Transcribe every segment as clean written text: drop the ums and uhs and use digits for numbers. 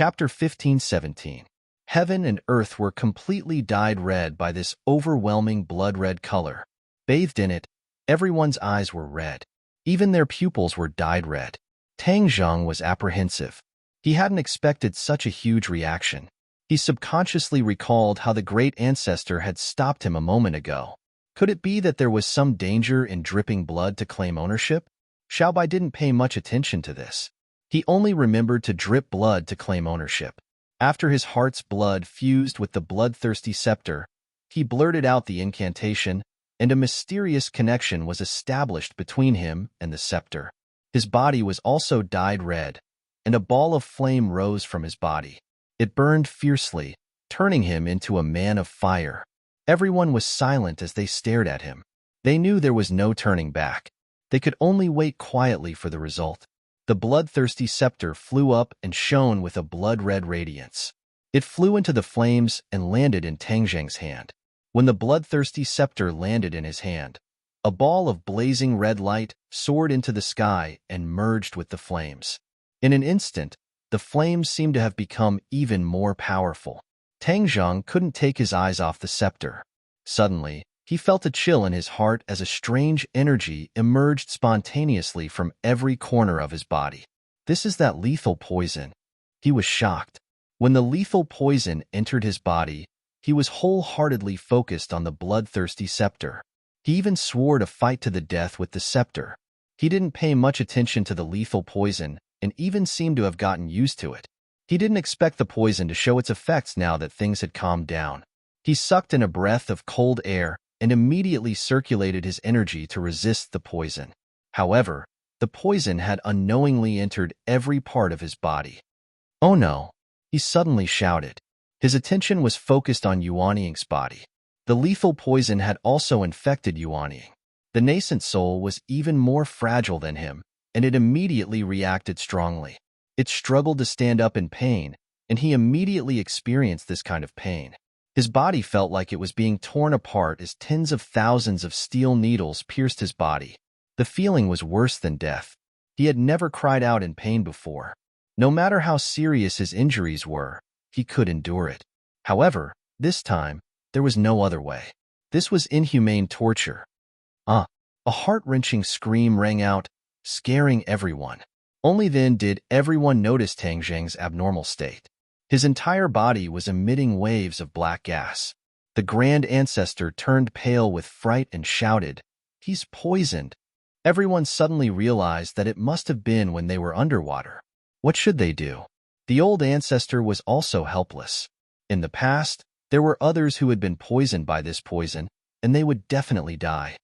Chapter 15:17. Heaven and earth were completely dyed red by this overwhelming blood-red color. Bathed in it, everyone's eyes were red. Even their pupils were dyed red. Tang Zheng was apprehensive. He hadn't expected such a huge reaction. He subconsciously recalled how the great ancestor had stopped him a moment ago. Could it be that there was some danger in dripping blood to claim ownership? Xiaobai didn't pay much attention to this. He only remembered to drip blood to claim ownership. After his heart's blood fused with the bloodthirsty scepter, he blurted out the incantation, and a mysterious connection was established between him and the scepter. His body was also dyed red, and a ball of flame rose from his body. It burned fiercely, turning him into a man of fire. Everyone was silent as they stared at him. They knew there was no turning back. They could only wait quietly for the result. The bloodthirsty scepter flew up and shone with a blood-red radiance. It flew into the flames and landed in Tang Zheng's hand. When the bloodthirsty scepter landed in his hand, a ball of blazing red light soared into the sky and merged with the flames. In an instant, the flames seemed to have become even more powerful. Tang Zheng couldn't take his eyes off the scepter. Suddenly, he felt a chill in his heart as a strange energy emerged spontaneously from every corner of his body. This is that lethal poison. He was shocked. When the lethal poison entered his body, he was wholeheartedly focused on the bloodthirsty scepter. He even swore to fight to the death with the scepter. He didn't pay much attention to the lethal poison and even seemed to have gotten used to it. He didn't expect the poison to show its effects now that things had calmed down. He sucked in a breath of cold air and immediately circulated his energy to resist the poison. However, the poison had unknowingly entered every part of his body. "Oh no!" he suddenly shouted. His attention was focused on Yuanying's body. The lethal poison had also infected Yuanying. The nascent soul was even more fragile than him, and it immediately reacted strongly. It struggled to stand up in pain, and he immediately experienced this kind of pain. His body felt like it was being torn apart as tens of thousands of steel needles pierced his body. The feeling was worse than death. He had never cried out in pain before. No matter how serious his injuries were, he could endure it. However, this time, there was no other way. This was inhumane torture. A heart-wrenching scream rang out, scaring everyone. Only then did everyone notice Tang Zheng's abnormal state. His entire body was emitting waves of black gas. The grand ancestor turned pale with fright and shouted, "He's poisoned!" Everyone suddenly realized that it must have been when they were underwater. What should they do? The old ancestor was also helpless. In the past, there were others who had been poisoned by this poison, and they would definitely die.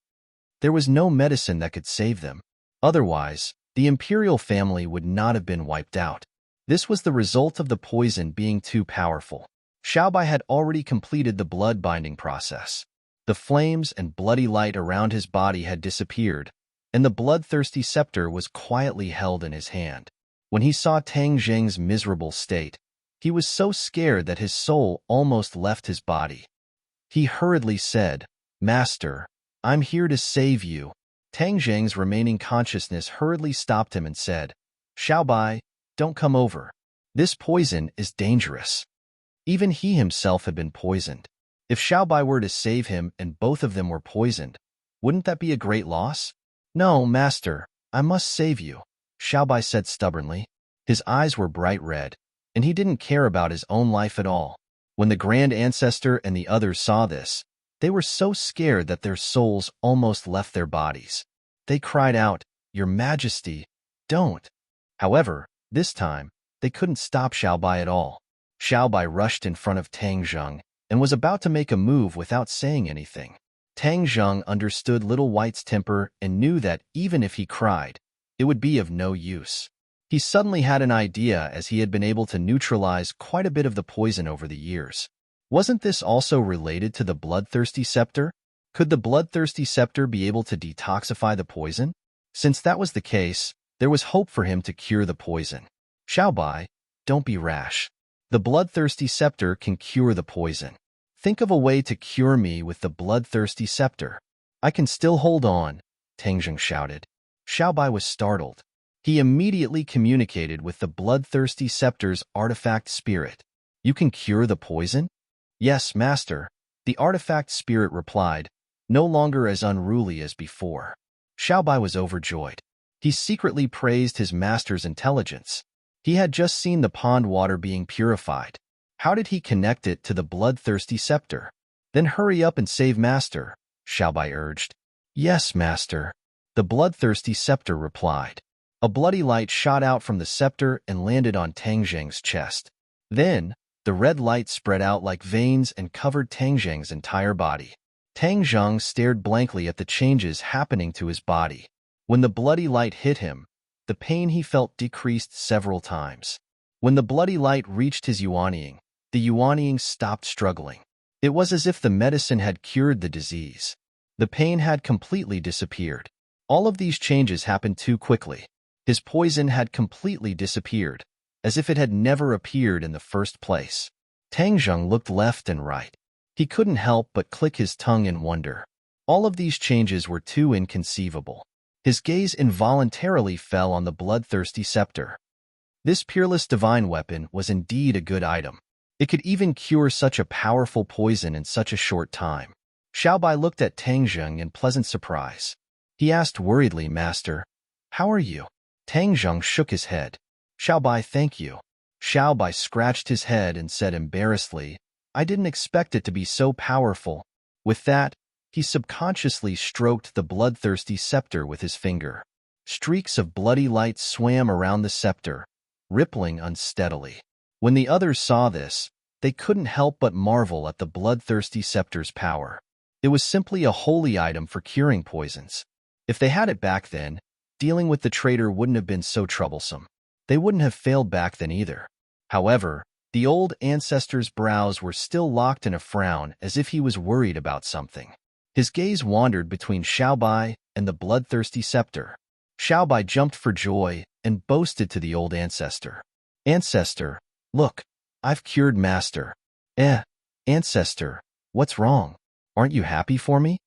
There was no medicine that could save them. Otherwise, the imperial family would not have been wiped out. This was the result of the poison being too powerful. Xiaobai had already completed the blood-binding process. The flames and bloody light around his body had disappeared, and the bloodthirsty scepter was quietly held in his hand. When he saw Tang Zheng's miserable state, he was so scared that his soul almost left his body. He hurriedly said, "Master, I'm here to save you." Tang Zheng's remaining consciousness hurriedly stopped him and said, "Xiaobai, don't come over. This poison is dangerous." Even he himself had been poisoned. If Xiaobai were to save him and both of them were poisoned, wouldn't that be a great loss? "No, master, I must save you," Xiaobai said stubbornly. His eyes were bright red, and he didn't care about his own life at all. When the grand ancestor and the others saw this, they were so scared that their souls almost left their bodies. They cried out, "Your Majesty, don't!" However, this time, they couldn't stop Xiaobai at all. Xiaobai rushed in front of Tang Zheng and was about to make a move without saying anything. Tang Zheng understood Little White's temper and knew that even if he cried, it would be of no use. He suddenly had an idea as he had been able to neutralize quite a bit of the poison over the years. Wasn't this also related to the bloodthirsty scepter? Could the bloodthirsty scepter be able to detoxify the poison? Since that was the case, there was hope for him to cure the poison. "Xiaobai, don't be rash. The bloodthirsty scepter can cure the poison. Think of a way to cure me with the bloodthirsty scepter." "I can still hold on," Tang Zheng shouted. Xiaobai was startled. He immediately communicated with the bloodthirsty scepter's artifact spirit. "You can cure the poison?" "Yes, master," the artifact spirit replied, no longer as unruly as before. Xiaobai was overjoyed. He secretly praised his master's intelligence. He had just seen the pond water being purified. How did he connect it to the bloodthirsty scepter? "Then hurry up and save master," Xiaobai urged. "Yes, master," the bloodthirsty scepter replied. A bloody light shot out from the scepter and landed on Tang Zheng's chest. Then, the red light spread out like veins and covered Tang Zheng's entire body. Tang Zheng stared blankly at the changes happening to his body. When the bloody light hit him, the pain he felt decreased several times. When the bloody light reached his Yuanying, the Yuanying stopped struggling. It was as if the medicine had cured the disease. The pain had completely disappeared. All of these changes happened too quickly. His poison had completely disappeared, as if it had never appeared in the first place. Tang Zheng looked left and right. He couldn't help but click his tongue in wonder. All of these changes were too inconceivable. His gaze involuntarily fell on the bloodthirsty scepter. This peerless divine weapon was indeed a good item. It could even cure such a powerful poison in such a short time. Xiaobai looked at Tang Zheng in pleasant surprise. He asked worriedly, "Master, how are you?" Tang Zheng shook his head. "Xiaobai, thank you." Xiaobai scratched his head and said embarrassedly, "I didn't expect it to be so powerful." With that, he subconsciously stroked the bloodthirsty scepter with his finger. Streaks of bloody light swam around the scepter, rippling unsteadily. When the others saw this, they couldn't help but marvel at the bloodthirsty scepter's power. It was simply a holy item for curing poisons. If they had it back then, dealing with the traitor wouldn't have been so troublesome. They wouldn't have failed back then either. However, the old ancestor's brows were still locked in a frown as if he was worried about something. His gaze wandered between Xiaobai and the bloodthirsty scepter. Xiaobai jumped for joy and boasted to the old ancestor. "Ancestor, look, I've cured master." Ancestor, what's wrong? Aren't you happy for me?"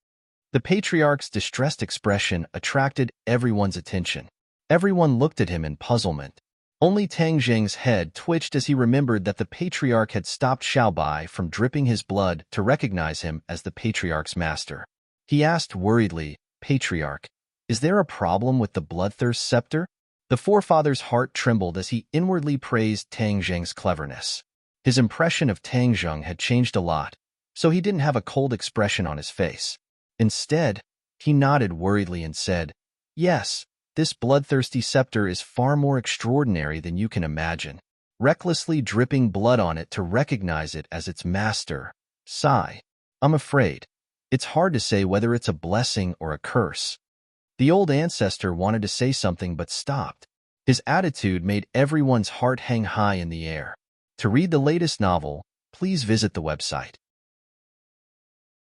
The patriarch's distressed expression attracted everyone's attention. Everyone looked at him in puzzlement. Only Tang Zheng's head twitched as he remembered that the patriarch had stopped Xiaobai from dripping his blood to recognize him as the patriarch's master. He asked worriedly, "Patriarch, is there a problem with the bloodthirst scepter?" The forefather's heart trembled as he inwardly praised Tang Zheng's cleverness. His impression of Tang Zheng had changed a lot, so he didn't have a cold expression on his face. Instead, he nodded worriedly and said, "Yes, this bloodthirsty scepter is far more extraordinary than you can imagine." Recklessly dripping blood on it to recognize it as its master, sigh. "I'm afraid. It's hard to say whether it's a blessing or a curse." The old ancestor wanted to say something but stopped. His attitude made everyone's heart hang high in the air. To read the latest novel, please visit the website.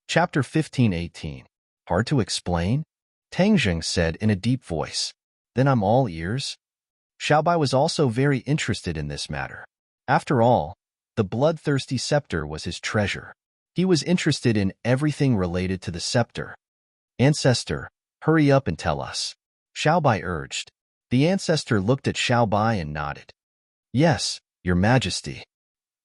Chapter 15:18. Hard to explain? Tang Zheng said in a deep voice. "Then I'm all ears." Xiaobai was also very interested in this matter. After all, the bloodthirsty scepter was his treasure. He was interested in everything related to the scepter. "Ancestor, hurry up and tell us," Xiaobai urged. The ancestor looked at Xiaobai and nodded. "Yes, Your Majesty."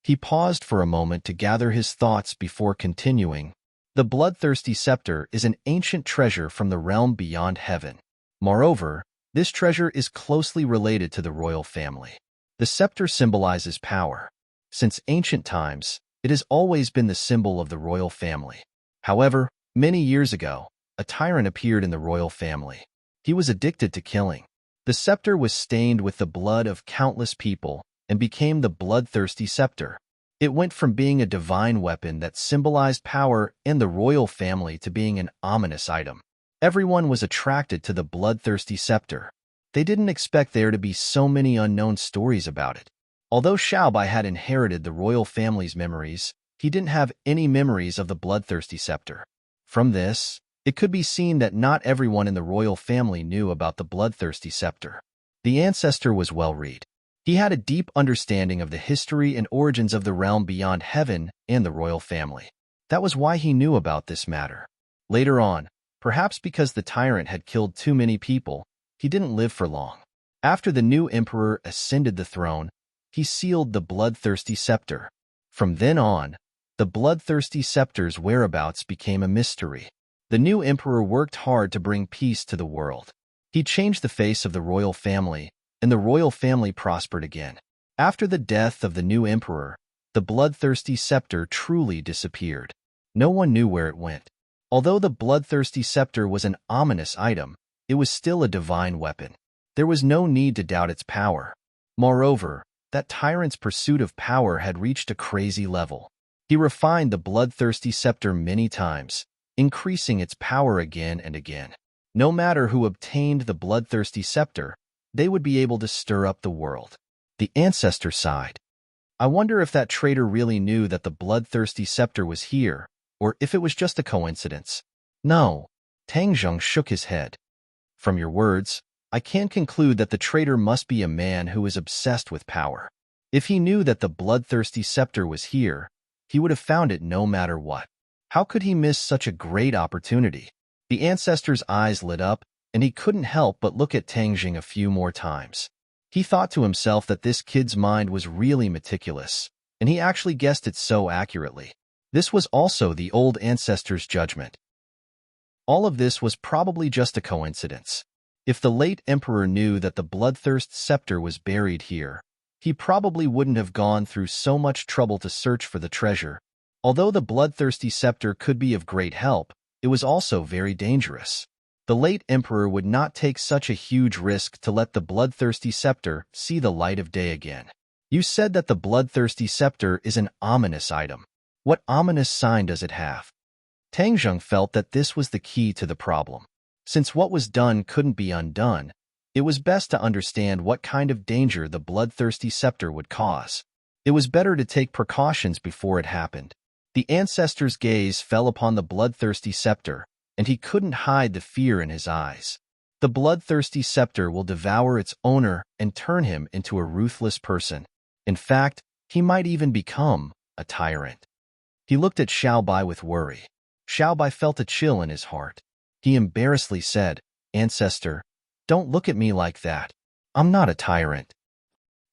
He paused for a moment to gather his thoughts before continuing. "The bloodthirsty scepter is an ancient treasure from the realm beyond heaven. Moreover, this treasure is closely related to the royal family. The scepter symbolizes power. Since ancient times, it has always been the symbol of the royal family. However, many years ago, a tyrant appeared in the royal family. He was addicted to killing. The scepter was stained with the blood of countless people and became the bloodthirsty scepter. It went from being a divine weapon that symbolized power in the royal family to being an ominous item. Everyone was attracted to the bloodthirsty scepter. They didn't expect there to be so many unknown stories about it. Although Xiaobai had inherited the royal family's memories, he didn't have any memories of the bloodthirsty scepter. From this, it could be seen that not everyone in the royal family knew about the bloodthirsty scepter. The ancestor was well-read. He had a deep understanding of the history and origins of the realm beyond heaven and the royal family. That was why he knew about this matter. Later on, perhaps because the tyrant had killed too many people, he didn't live for long. After the new emperor ascended the throne, he sealed the bloodthirsty scepter. From then on, the bloodthirsty scepter's whereabouts became a mystery. The new emperor worked hard to bring peace to the world. He changed the face of the royal family, and the royal family prospered again. After the death of the new emperor, the bloodthirsty scepter truly disappeared. No one knew where it went. Although the bloodthirsty scepter was an ominous item, it was still a divine weapon. There was no need to doubt its power. Moreover, that tyrant's pursuit of power had reached a crazy level. He refined the bloodthirsty scepter many times, increasing its power again and again. No matter who obtained the bloodthirsty scepter, they would be able to stir up the world. The ancestor sighed. I wonder if that traitor really knew that the bloodthirsty scepter was here, or if it was just a coincidence. No. Tang Zheng shook his head. From your words, I can conclude that the traitor must be a man who is obsessed with power. If he knew that the bloodthirsty scepter was here, he would have found it no matter what. How could he miss such a great opportunity? The ancestor's eyes lit up, and he couldn't help but look at Tang Zheng a few more times. He thought to himself that this kid's mind was really meticulous, and he actually guessed it so accurately. This was also the old ancestor's judgment. All of this was probably just a coincidence. If the late emperor knew that the bloodthirst scepter was buried here, he probably wouldn't have gone through so much trouble to search for the treasure. Although the bloodthirsty scepter could be of great help, it was also very dangerous. The late emperor would not take such a huge risk to let the bloodthirsty scepter see the light of day again. You said that the bloodthirsty scepter is an ominous item. What ominous sign does it have? Tang Zheng felt that this was the key to the problem. Since what was done couldn't be undone, it was best to understand what kind of danger the bloodthirsty scepter would cause. It was better to take precautions before it happened. The ancestor's gaze fell upon the bloodthirsty scepter, and he couldn't hide the fear in his eyes. The bloodthirsty scepter will devour its owner and turn him into a ruthless person. In fact, he might even become a tyrant. He looked at Xiao Bai with worry. Xiao Bai felt a chill in his heart. He embarrassedly said, "Ancestor, don't look at me like that. I'm not a tyrant."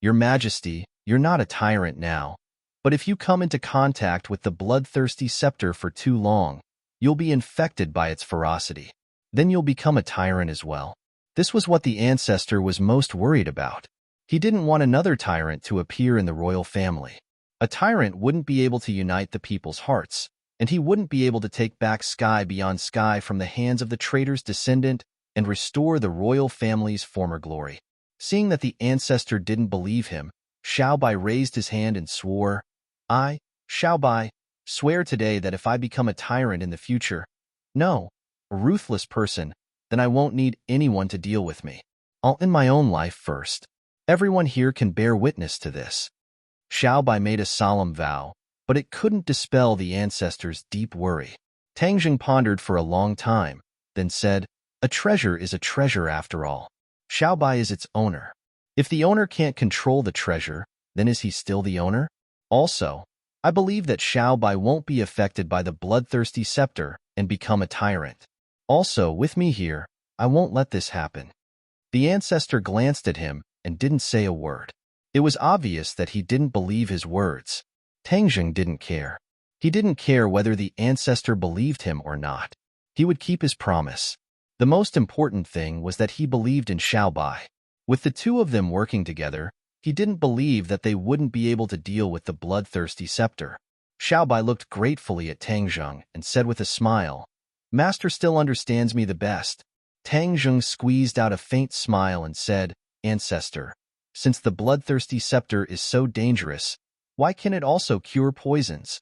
"Your Majesty, you're not a tyrant now. But if you come into contact with the bloodthirsty scepter for too long, you'll be infected by its ferocity. Then you'll become a tyrant as well." This was what the ancestor was most worried about. He didn't want another tyrant to appear in the royal family. A tyrant wouldn't be able to unite the people's hearts, and he wouldn't be able to take back sky beyond sky from the hands of the traitor's descendant and restore the royal family's former glory. Seeing that the ancestor didn't believe him, Xiao Bai raised his hand and swore, "I, Xiao Bai, swear today that if I become a tyrant in the future, no, a ruthless person, then I won't need anyone to deal with me. I'll end my own life first. Everyone here can bear witness to this." Xiao Bai made a solemn vow, but it couldn't dispel the ancestor's deep worry. Tang Zheng pondered for a long time, then said, "A treasure is a treasure after all. Xiao Bai is its owner. If the owner can't control the treasure, then is he still the owner? Also, I believe that Xiao Bai won't be affected by the bloodthirsty scepter and become a tyrant. Also, with me here, I won't let this happen." The ancestor glanced at him and didn't say a word. It was obvious that he didn't believe his words. Tang Zheng didn't care. He didn't care whether the ancestor believed him or not. He would keep his promise. The most important thing was that he believed in Xiao Bai. With the two of them working together, he didn't believe that they wouldn't be able to deal with the bloodthirsty scepter. Xiao Bai looked gratefully at Tang Zheng and said with a smile, "Master still understands me the best." Tang Zheng squeezed out a faint smile and said, "Ancestor, since the bloodthirsty scepter is so dangerous, why can it also cure poisons?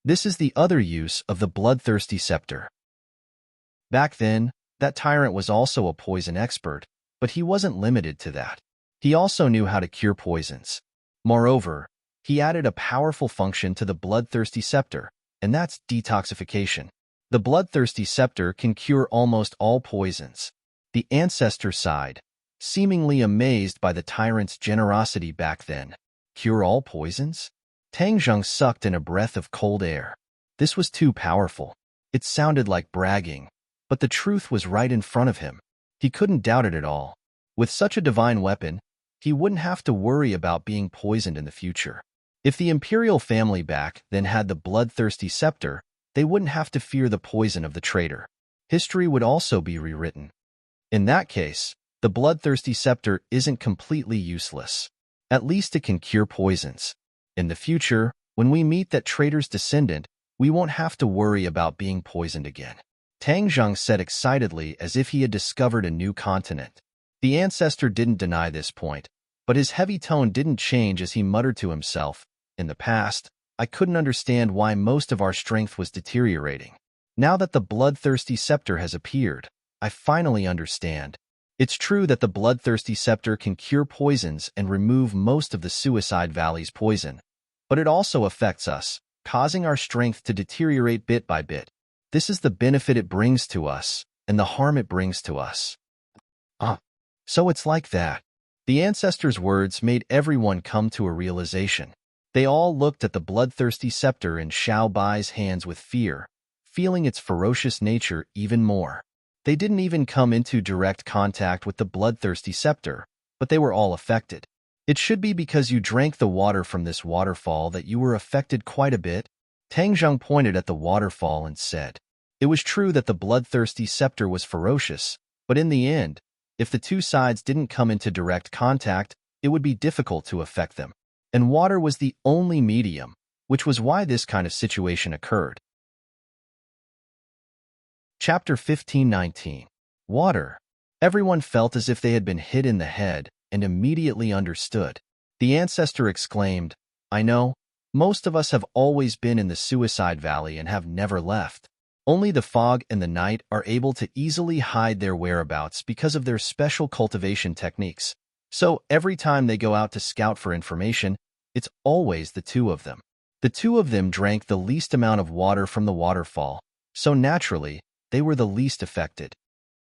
This is the other use of the bloodthirsty scepter." Back then, that tyrant was also a poison expert, but he wasn't limited to that. He also knew how to cure poisons. Moreover, he added a powerful function to the bloodthirsty scepter, and that's detoxification. The bloodthirsty scepter can cure almost all poisons. The ancestor sighed, seemingly amazed by the tyrant's generosity back then. Cure all poisons? Tang Zheng sucked in a breath of cold air. This was too powerful. It sounded like bragging, but the truth was right in front of him. He couldn't doubt it at all. With such a divine weapon, he wouldn't have to worry about being poisoned in the future. If the imperial family back then had the bloodthirsty scepter, they wouldn't have to fear the poison of the traitor. History would also be rewritten. In that case, the bloodthirsty scepter isn't completely useless. At least it can cure poisons. In the future, when we meet that traitor's descendant, we won't have to worry about being poisoned again. Tang Zheng said excitedly as if he had discovered a new continent. The ancestor didn't deny this point, but his heavy tone didn't change as he muttered to himself, "In the past, I couldn't understand why most of our strength was deteriorating. Now that the bloodthirsty scepter has appeared, I finally understand. It's true that the bloodthirsty scepter can cure poisons and remove most of the Suicide Valley's poison, but it also affects us, causing our strength to deteriorate bit by bit. This is the benefit it brings to us, and the harm it brings to us." So it's like that. The ancestor's words made everyone come to a realization. They all looked at the bloodthirsty scepter in Xiao Bai's hands with fear, feeling its ferocious nature even more. They didn't even come into direct contact with the bloodthirsty scepter, but they were all affected. "It should be because you drank the water from this waterfall that you were affected quite a bit." Tang Zheng pointed at the waterfall and said. It was true that the bloodthirsty scepter was ferocious, but in the end, if the two sides didn't come into direct contact, it would be difficult to affect them. And water was the only medium, which was why this kind of situation occurred. Chapter 15:19. Water. Everyone felt as if they had been hit in the head and immediately understood. The ancestor exclaimed, "I know. Most of us have always been in the Suicide Valley and have never left. Only the fog and the night are able to easily hide their whereabouts because of their special cultivation techniques. So every time they go out to scout for information, it's always the two of them. The two of them drank the least amount of water from the waterfall, so naturally, they were the least affected."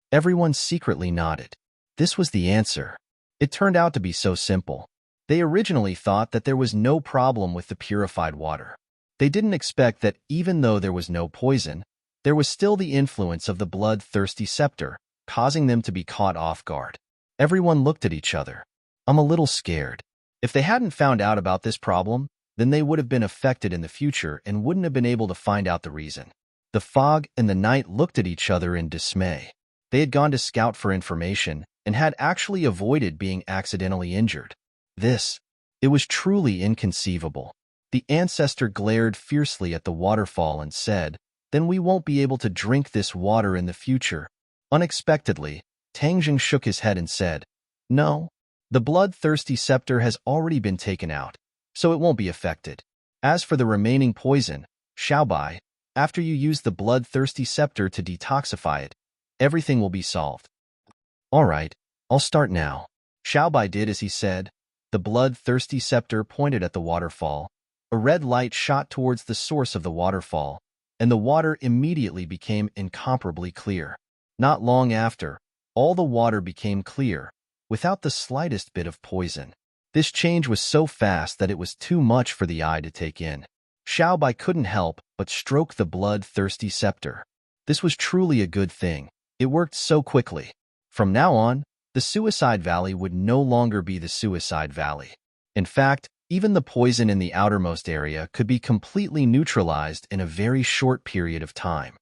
Everyone secretly nodded. This was the answer. It turned out to be so simple. They originally thought that there was no problem with the purified water. They didn't expect that even though there was no poison, there was still the influence of the bloodthirsty scepter, causing them to be caught off guard. Everyone looked at each other. "I'm a little scared." If they hadn't found out about this problem, then they would have been affected in the future and wouldn't have been able to find out the reason. The fog and the night looked at each other in dismay. They had gone to scout for information and had actually avoided being accidentally injured. It was truly inconceivable. The ancestor glared fiercely at the waterfall and said, "Then we won't be able to drink this water in the future." Unexpectedly, Tang Zheng shook his head and said, "No, the bloodthirsty scepter has already been taken out, so it won't be affected. As for the remaining poison, Xiaobai, after you use the bloodthirsty scepter to detoxify it, everything will be solved." "All right, I'll start now." Xiaobai did as he said. The bloodthirsty scepter pointed at the waterfall. A red light shot towards the source of the waterfall, and the water immediately became incomparably clear. Not long after, all the water became clear, without the slightest bit of poison. This change was so fast that it was too much for the eye to take in. Xiaobai couldn't help but stroke the bloodthirsty scepter. This was truly a good thing. It worked so quickly. From now on, the Suicide Valley would no longer be the Suicide Valley. In fact, even the poison in the outermost area could be completely neutralized in a very short period of time.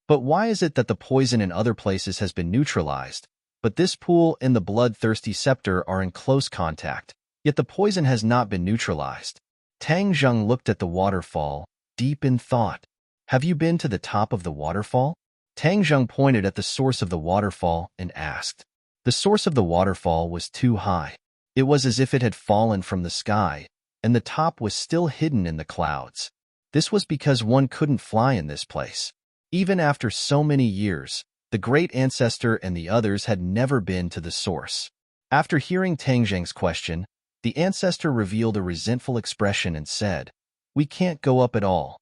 But why is it that the poison in other places has been neutralized, but this pool and the bloodthirsty scepter are in close contact, yet the poison has not been neutralized? Tang Zheng looked at the waterfall, deep in thought. "Have you been to the top of the waterfall?" Tang Zheng pointed at the source of the waterfall and asked. The source of the waterfall was too high. It was as if it had fallen from the sky, and the top was still hidden in the clouds. This was because one couldn't fly in this place. Even after so many years, the great ancestor and the others had never been to the source. After hearing Tang Zheng's question, the ancestor revealed a resentful expression and said, "We can't go up at all.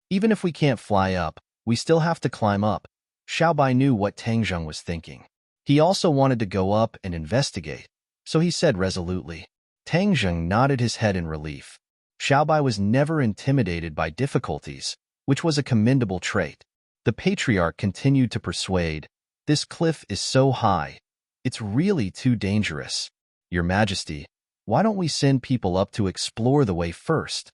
Even if we can't fly up, we still have to climb up." Xiaobai knew what Tang Zheng was thinking. He also wanted to go up and investigate, so he said resolutely. Tang Zheng nodded his head in relief. Xiaobai was never intimidated by difficulties, which was a commendable trait. The patriarch continued to persuade, "This cliff is so high. It's really too dangerous. Your Majesty, why don't we send people up to explore the way first?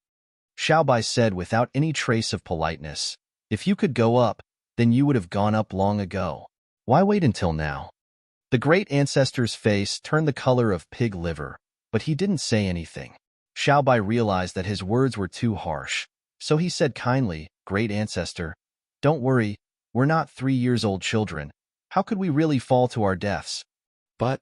Xiaobai said without any trace of politeness. If you could go up, then you would have gone up long ago. Why wait until now? The great ancestor's face turned the color of pig liver, but he didn't say anything. Xiaobai realized that his words were too harsh, so he said kindly, Great ancestor, don't worry, we're not 3-year-old children. How could we really fall to our deaths? But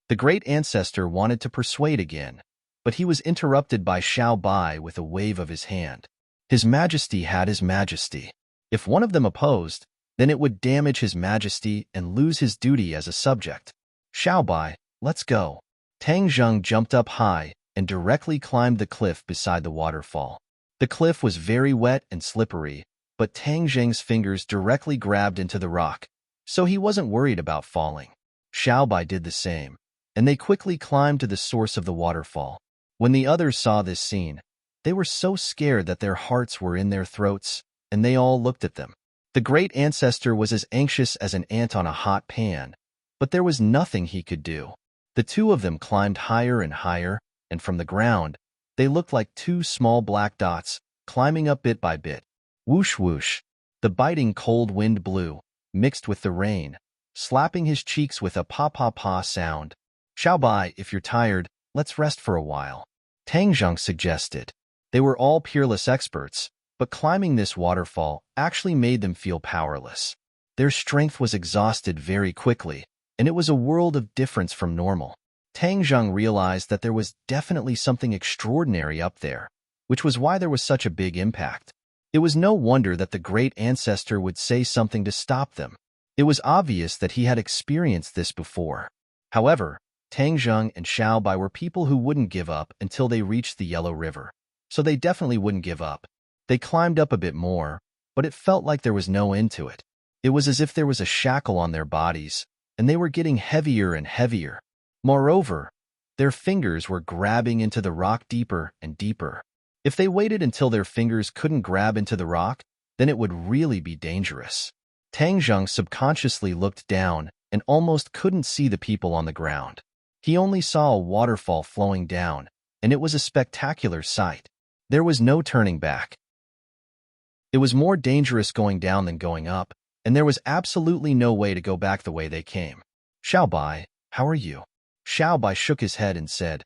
the great ancestor wanted to persuade again, but he was interrupted by Xiaobai with a wave of his hand. His Majesty had His Majesty. If one of them opposed, then it would damage His Majesty and lose his duty as a subject. Xiaobai, let's go. Tang Zheng jumped up high and directly climbed the cliff beside the waterfall. The cliff was very wet and slippery, but Tang Zheng's fingers directly grabbed into the rock, so he wasn't worried about falling. Xiaobai did the same, and they quickly climbed to the source of the waterfall. When the others saw this scene, they were so scared that their hearts were in their throats, and they all looked at them. The great ancestor was as anxious as an ant on a hot pan, but there was nothing he could do. The two of them climbed higher and higher, and from the ground, they looked like two small black dots, climbing up bit by bit. Whoosh whoosh, the biting cold wind blew, mixed with the rain, slapping his cheeks with a pa-pa-pa sound. Xiaobai, if you're tired, let's rest for a while. Tang Zheng suggested. They were all peerless experts, but climbing this waterfall actually made them feel powerless. Their strength was exhausted very quickly, and it was a world of difference from normal. Tang Zheng realized that there was definitely something extraordinary up there, which was why there was such a big impact. It was no wonder that the great ancestor would say something to stop them. It was obvious that he had experienced this before. However, Tang Zheng and Xiaobai were people who wouldn't give up until they reached the Yellow River, so they definitely wouldn't give up. They climbed up a bit more, but it felt like there was no end to it. It was as if there was a shackle on their bodies, and they were getting heavier and heavier. Moreover, their fingers were grabbing into the rock deeper and deeper. If they waited until their fingers couldn't grab into the rock, then it would really be dangerous. Tang Zheng subconsciously looked down and almost couldn't see the people on the ground. He only saw a waterfall flowing down, and it was a spectacular sight. There was no turning back. It was more dangerous going down than going up, and there was absolutely no way to go back the way they came. Xiaobai, how are you? Xiaobai shook his head and said,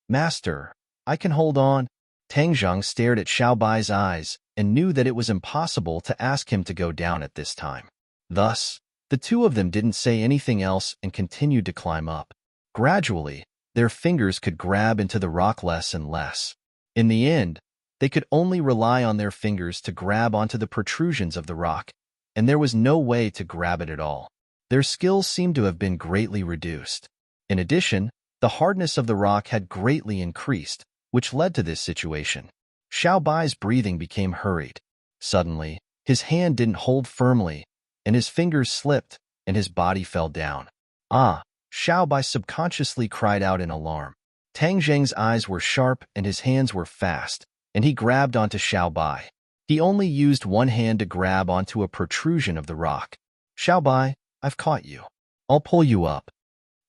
Master, I can hold on. Tang Zheng stared at Xiaobai's eyes and knew that it was impossible to ask him to go down at this time. Thus, the two of them didn't say anything else and continued to climb up. Gradually, their fingers could grab into the rock less and less. In the end, they could only rely on their fingers to grab onto the protrusions of the rock, and there was no way to grab it at all. Their skills seemed to have been greatly reduced. In addition, the hardness of the rock had greatly increased, which led to this situation. Xiaobai's breathing became hurried. Suddenly, his hand didn't hold firmly, and his fingers slipped, and his body fell down. Ah! Xiaobai subconsciously cried out in alarm. Tang Zheng's eyes were sharp and his hands were fast, and he grabbed onto Xiaobai. He only used one hand to grab onto a protrusion of the rock. Xiaobai, I've caught you. I'll pull you up.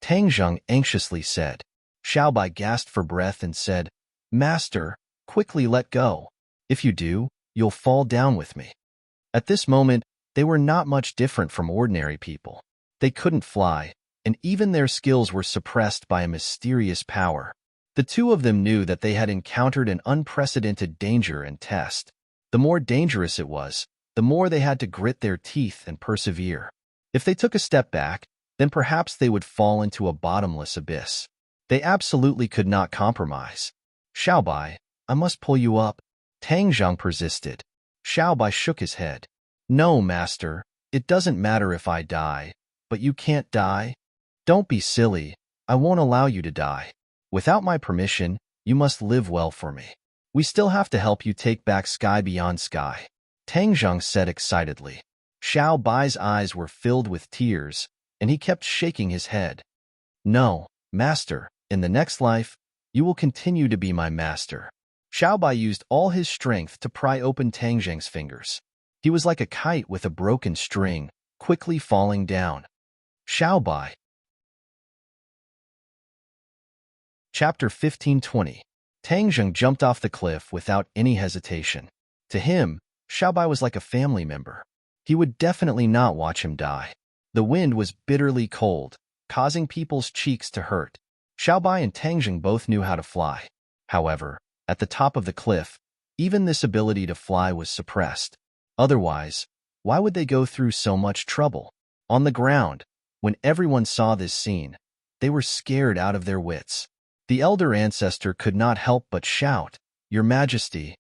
Tang Zheng anxiously said. Xiaobai gasped for breath and said, Master, quickly let go. If you do, you'll fall down with me. At this moment, they were not much different from ordinary people. They couldn't fly, and even their skills were suppressed by a mysterious power. The two of them knew that they had encountered an unprecedented danger and test. The more dangerous it was, the more they had to grit their teeth and persevere. If they took a step back, then perhaps they would fall into a bottomless abyss. They absolutely could not compromise. Xiaobai, I must pull you up. Tang Zheng persisted. Xiaobai shook his head. No, master, it doesn't matter if I die, but you can't die. Don't be silly, I won't allow you to die. Without my permission, you must live well for me. We still have to help you take back Sky Beyond Sky. Tang Zheng said excitedly. Xiaobai's eyes were filled with tears, and he kept shaking his head. No, master, in the next life, you will continue to be my master. Xiaobai used all his strength to pry open Tang Zheng's fingers. He was like a kite with a broken string, quickly falling down. Xiaobai, Chapter 1520. Tang Zheng jumped off the cliff without any hesitation. To him, Xiaobai was like a family member. He would definitely not watch him die. The wind was bitterly cold, causing people's cheeks to hurt. Xiaobai and Tang Zheng both knew how to fly. However, at the top of the cliff, even this ability to fly was suppressed. Otherwise, why would they go through so much trouble? On the ground, when everyone saw this scene, they were scared out of their wits. The elder ancestor could not help but shout, "Your Majesty!"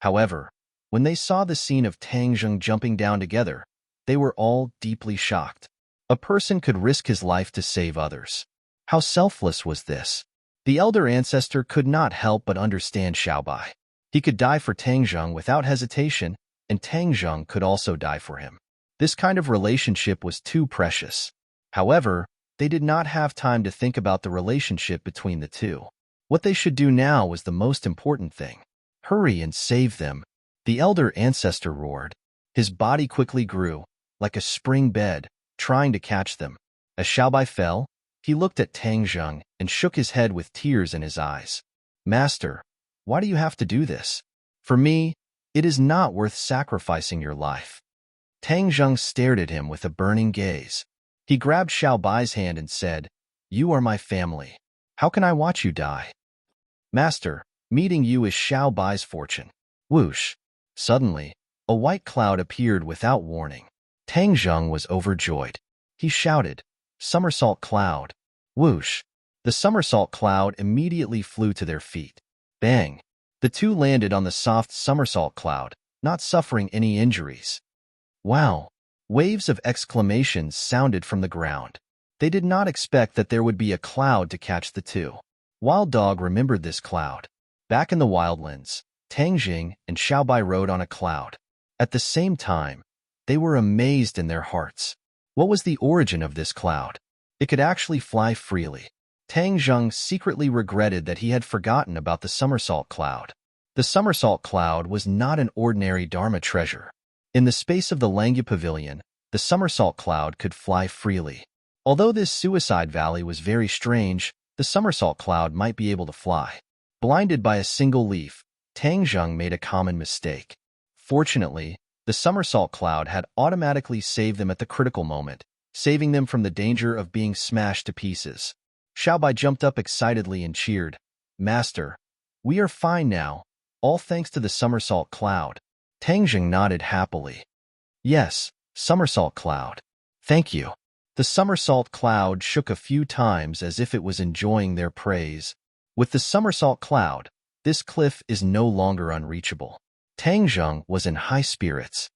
However, when they saw the scene of Tang Zheng jumping down together, they were all deeply shocked. A person could risk his life to save others. How selfless was this? The elder ancestor could not help but understand Xiaobai. He could die for Tang Zheng without hesitation, and Tang Zheng could also die for him. This kind of relationship was too precious. However, they did not have time to think about the relationship between the two. What they should do now was the most important thing. Hurry and save them, the elder ancestor roared. His body quickly grew, like a spring bed, trying to catch them. As Xiaobai fell, he looked at Tang Zheng and shook his head with tears in his eyes. "Master, why do you have to do this? For me, it is not worth sacrificing your life." Tang Zheng stared at him with a burning gaze. He grabbed Xiaobai's hand and said, "You are my family. How can I watch you die?" "Master, meeting you is Xiaobai's fortune." Whoosh! Suddenly, a white cloud appeared without warning. Tang Zheng was overjoyed. He shouted, "Somersault cloud!" Whoosh! The somersault cloud immediately flew to their feet. Bang! The two landed on the soft somersault cloud, not suffering any injuries. Wow! Waves of exclamations sounded from the ground. They did not expect that there would be a cloud to catch the two. Wild Dog remembered this cloud. Back in the wildlands, Tang Zheng and Xiaobai rode on a cloud. At the same time, they were amazed in their hearts. What was the origin of this cloud? It could actually fly freely. Tang Zheng secretly regretted that he had forgotten about the somersault cloud. The somersault cloud was not an ordinary Dharma treasure. In the space of the Langya Pavilion, the somersault cloud could fly freely. Although this suicide valley was very strange, the somersault cloud might be able to fly. Blinded by a single leaf, Tang Zheng made a common mistake. Fortunately, the somersault cloud had automatically saved them at the critical moment, saving them from the danger of being smashed to pieces. Xiaobai jumped up excitedly and cheered, "Master, we are fine now, all thanks to the somersault cloud." Tang Zheng nodded happily. "Yes, somersault cloud. Thank you." The somersault cloud shook a few times as if it was enjoying their praise. With the somersault cloud, this cliff is no longer unreachable. Tang Zheng was in high spirits.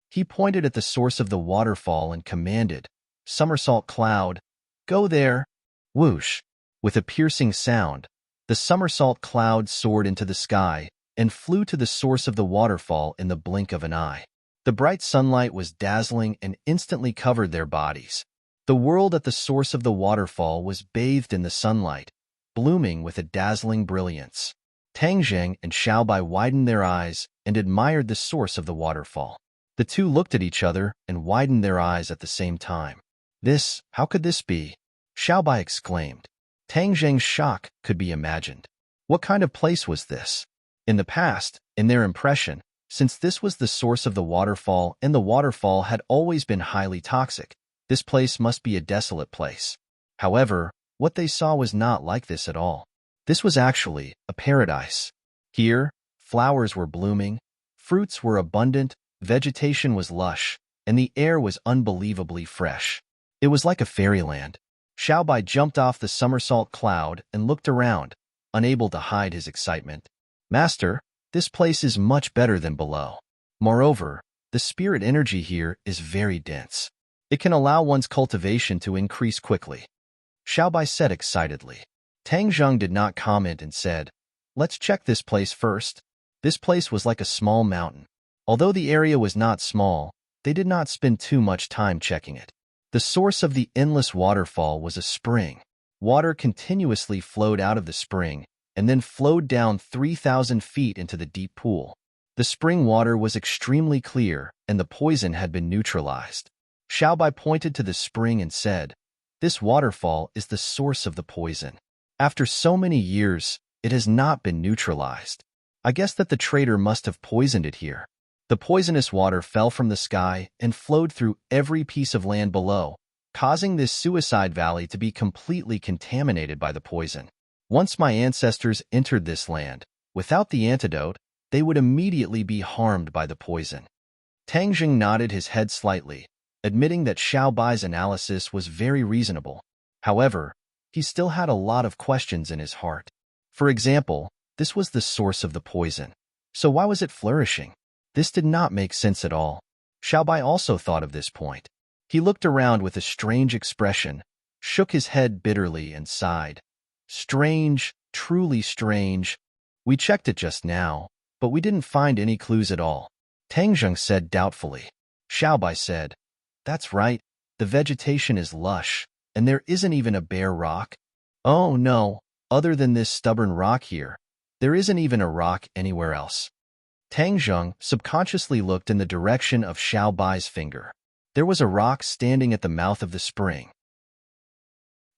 He pointed at the source of the waterfall and commanded, "Somersault cloud, go there." Whoosh! With a piercing sound, the somersault cloud soared into the sky and flew to the source of the waterfall in the blink of an eye. The bright sunlight was dazzling and instantly covered their bodies. The world at the source of the waterfall was bathed in the sunlight, blooming with a dazzling brilliance. Tang Zheng and Xiaobai widened their eyes and admired the source of the waterfall. The two looked at each other and widened their eyes at the same time. How could this be?" Xiaobai exclaimed. Tang Zheng's shock could be imagined. What kind of place was this? In the past, in their impression, since this was the source of the waterfall and the waterfall had always been highly toxic, this place must be a desolate place. However, what they saw was not like this at all. This was actually a paradise. Here, flowers were blooming, fruits were abundant, vegetation was lush, and the air was unbelievably fresh. It was like a fairyland. Xiaobai jumped off the somersault cloud and looked around, unable to hide his excitement. "Master, this place is much better than below. Moreover, the spirit energy here is very dense. It can allow one's cultivation to increase quickly," Xiaobai said excitedly. Tang Zheng did not comment and said, "Let's check this place first." This place was like a small mountain. Although the area was not small, they did not spend too much time checking it. The source of the endless waterfall was a spring. Water continuously flowed out of the spring and then flowed down 3,000 feet into the deep pool. The spring water was extremely clear and the poison had been neutralized. Xiaobai pointed to the spring and said, "This waterfall is the source of the poison." After so many years, it has not been neutralized. I guess that the traitor must have poisoned it here. The poisonous water fell from the sky and flowed through every piece of land below, causing this suicide valley to be completely contaminated by the poison. Once my ancestors entered this land, without the antidote, they would immediately be harmed by the poison. Tang Jing nodded his head slightly, admitting that Xiao Bai's analysis was very reasonable. However, he still had a lot of questions in his heart. For example, this was the source of the poison. So why was it flourishing? This did not make sense at all. Xiao Bai also thought of this point. He looked around with a strange expression, shook his head bitterly, and sighed. Strange, truly strange. We checked it just now, but we didn't find any clues at all. Tang Jing said doubtfully. Xiao Bai said, That's right, the vegetation is lush, and there isn't even a bare rock. Oh no, other than this stubborn rock here, there isn't even a rock anywhere else. Tang Jing subconsciously looked in the direction of Xiao Bai's finger. There was a rock standing at the mouth of the spring.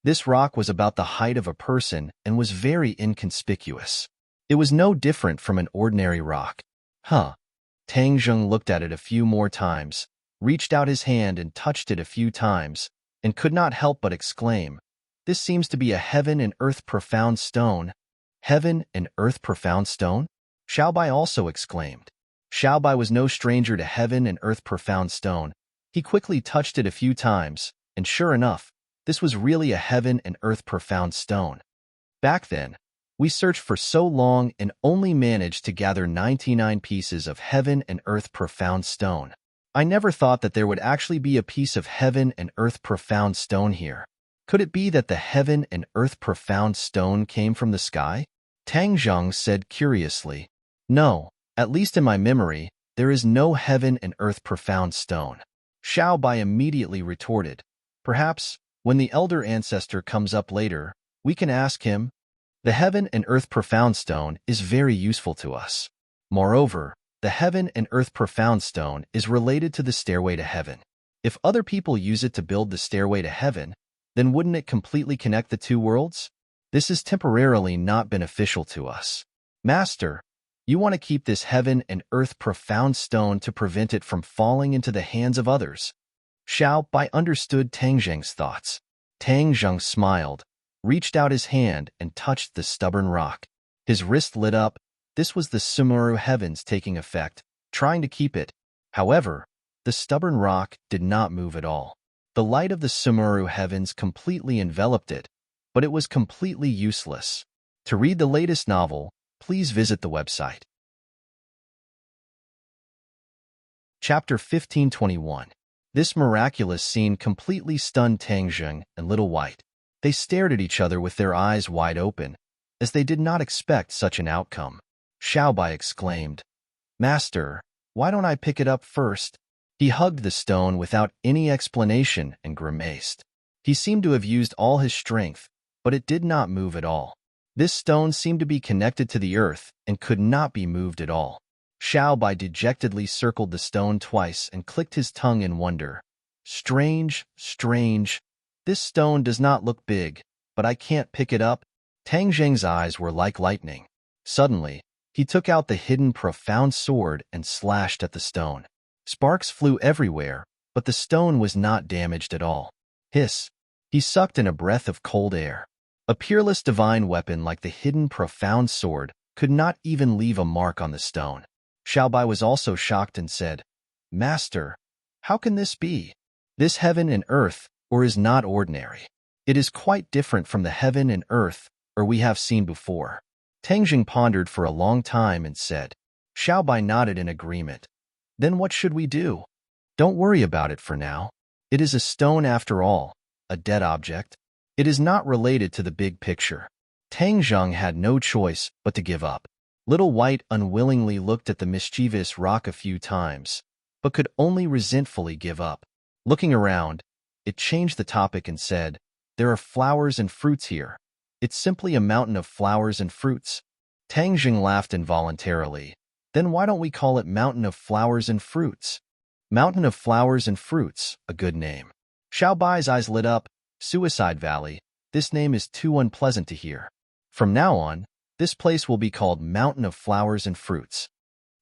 This rock was about the height of a person and was very inconspicuous. It was no different from an ordinary rock. Tang Jing looked at it a few more times, reached out his hand and touched it a few times, and could not help but exclaim, This seems to be a heaven and earth profound stone. Heaven and earth profound stone? Xiao Bai also exclaimed. Xiao Bai was no stranger to heaven and earth profound stone. He quickly touched it a few times, and sure enough, this was really a heaven and earth profound stone. Back then, we searched for so long and only managed to gather 99 pieces of heaven and earth profound stone. I never thought that there would actually be a piece of heaven and earth profound stone here. Could it be that the heaven and earth profound stone came from the sky? Tang Jing said curiously. No, at least in my memory, there is no heaven and earth profound stone. Xiao Bai immediately retorted. Perhaps, when the elder ancestor comes up later, we can ask him. The heaven and earth profound stone is very useful to us. Moreover, the heaven and earth profound stone is related to the stairway to heaven. If other people use it to build the stairway to heaven, then wouldn't it completely connect the two worlds? This is temporarily not beneficial to us. Master, you want to keep this heaven and earth profound stone to prevent it from falling into the hands of others. Xiao Bai understood Tang Jing's thoughts. Tang Jing smiled, reached out his hand and touched the stubborn rock. His wrist lit up. This was the Sumeru heavens taking effect, trying to keep it. However, the stubborn rock did not move at all. The light of the Sumeru heavens completely enveloped it, but it was completely useless. To read the latest novel, please visit the website. Chapter 1521. This miraculous scene completely stunned Tang Jing and Little White. They stared at each other with their eyes wide open, as they did not expect such an outcome. Xiao Bai exclaimed, Master, why don't I pick it up first? He hugged the stone without any explanation and grimaced. He seemed to have used all his strength, but it did not move at all. This stone seemed to be connected to the earth and could not be moved at all. Xiao Bai dejectedly circled the stone twice and clicked his tongue in wonder. Strange, strange. This stone does not look big, but I can't pick it up. Tang Jing's eyes were like lightning. Suddenly, he took out the hidden profound sword and slashed at the stone. Sparks flew everywhere, but the stone was not damaged at all. Hiss! He sucked in a breath of cold air. A peerless divine weapon like the hidden profound sword could not even leave a mark on the stone. Xiao Bai was also shocked and said, Master, how can this be? This heaven and earth, or is not ordinary. It is quite different from the heaven and earth, or we have seen before. Tang Jing pondered for a long time and said. Xiao Bai nodded in agreement. Then what should we do? Don't worry about it for now. It is a stone after all, a dead object. It is not related to the big picture. Tang Jing had no choice but to give up. Little White unwillingly looked at the mischievous rock a few times, but could only resentfully give up. Looking around, it changed the topic and said, There are flowers and fruits here. It's simply a mountain of flowers and fruits. Tang Jing laughed involuntarily. Then why don't we call it Mountain of Flowers and Fruits? Mountain of Flowers and Fruits, a good name. Xiao Bai's eyes lit up. Suicide Valley, this name is too unpleasant to hear. From now on, this place will be called Mountain of Flowers and Fruits."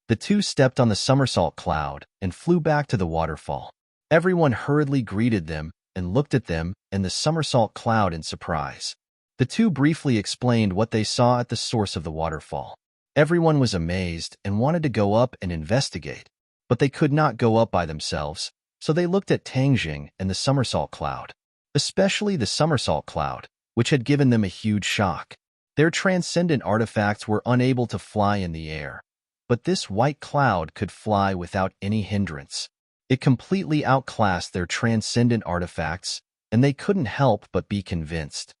The two stepped on the somersault cloud and flew back to the waterfall. Everyone hurriedly greeted them and looked at them and the somersault cloud in surprise. The two briefly explained what they saw at the source of the waterfall. Everyone was amazed and wanted to go up and investigate, but they could not go up by themselves, so they looked at Tangjing and the somersault cloud, especially the somersault cloud, which had given them a huge shock. Their transcendent artifacts were unable to fly in the air, but this white cloud could fly without any hindrance. It completely outclassed their transcendent artifacts, and they couldn't help but be convinced.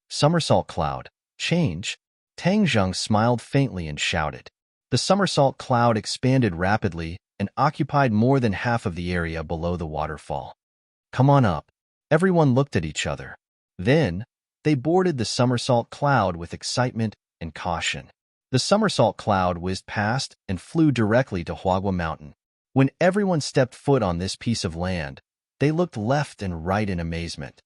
"Somersault cloud, change." Tangjung smiled faintly and shouted. The somersault cloud expanded rapidly and occupied more than half of the area below the waterfall. "Come on up." Everyone looked at each other. Then, they boarded the somersault cloud with excitement and caution. The somersault cloud whizzed past and flew directly to Huagua Mountain. When everyone stepped foot on this piece of land, they looked left and right in amazement.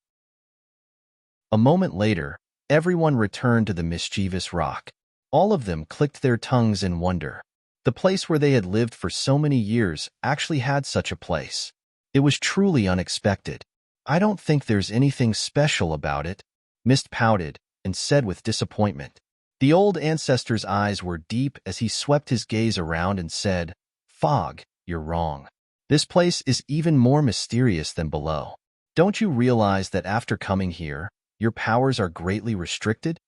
A moment later, everyone returned to the mischievous rock. All of them clicked their tongues in wonder. The place where they had lived for so many years actually had such a place. It was truly unexpected. "I don't think there's anything special about it," Mist pouted and said with disappointment. The old ancestor's eyes were deep as he swept his gaze around and said, "Fog, you're wrong. This place is even more mysterious than below. Don't you realize that after coming here, your powers are greatly restricted?"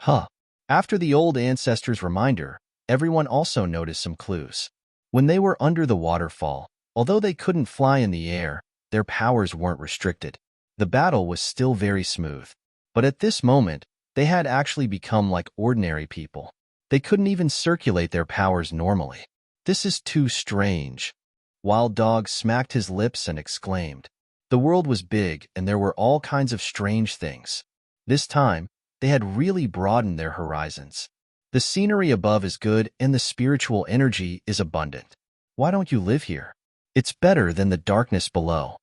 Huh. After the old ancestor's reminder, everyone also noticed some clues. When they were under the waterfall, although they couldn't fly in the air, their powers weren't restricted. The battle was still very smooth. But at this moment, they had actually become like ordinary people. They couldn't even circulate their powers normally. "This is too strange." Wild Dog smacked his lips and exclaimed. The world was big and there were all kinds of strange things. This time, they had really broadened their horizons. The scenery above is good and the spiritual energy is abundant. Why don't you live here? It's better than the darkness below,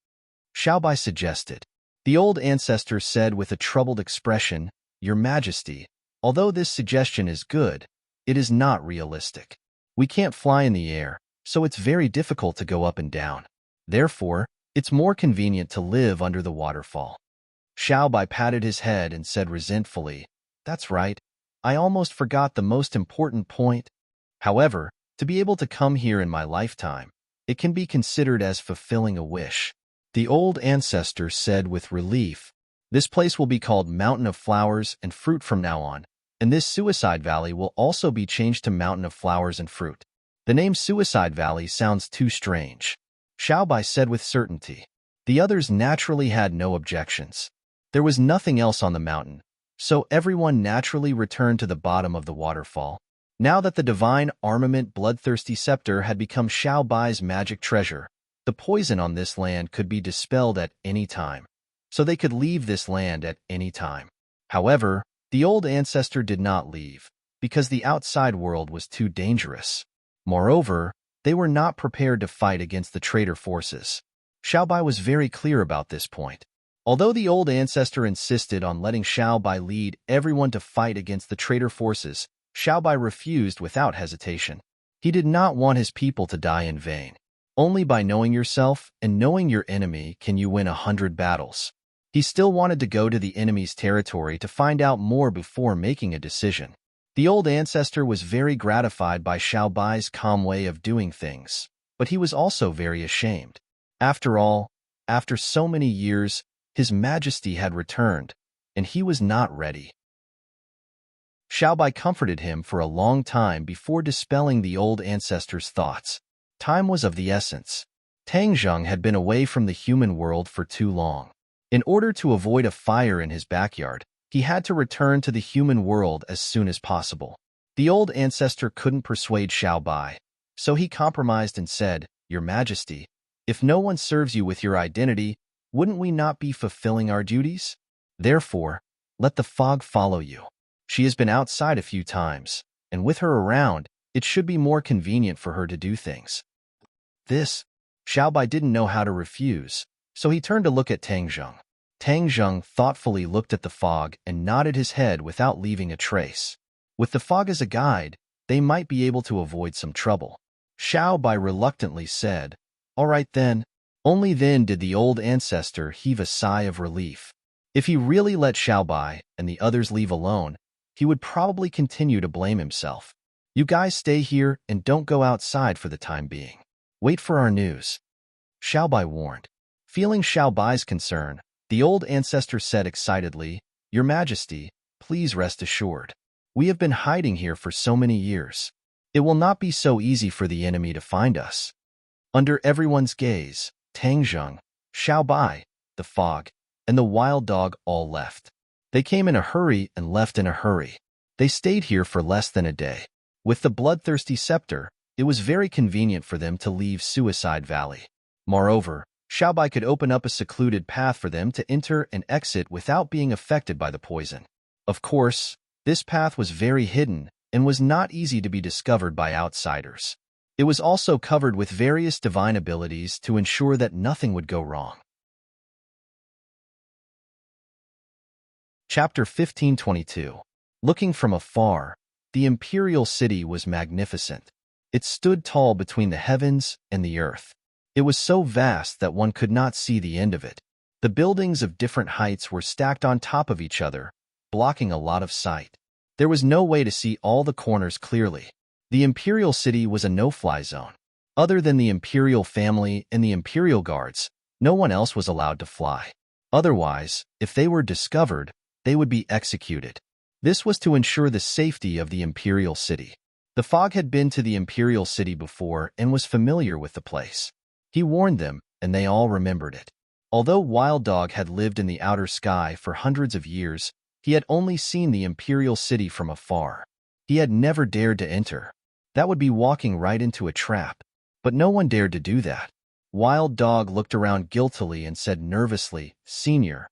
Xiaobai suggested. The old ancestor said with a troubled expression, "Your Majesty, although this suggestion is good, it is not realistic. We can't fly in the air, so it's very difficult to go up and down. Therefore, it's more convenient to live under the waterfall." Xiaobai patted his head and said resentfully, "That's right. I almost forgot the most important point. However, to be able to come here in my lifetime, it can be considered as fulfilling a wish." The old ancestor said with relief, "This place will be called Mountain of Flowers and Fruit from now on, and this Suicide Valley will also be changed to Mountain of Flowers and Fruit. The name Suicide Valley sounds too strange," Xiaobai said with certainty. The others naturally had no objections. There was nothing else on the mountain, so everyone naturally returned to the bottom of the waterfall. Now that the divine armament bloodthirsty scepter had become Xiaobai's magic treasure, the poison on this land could be dispelled at any time, so they could leave this land at any time. However, the old ancestor did not leave, because the outside world was too dangerous. Moreover, they were not prepared to fight against the traitor forces. Xiaobai was very clear about this point. Although the old ancestor insisted on letting Xiaobai lead everyone to fight against the traitor forces, Xiaobai refused without hesitation. He did not want his people to die in vain. Only by knowing yourself and knowing your enemy can you win 100 battles. He still wanted to go to the enemy's territory to find out more before making a decision. The old ancestor was very gratified by Xiaobai's calm way of doing things, but he was also very ashamed. After all, after so many years, His Majesty had returned, and he was not ready. Xiaobai comforted him for a long time before dispelling the old ancestor's thoughts. Time was of the essence. Tangjung had been away from the human world for too long. In order to avoid a fire in his backyard, he had to return to the human world as soon as possible. The old ancestor couldn't persuade Xiaobai, so he compromised and said, "Your Majesty, if no one serves you with your identity, wouldn't we not be fulfilling our duties? Therefore, let the fog follow you. She has been outside a few times, and with her around, it should be more convenient for her to do things." Xiaobai didn't know how to refuse, so he turned to look at Tangjung. Tang Zheng thoughtfully looked at the fog and nodded his head without leaving a trace. With the fog as a guide, they might be able to avoid some trouble. Xiao Bai reluctantly said, "All right then." Only then did the old ancestor heave a sigh of relief. If he really let Xiao Bai and the others leave alone, he would probably continue to blame himself. "You guys stay here and don't go outside for the time being. Wait for our news," Xiao Bai warned. Feeling Xiao Bai's concern, the old ancestor said excitedly, "Your Majesty, please rest assured. We have been hiding here for so many years. It will not be so easy for the enemy to find us." Under everyone's gaze, Tang Zheng, Xiao Bai, the fog, and the wild dog all left. They came in a hurry and left in a hurry. They stayed here for less than a day. With the bloodthirsty scepter, it was very convenient for them to leave Suicide Valley. Moreover, Xiao Bai could open up a secluded path for them to enter and exit without being affected by the poison. Of course, this path was very hidden and was not easy to be discovered by outsiders. It was also covered with various divine abilities to ensure that nothing would go wrong. Chapter 1522. Looking from afar, the imperial city was magnificent. It stood tall between the heavens and the earth. It was so vast that one could not see the end of it. The buildings of different heights were stacked on top of each other, blocking a lot of sight. There was no way to see all the corners clearly. The imperial city was a no-fly zone. Other than the imperial family and the imperial guards, no one else was allowed to fly. Otherwise, if they were discovered, they would be executed. This was to ensure the safety of the imperial city. The fog had been to the imperial city before and was familiar with the place. He warned them, and they all remembered it. Although Wild Dog had lived in the outer sky for hundreds of years, he had only seen the imperial city from afar. He had never dared to enter. That would be walking right into a trap. But no one dared to do that. Wild Dog looked around guiltily and said nervously, "Senior,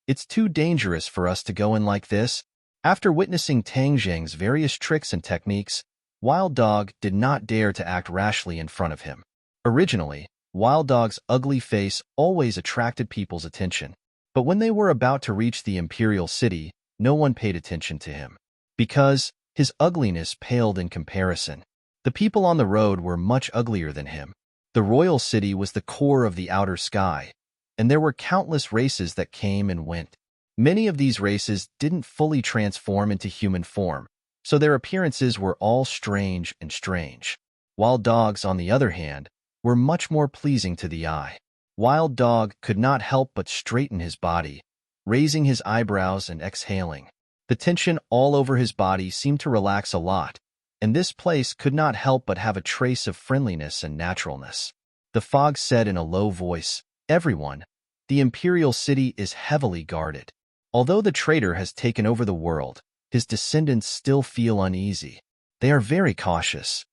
it's too dangerous for us to go in like this." After witnessing Tang Zheng's various tricks and techniques, Wild Dog did not dare to act rashly in front of him. Originally, Wild Dog's ugly face always attracted people's attention. But when they were about to reach the imperial city, no one paid attention to him. Because his ugliness paled in comparison. The people on the road were much uglier than him. The royal city was the core of the outer sky, and there were countless races that came and went. Many of these races didn't fully transform into human form, so their appearances were all strange and strange. Wild Dogs, on the other hand, were much more pleasing to the eye. Wild Dog could not help but straighten his body, raising his eyebrows and exhaling. The tension all over his body seemed to relax a lot, and this place could not help but have a trace of friendliness and naturalness. The fog said in a low voice, "Everyone, the imperial city is heavily guarded. Although the traitor has taken over the world, his descendants still feel uneasy. They are very cautious."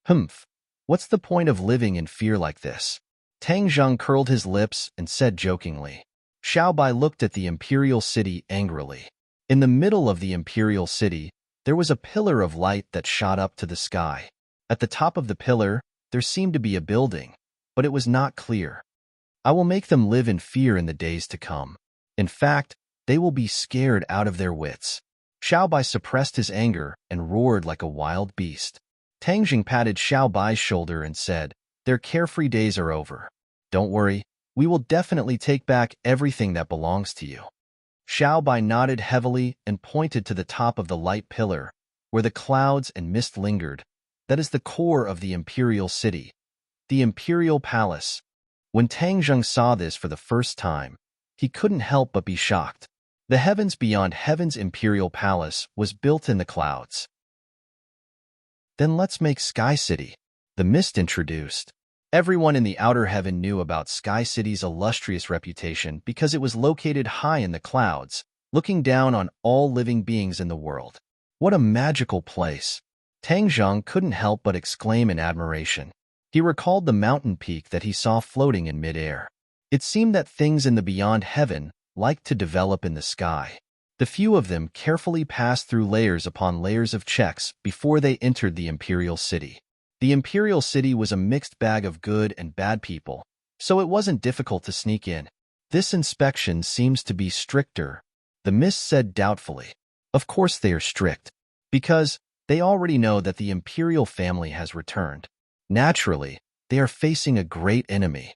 "Humph, what's the point of living in fear like this?" Tang Zheng curled his lips and said jokingly. Xiao Bai looked at the imperial city angrily. In the middle of the imperial city, there was a pillar of light that shot up to the sky. At the top of the pillar, there seemed to be a building, but it was not clear. "I will make them live in fear in the days to come. In fact, they will be scared out of their wits." Xiao Bai suppressed his anger and roared like a wild beast. Tang Jing patted Xiao Bai's shoulder and said, "Their carefree days are over. Don't worry, we will definitely take back everything that belongs to you." Xiao Bai nodded heavily and pointed to the top of the light pillar, where the clouds and mist lingered. "That is the core of the imperial city, the imperial palace." When Tang Zheng saw this for the first time, he couldn't help but be shocked. The heavens beyond heaven's imperial palace was built in the clouds. "Then let's make Sky City," the mist introduced. Everyone in the outer heaven knew about Sky City's illustrious reputation because it was located high in the clouds, looking down on all living beings in the world. What a magical place! Tang Zheng couldn't help but exclaim in admiration. He recalled the mountain peak that he saw floating in midair. It seemed that things in the beyond heaven liked to develop in the sky. The few of them carefully passed through layers upon layers of checks before they entered the imperial city. The imperial city was a mixed bag of good and bad people, so it wasn't difficult to sneak in. This inspection seems to be stricter, the mist said doubtfully. Of course they are strict, because they already know that the imperial family has returned. Naturally, they are facing a great enemy,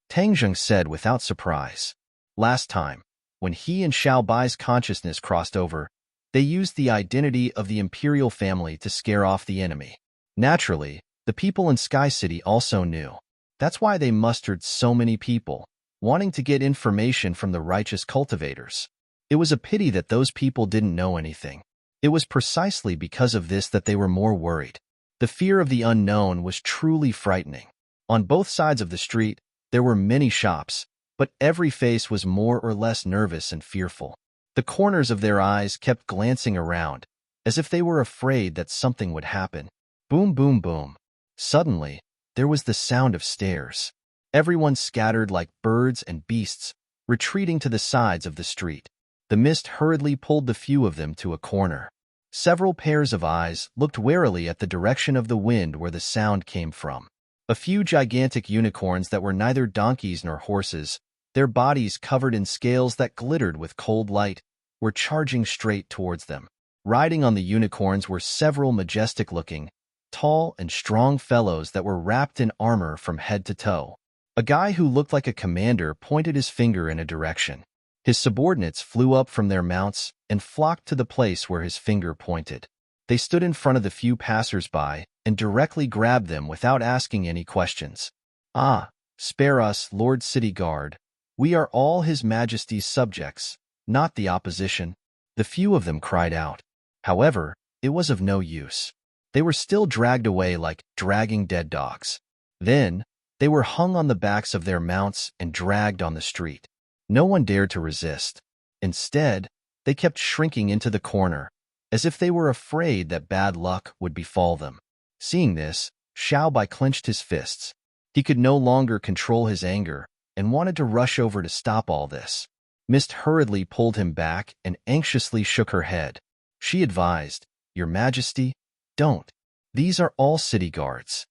Tang Zheng said without surprise. Last time, when he and Xiao Bai's consciousness crossed over, they used the identity of the imperial family to scare off the enemy. Naturally, the people in Sky City also knew. That's why they mustered so many people, wanting to get information from the righteous cultivators. It was a pity that those people didn't know anything. It was precisely because of this that they were more worried. The fear of the unknown was truly frightening. On both sides of the street, there were many shops, but every face was more or less nervous and fearful. The corners of their eyes kept glancing around, as if they were afraid that something would happen. Boom, boom, boom. Suddenly, there was the sound of stairs. Everyone scattered like birds and beasts, retreating to the sides of the street. The mist hurriedly pulled the few of them to a corner. Several pairs of eyes looked warily at the direction of the wind where the sound came from. A few gigantic unicorns that were neither donkeys nor horses, their bodies covered in scales that glittered with cold light, were charging straight towards them. Riding on the unicorns were several majestic-looking, tall and strong fellows that were wrapped in armor from head to toe. A guy who looked like a commander pointed his finger in a direction. His subordinates flew up from their mounts and flocked to the place where his finger pointed. They stood in front of the few passers-by and directly grabbed them without asking any questions. "Ah, spare us, Lord City Guard. We are all His Majesty's subjects, not the opposition," the few of them cried out. However, it was of no use. They were still dragged away like dragging dead dogs. Then, they were hung on the backs of their mounts and dragged on the street. No one dared to resist. Instead, they kept shrinking into the corner, as if they were afraid that bad luck would befall them. Seeing this, Xiao Bai clenched his fists. He could no longer control his anger and wanted to rush over to stop all this. Mist hurriedly pulled him back and anxiously shook her head. She advised, "Your Majesty, don't. These are all city guards.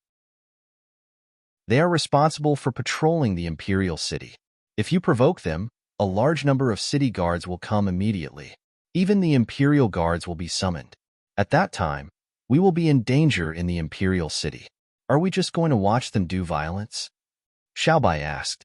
They are responsible for patrolling the imperial city. If you provoke them, a large number of city guards will come immediately. Even the imperial guards will be summoned. At that time, we will be in danger in the imperial city. Are we just going to watch them do violence?" Xiao Bai asked.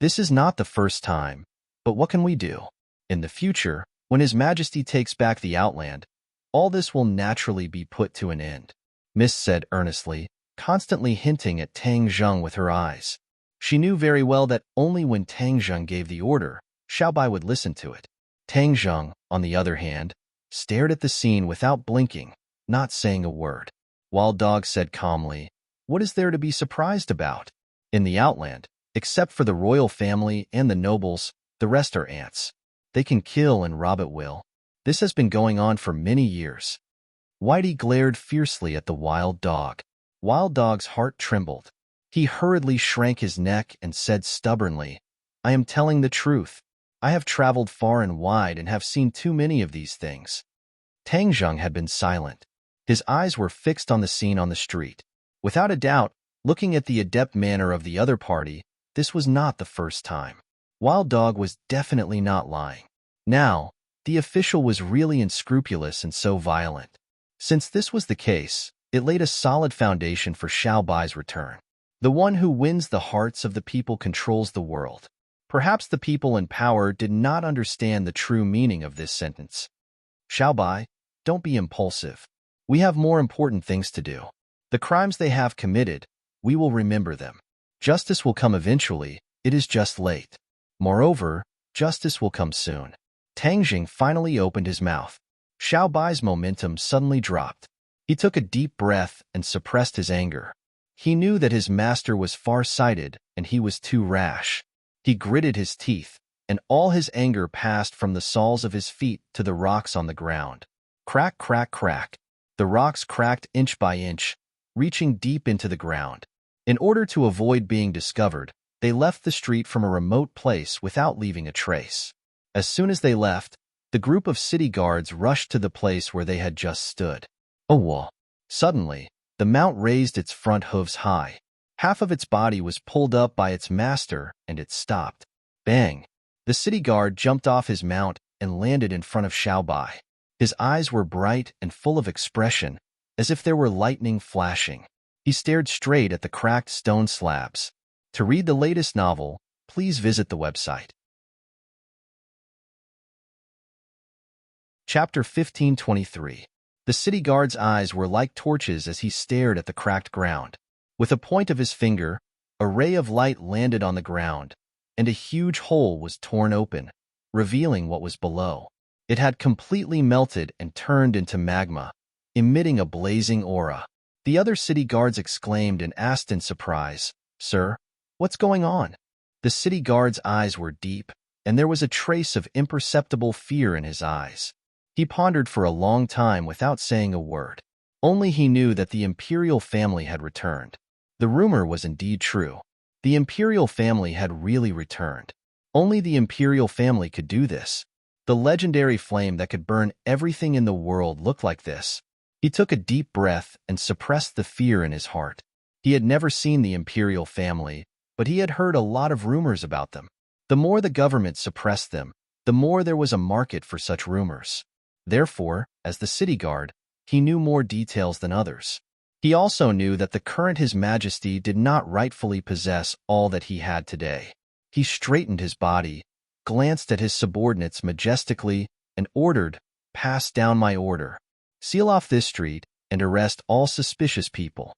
"This is not the first time, but what can we do? In the future, when His Majesty takes back the Outland, all this will naturally be put to an end," Mist said earnestly, constantly hinting at Tang Zheng with her eyes. She knew very well that only when Tang Zheng gave the order, Xiao Bai would listen to it. Tang Zheng, on the other hand, stared at the scene without blinking, not saying a word. Wild Dog said calmly, "What is there to be surprised about? In the Outland, except for the royal family and the nobles, the rest are ants. They can kill and rob at will. This has been going on for many years." Whitey glared fiercely at the Wild Dog. Wild Dog's heart trembled. He hurriedly shrank his neck and said stubbornly, "I am telling the truth. I have traveled far and wide and have seen too many of these things." Tang Zheng had been silent. His eyes were fixed on the scene on the street. Without a doubt, looking at the adept manner of the other party, this was not the first time. Wild Dog was definitely not lying. Now, the official was really unscrupulous and so violent. Since this was the case, it laid a solid foundation for Xiao Bai's return. The one who wins the hearts of the people controls the world. Perhaps the people in power did not understand the true meaning of this sentence. "Xiao Bai, don't be impulsive. We have more important things to do. The crimes they have committed, we will remember them. Justice will come eventually, it is just late. Moreover, justice will come soon." Tang Jing finally opened his mouth. Xiao Bai's momentum suddenly dropped. He took a deep breath and suppressed his anger. He knew that his master was far-sighted and he was too rash. He gritted his teeth, and all his anger passed from the soles of his feet to the rocks on the ground. Crack, crack, crack. The rocks cracked inch by inch, reaching deep into the ground. In order to avoid being discovered, they left the street from a remote place without leaving a trace. As soon as they left, the group of city guards rushed to the place where they had just stood. Oh, whoa. Suddenly, the mount raised its front hooves high. Half of its body was pulled up by its master, and it stopped. Bang! The city guard jumped off his mount and landed in front of Xiao Bai. His eyes were bright and full of expression, as if there were lightning flashing. He stared straight at the cracked stone slabs. To read the latest novel, please visit the website. Chapter 1523. The city guard's eyes were like torches as he stared at the cracked ground. With a point of his finger, a ray of light landed on the ground, and a huge hole was torn open, revealing what was below. It had completely melted and turned into magma, emitting a blazing aura. The other city guards exclaimed and asked in surprise, "Sir, what's going on?" The city guard's eyes were deep, and there was a trace of imperceptible fear in his eyes. He pondered for a long time without saying a word. Only he knew that the imperial family had returned. The rumor was indeed true. The imperial family had really returned. Only the imperial family could do this. The legendary flame that could burn everything in the world looked like this. He took a deep breath and suppressed the fear in his heart. He had never seen the imperial family, but he had heard a lot of rumors about them. The more the government suppressed them, the more there was a market for such rumors. Therefore, as the city guard, he knew more details than others. He also knew that the current His Majesty did not rightfully possess all that he had today. He straightened his body, glanced at his subordinates majestically, and ordered, "Pass down my order. Seal off this street and arrest all suspicious people."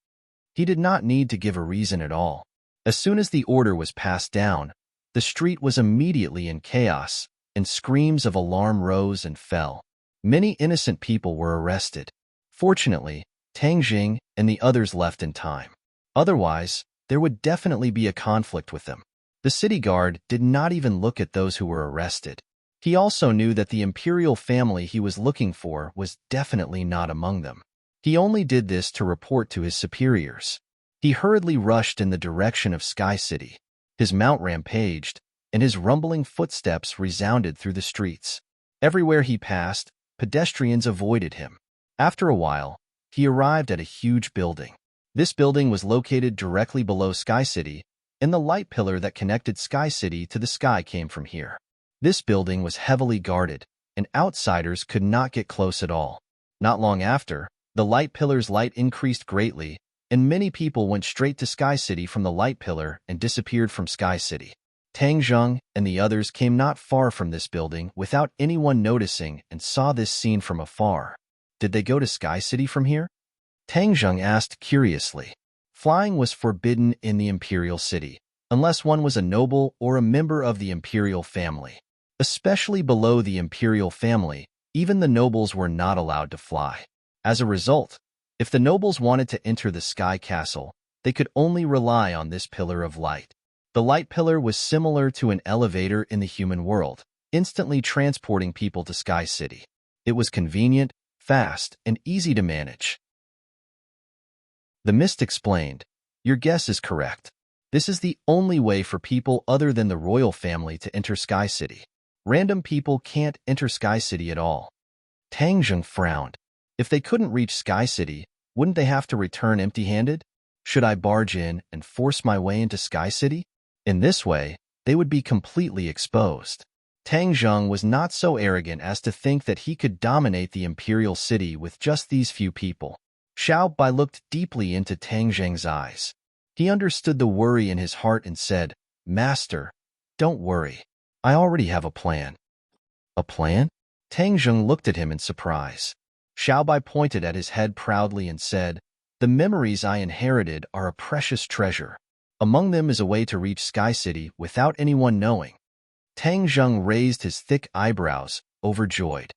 He did not need to give a reason at all. As soon as the order was passed down, the street was immediately in chaos, and screams of alarm rose and fell. Many innocent people were arrested. Fortunately, Tang Jing and the others left in time. Otherwise, there would definitely be a conflict with them. The city guard did not even look at those who were arrested. He also knew that the imperial family he was looking for was definitely not among them. He only did this to report to his superiors. He hurriedly rushed in the direction of Sky City. His mount rampaged, and his rumbling footsteps resounded through the streets. Everywhere he passed, pedestrians avoided him. After a while, he arrived at a huge building. This building was located directly below Sky City, and the light pillar that connected Sky City to the sky came from here. This building was heavily guarded, and outsiders could not get close at all. Not long after, the light pillar's light increased greatly, and many people went straight to Sky City from the light pillar and disappeared from Sky City. Tang Zheng and the others came not far from this building without anyone noticing and saw this scene from afar. Did they go to Sky City from here? Tang Zheng asked curiously. Flying was forbidden in the imperial city, unless one was a noble or a member of the imperial family. Especially below the imperial family, even the nobles were not allowed to fly. As a result, if the nobles wanted to enter the Sky Castle, they could only rely on this pillar of light. The light pillar was similar to an elevator in the human world, instantly transporting people to Sky City. It was convenient, fast, and easy to manage. The mist explained, "Your guess is correct. This is the only way for people other than the royal family to enter Sky City. Random people can't enter Sky City at all." Tang Zheng frowned. If they couldn't reach Sky City, wouldn't they have to return empty-handed? Should I barge in and force my way into Sky City? In this way, they would be completely exposed. Tang Zheng was not so arrogant as to think that he could dominate the imperial city with just these few people. Xiao Bai looked deeply into Tang Zheng's eyes. He understood the worry in his heart and said, "Master, don't worry. I already have a plan." "A plan?" Tang Zheng looked at him in surprise. Xiao Bai pointed at his head proudly and said, "The memories I inherited are a precious treasure. Among them is a way to reach Sky City without anyone knowing." Tang Zheng raised his thick eyebrows, overjoyed.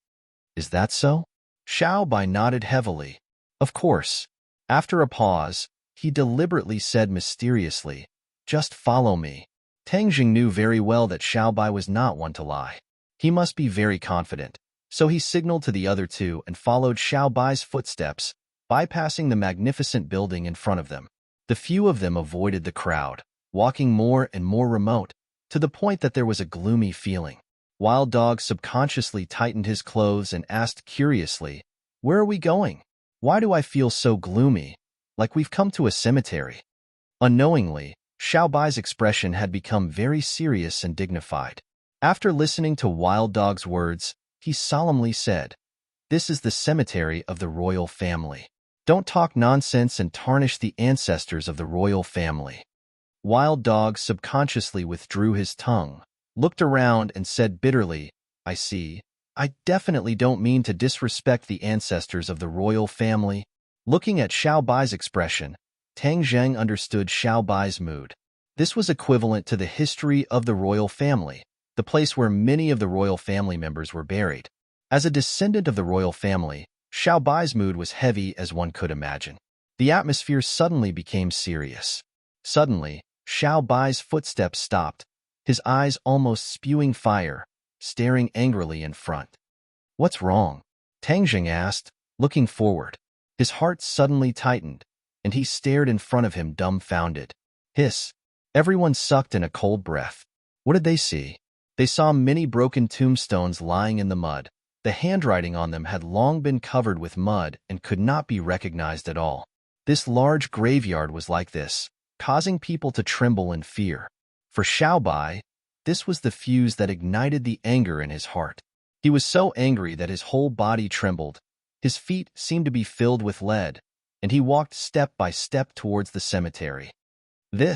"Is that so?" Xiao Bai nodded heavily. "Of course." After a pause, he deliberately said mysteriously, "Just follow me." Tang Zheng knew very well that Xiao Bai was not one to lie. He must be very confident, so he signaled to the other two and followed Xiao Bai's footsteps, bypassing the magnificent building in front of them. The few of them avoided the crowd, walking more and more remote, to the point that there was a gloomy feeling. Wild Dog subconsciously tightened his clothes and asked curiously, "Where are we going? Why do I feel so gloomy, like we've come to a cemetery?" Unknowingly, Xiao Bai's expression had become very serious and dignified. After listening to Wild Dog's words, he solemnly said, "This is the cemetery of the royal family. Don't talk nonsense and tarnish the ancestors of the royal family." Wild Dog subconsciously withdrew his tongue, looked around, and said bitterly, "I see. I definitely don't mean to disrespect the ancestors of the royal family." Looking at Xiao Bai's expression, Tang Zheng understood Xiao Bai's mood. This was equivalent to the history of the royal family, the place where many of the royal family members were buried. As a descendant of the royal family, Xiao Bai's mood was heavy as one could imagine. The atmosphere suddenly became serious. Suddenly, Xiao Bai's footsteps stopped, his eyes almost spewing fire, staring angrily in front. "What's wrong?" Tang Jing asked, looking forward. His heart suddenly tightened, and he stared in front of him dumbfounded. Hiss! Everyone sucked in a cold breath. What did they see? They saw many broken tombstones lying in the mud. The handwriting on them had long been covered with mud and could not be recognized at all. This large graveyard was like this, causing people to tremble in fear. For Xiao Bai, this was the fuse that ignited the anger in his heart. He was so angry that his whole body trembled. His feet seemed to be filled with lead, and he walked step by step towards the cemetery. The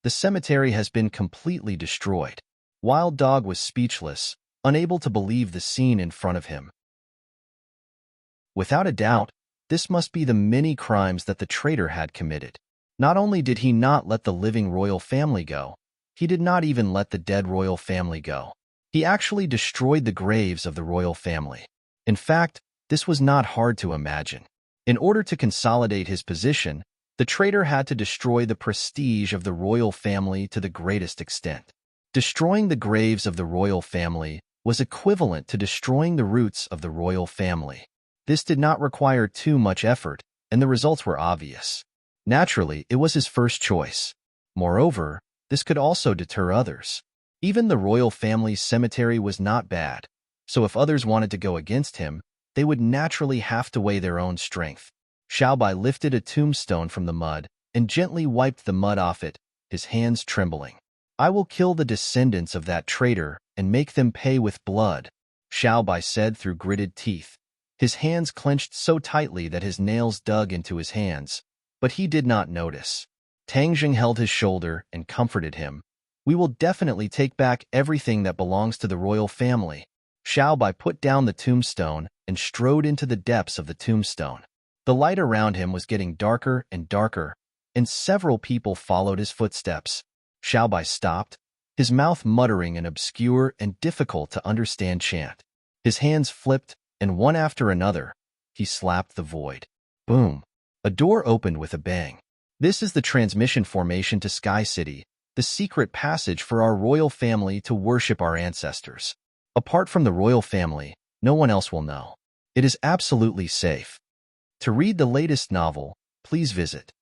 cemetery has been completely destroyed. Wild Dog was speechless, unable to believe the scene in front of him. Without a doubt, this must be the many crimes that the traitor had committed. Not only did he not let the living royal family go, he did not even let the dead royal family go. He actually destroyed the graves of the royal family. In fact, this was not hard to imagine. In order to consolidate his position, the traitor had to destroy the prestige of the royal family to the greatest extent. Destroying the graves of the royal family was equivalent to destroying the roots of the royal family. This did not require too much effort, and the results were obvious. Naturally, it was his first choice. Moreover, this could also deter others. Even the royal family's cemetery was not bad, so if others wanted to go against him, they would naturally have to weigh their own strength. Xiao Bai lifted a tombstone from the mud and gently wiped the mud off it, his hands trembling. "I will kill the descendants of that traitor and make them pay with blood," Xiao Bai said through gritted teeth. His hands clenched so tightly that his nails dug into his hands, but he did not notice. Tang Jing held his shoulder and comforted him. "We will definitely take back everything that belongs to the royal family." Xiao Bai put down the tombstone and strode into the depths of the tombstone. The light around him was getting darker and darker, and several people followed his footsteps. Xiao Bai stopped, his mouth muttering an obscure and difficult to understand chant. His hands flipped, and one after another, he slapped the void. Boom! A door opened with a bang. "This is the transmission formation to Sky City, the secret passage for our royal family to worship our ancestors. Apart from the royal family, no one else will know. It is absolutely safe." To read the latest novel, please visit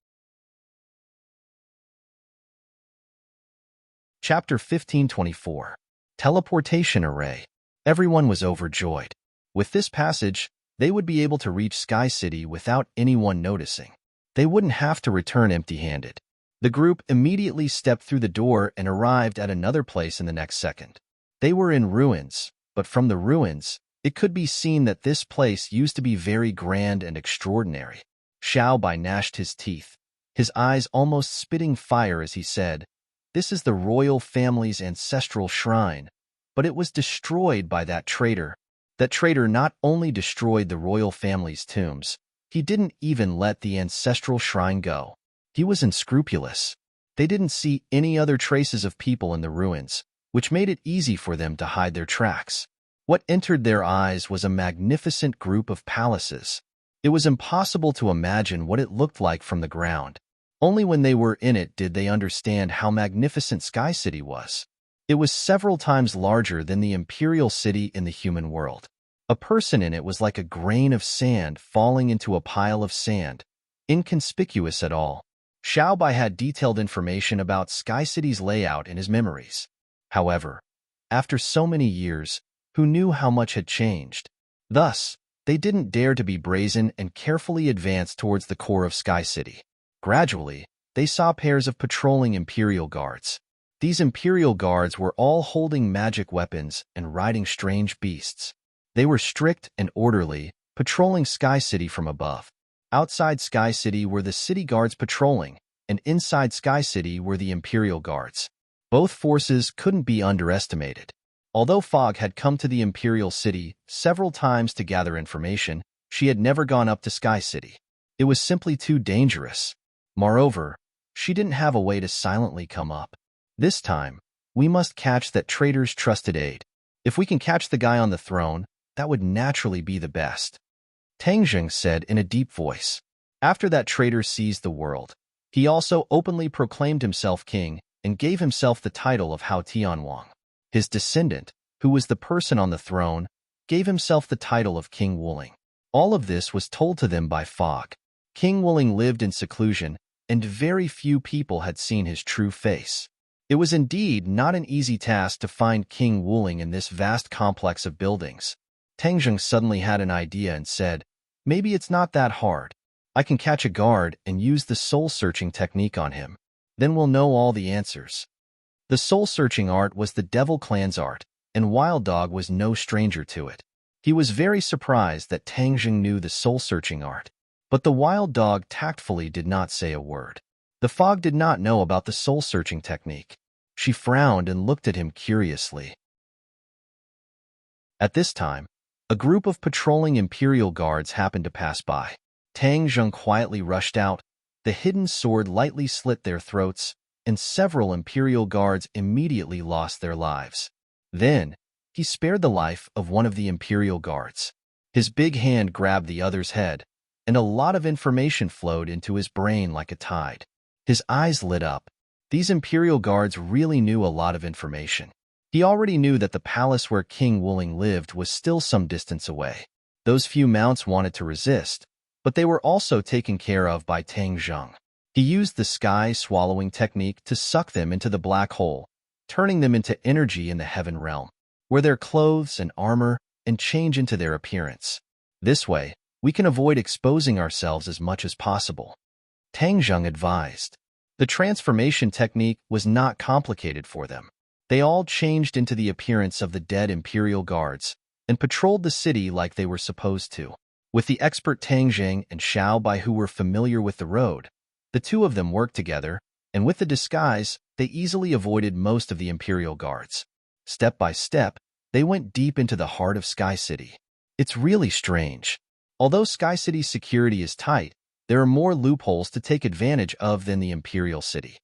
Chapter 1524. Teleportation Array. Everyone was overjoyed. With this passage, they would be able to reach Sky City without anyone noticing. They wouldn't have to return empty-handed. The group immediately stepped through the door and arrived at another place in the next second. They were in ruins, but from the ruins, it could be seen that this place used to be very grand and extraordinary. Xiao Bai gnashed his teeth, his eyes almost spitting fire as he said, "This is the royal family's ancestral shrine, but it was destroyed by that traitor. That traitor not only destroyed the royal family's tombs, he didn't even let the ancestral shrine go. He was unscrupulous." They didn't see any other traces of people in the ruins, which made it easy for them to hide their tracks. What entered their eyes was a magnificent group of palaces. It was impossible to imagine what it looked like from the ground. Only when they were in it did they understand how magnificent Sky City was. It was several times larger than the imperial city in the human world. A person in it was like a grain of sand falling into a pile of sand, inconspicuous at all. Xiao Bai had detailed information about Sky City's layout in his memories. However, after so many years, who knew how much had changed? Thus, they didn't dare to be brazen and carefully advanced towards the core of Sky City. Gradually, they saw pairs of patrolling Imperial guards. These Imperial guards were all holding magic weapons and riding strange beasts. They were strict and orderly, patrolling Sky City from above. Outside Sky City were the city guards patrolling, and inside Sky City were the Imperial guards. Both forces couldn't be underestimated. Although Fog had come to the Imperial City several times to gather information, she had never gone up to Sky City. It was simply too dangerous. Moreover, she didn't have a way to silently come up. This time, we must catch that traitor's trusted aide. If we can catch the guy on the throne, that would naturally be the best. Tang Zheng said in a deep voice. After that traitor seized the world, he also openly proclaimed himself king and gave himself the title of Hao Tianwang. His descendant, who was the person on the throne, gave himself the title of King Wuling. All of this was told to them by Fog. King Wuling lived in seclusion, and very few people had seen his true face. It was indeed not an easy task to find King Wuling in this vast complex of buildings. Tang Zheng suddenly had an idea and said, "Maybe it's not that hard. I can catch a guard and use the soul-searching technique on him. Then we'll know all the answers." The soul-searching art was the Devil Clan's art, and Wild Dog was no stranger to it. He was very surprised that Tang Zheng knew the soul-searching art, but the Wild Dog tactfully did not say a word. The Fog did not know about the soul-searching technique. She frowned and looked at him curiously. At this time, a group of patrolling Imperial guards happened to pass by. Tang Zheng quietly rushed out. The hidden sword lightly slit their throats, and several Imperial guards immediately lost their lives. Then, he spared the life of one of the Imperial guards. His big hand grabbed the other's head, and a lot of information flowed into his brain like a tide. His eyes lit up. These Imperial guards really knew a lot of information. He already knew that the palace where King Wuling lived was still some distance away. Those few mounts wanted to resist, but they were also taken care of by Tang Zheng. He used the sky-swallowing technique to suck them into the black hole, turning them into energy in the heaven realm, where their clothes and armor and change into their appearance. This way, we can avoid exposing ourselves as much as possible. Tang Zheng advised. The transformation technique was not complicated for them. They all changed into the appearance of the dead Imperial guards and patrolled the city like they were supposed to. With the expert Tang Zheng and Xiao Bai who were familiar with the road, the two of them worked together, and with the disguise, they easily avoided most of the Imperial guards. Step by step, they went deep into the heart of Sky City. It's really strange. Although Sky City's security is tight, there are more loopholes to take advantage of than the Imperial City.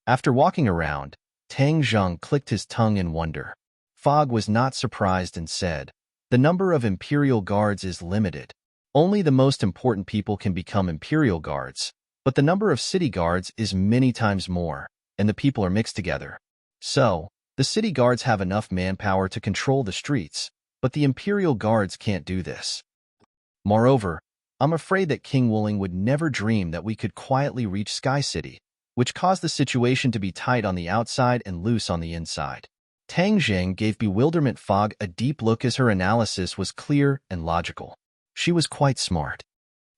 After walking around, Tang Zheng clicked his tongue in wonder. Fog was not surprised and said, "The number of Imperial guards is limited. Only the most important people can become Imperial guards, but the number of city guards is many times more, and the people are mixed together. So, the city guards have enough manpower to control the streets, but the Imperial guards can't do this. Moreover, I'm afraid that King Wuling would never dream that we could quietly reach Sky City, which caused the situation to be tight on the outside and loose on the inside." Tang Zheng gave bewilderment Fog a deep look as her analysis was clear and logical. She was quite smart.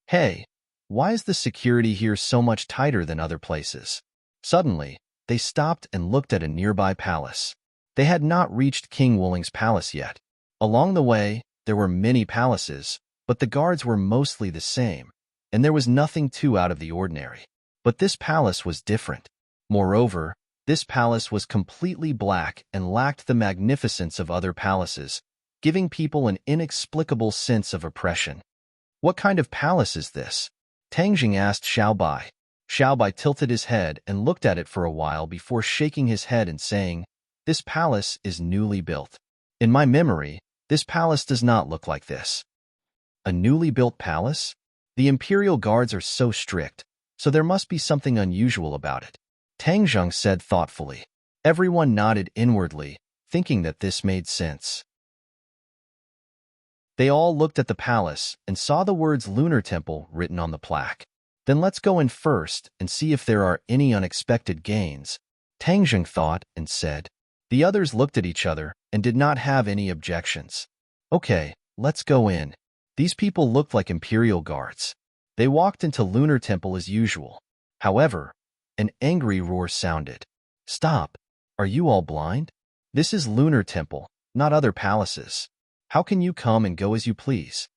"Hey, why is the security here so much tighter than other places?" Suddenly, they stopped and looked at a nearby palace. They had not reached King Wuling's palace yet. Along the way, there were many palaces, but the guards were mostly the same, and there was nothing too out of the ordinary. But this palace was different. Moreover, this palace was completely black and lacked the magnificence of other palaces, giving people an inexplicable sense of oppression. "What kind of palace is this?" Tang Zheng asked Xiao Bai. Xiao Bai tilted his head and looked at it for a while before shaking his head and saying, "This palace is newly built. In my memory, this palace does not look like this." "A newly built palace? The Imperial guards are so strict, so there must be something unusual about it," Tang Zheng said thoughtfully. Everyone nodded inwardly, thinking that this made sense. They all looked at the palace and saw the words Lunar Temple written on the plaque. "Then let's go in first and see if there are any unexpected gains," Tang Zheng thought and said. The others looked at each other and did not have any objections. "Okay, let's go in." These people looked like Imperial guards. They walked into Lunar Temple as usual. However, an angry roar sounded. "Stop! Are you all blind? This is Lunar Temple, not other palaces. How can you come and go as you please?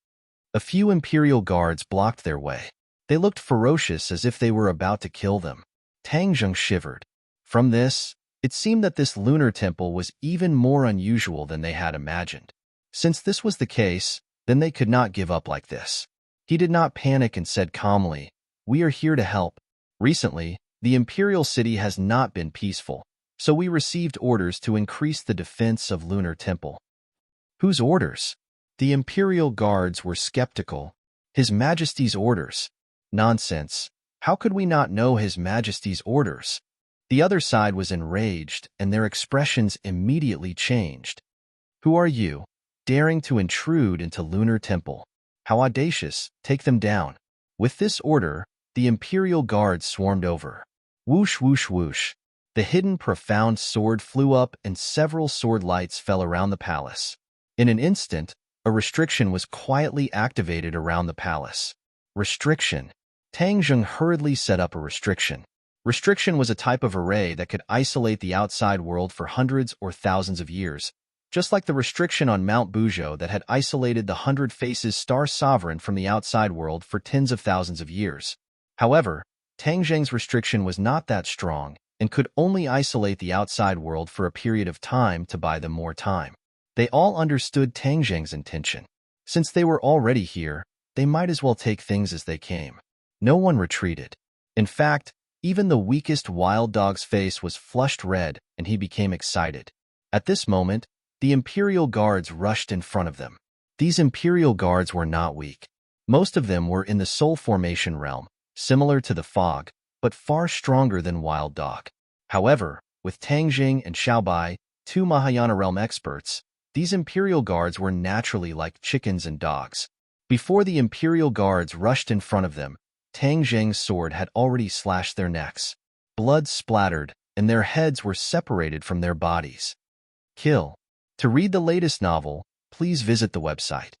A few imperial guards blocked their way. They looked ferocious as if they were about to kill them. Tang Zheng shivered. From this, it seemed that this lunar temple was even more unusual than they had imagined. Since this was the case, then they could not give up like this. He did not panic and said calmly, "We are here to help. Recently, the imperial city has not been peaceful, so we received orders to increase the defense of Lunar Temple." Whose orders? The imperial guards were skeptical. His Majesty's orders. Nonsense. How could we not know His Majesty's orders? The other side was enraged, and their expressions immediately changed. Who are you, daring to intrude into Lunar Temple? How audacious! Take them down. With this order, the imperial guards swarmed over. Whoosh, whoosh, whoosh. The hidden profound sword flew up and several sword lights fell around the palace. In an instant, a restriction was quietly activated around the palace. Restriction. Tang Zheng hurriedly set up a restriction. Restriction was a type of array that could isolate the outside world for hundreds or thousands of years, just like the restriction on Mount Buzhou that had isolated the Hundred Faces Star Sovereign from the outside world for tens of thousands of years. However, Tang Zheng's restriction was not that strong and could only isolate the outside world for a period of time to buy them more time. They all understood Tang Zheng's intention. Since they were already here, they might as well take things as they came. No one retreated. In fact, even the weakest wild dog's face was flushed red, and he became excited. At this moment, the imperial guards rushed in front of them. These imperial guards were not weak. Most of them were in the soul formation realm, similar to the fog, but far stronger than wild dog. However, with Tang Zheng and Xiaobai, two Mahayana realm experts, these imperial guards were naturally like chickens and dogs. Before the imperial guards rushed in front of them, Tang Zheng's sword had already slashed their necks. Blood splattered, and their heads were separated from their bodies. Kill. To read the latest novel, please visit the website.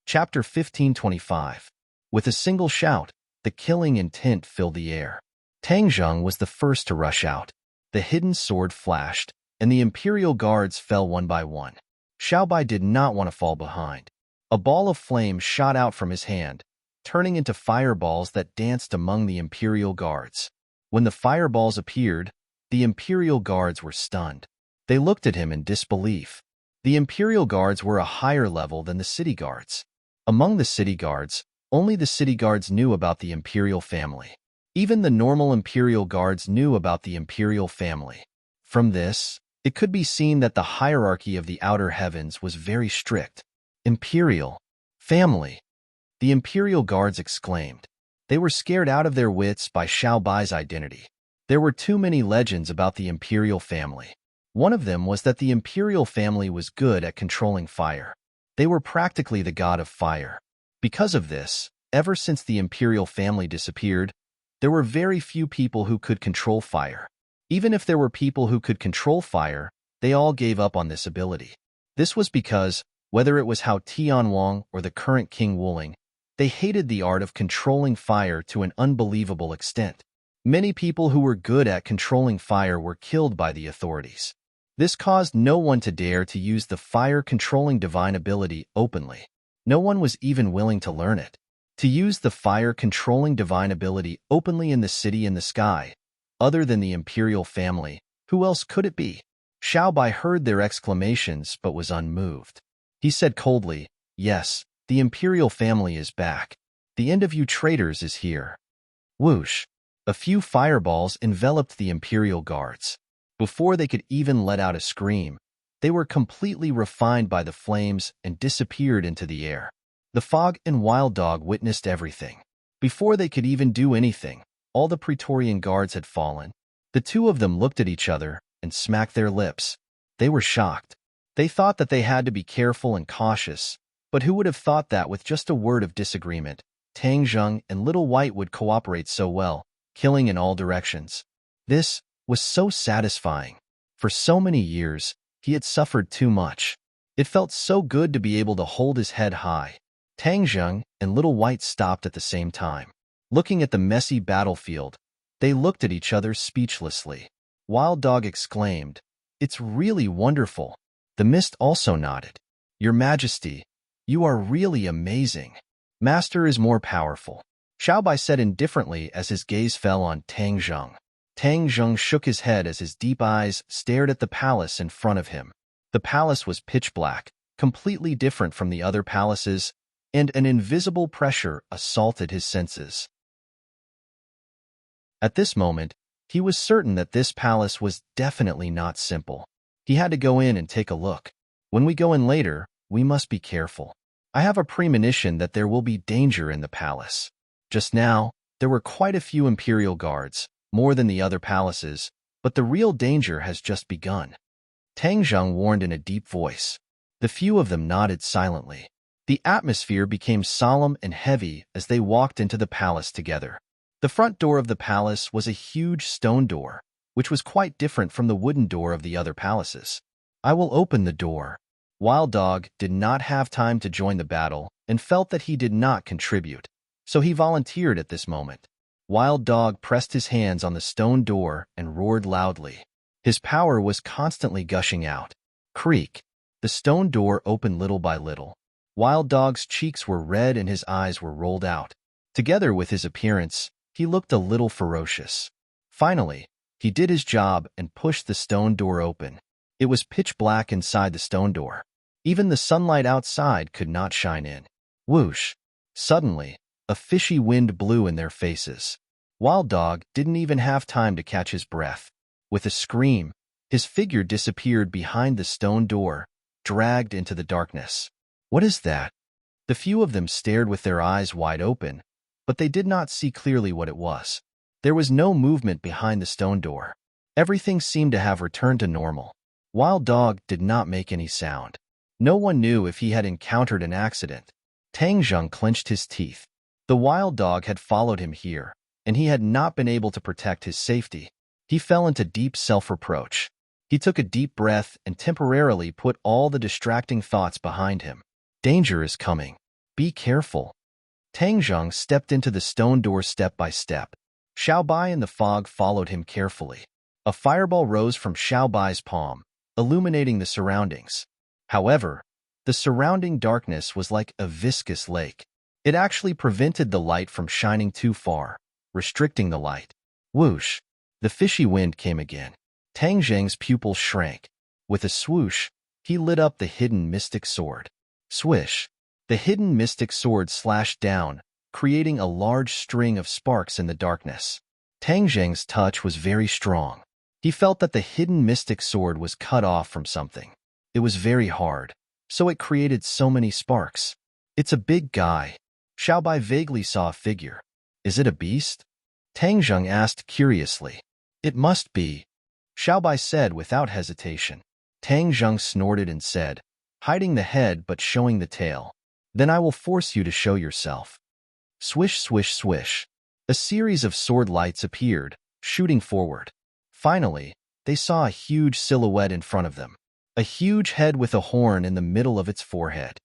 Chapter 1525. With a single shout, the killing intent filled the air. Tang Zheng was the first to rush out. The hidden sword flashed, and the imperial guards fell one by one. Xiaobai did not want to fall behind. A ball of flame shot out from his hand, turning into fireballs that danced among the imperial guards. When the fireballs appeared, the imperial guards were stunned. They looked at him in disbelief. The imperial guards were a higher level than the city guards. Among the city guards, only the city guards knew about the imperial family. Even the normal imperial guards knew about the imperial family. From this, it could be seen that the hierarchy of the outer heavens was very strict. Imperial family. The imperial guards exclaimed. They were scared out of their wits by Xiaobai's identity. There were too many legends about the imperial family. One of them was that the imperial family was good at controlling fire. They were practically the god of fire. Because of this, ever since the imperial family disappeared, there were very few people who could control fire. Even if there were people who could control fire, they all gave up on this ability. This was because, whether it was Hao Tianwang or the current King Wuling, they hated the art of controlling fire to an unbelievable extent. Many people who were good at controlling fire were killed by the authorities. This caused no one to dare to use the fire-controlling divine ability openly. No one was even willing to learn it. To use the fire-controlling divine ability openly in the city in the sky, other than the imperial family, who else could it be? Xiaobai heard their exclamations but was unmoved. He said coldly, "Yes, the imperial family is back. The end of you traitors is here." Whoosh! A few fireballs enveloped the imperial guards. Before they could even let out a scream, they were completely refined by the flames and disappeared into the air. The fog and wild dog witnessed everything. Before they could even do anything, all the Praetorian guards had fallen. The two of them looked at each other and smacked their lips. They were shocked. They thought that they had to be careful and cautious, but who would have thought that with just a word of disagreement, Tang Zheng and Little White would cooperate so well, killing in all directions? This was so satisfying. For so many years, he had suffered too much. It felt so good to be able to hold his head high. Tang Zheng and Little White stopped at the same time. Looking at the messy battlefield, They looked at each other speechlessly. Wild Dog exclaimed, "It's really wonderful." The mist also nodded. "Your Majesty, you are really amazing." "Master is more powerful," Xiaobai said indifferently as his gaze fell on Tang Zheng. Tang Zheng shook his head as his deep eyes stared at the palace in front of him. The palace was pitch black, completely different from the other palaces, and an invisible pressure assaulted his senses. At this moment, he was certain that this palace was definitely not simple. He had to go in and take a look. "When we go in later, we must be careful. I have a premonition that there will be danger in the palace." Just now, there were quite a few imperial guards, more than the other palaces, but the real danger has just begun. Tang Zheng warned in a deep voice. The few of them nodded silently. The atmosphere became solemn and heavy as they walked into the palace together. The front door of the palace was a huge stone door, which was quite different from the wooden door of the other palaces. "I will open the door." Wild Dog did not have time to join the battle and felt that he did not contribute, so he volunteered at this moment. Wild Dog pressed his hands on the stone door and roared loudly. His power was constantly gushing out. Creak! The stone door opened little by little. Wild Dog's cheeks were red and his eyes were rolled out. Together with his appearance, he looked a little ferocious. Finally, he did his job and pushed the stone door open. It was pitch black inside the stone door. Even the sunlight outside could not shine in. Whoosh! Suddenly, a fishy wind blew in their faces. Wild Dog didn't even have time to catch his breath. With a scream, his figure disappeared behind the stone door, dragged into the darkness. "What is that?" The few of them stared with their eyes wide open, but they did not see clearly what it was. There was no movement behind the stone door. Everything seemed to have returned to normal. Wild Dog did not make any sound. No one knew if he had encountered an accident. Tang Zheng clenched his teeth. The Wild Dog had followed him here, and he had not been able to protect his safety. He fell into deep self-reproach. He took a deep breath and temporarily put all the distracting thoughts behind him. "Danger is coming. Be careful." Tang Zheng stepped into the stone door step by step. Xiaobai in the fog followed him carefully. A fireball rose from Xiaobai's palm, illuminating the surroundings. However, the surrounding darkness was like a viscous lake. It actually prevented the light from shining too far, restricting the light. Whoosh! The fishy wind came again. Tang Zheng's pupils shrank. With a swoosh, he lit up the hidden mystic sword. Swish! The hidden mystic sword slashed down, creating a large string of sparks in the darkness. Tang Zheng's touch was very strong. He felt that the hidden mystic sword was cut off from something. It was very hard, so it created so many sparks. "It's a big guy." Xiaobai vaguely saw a figure. "Is it a beast?" Tang Zheng asked curiously. "It must be," Xiaobai said without hesitation. Tang Zheng snorted and said, hiding the head but showing the tail, "Then I will force you to show yourself." Swish, swish, swish. A series of sword lights appeared, shooting forward. Finally, they saw a huge silhouette in front of them. A huge head with a horn in the middle of its forehead.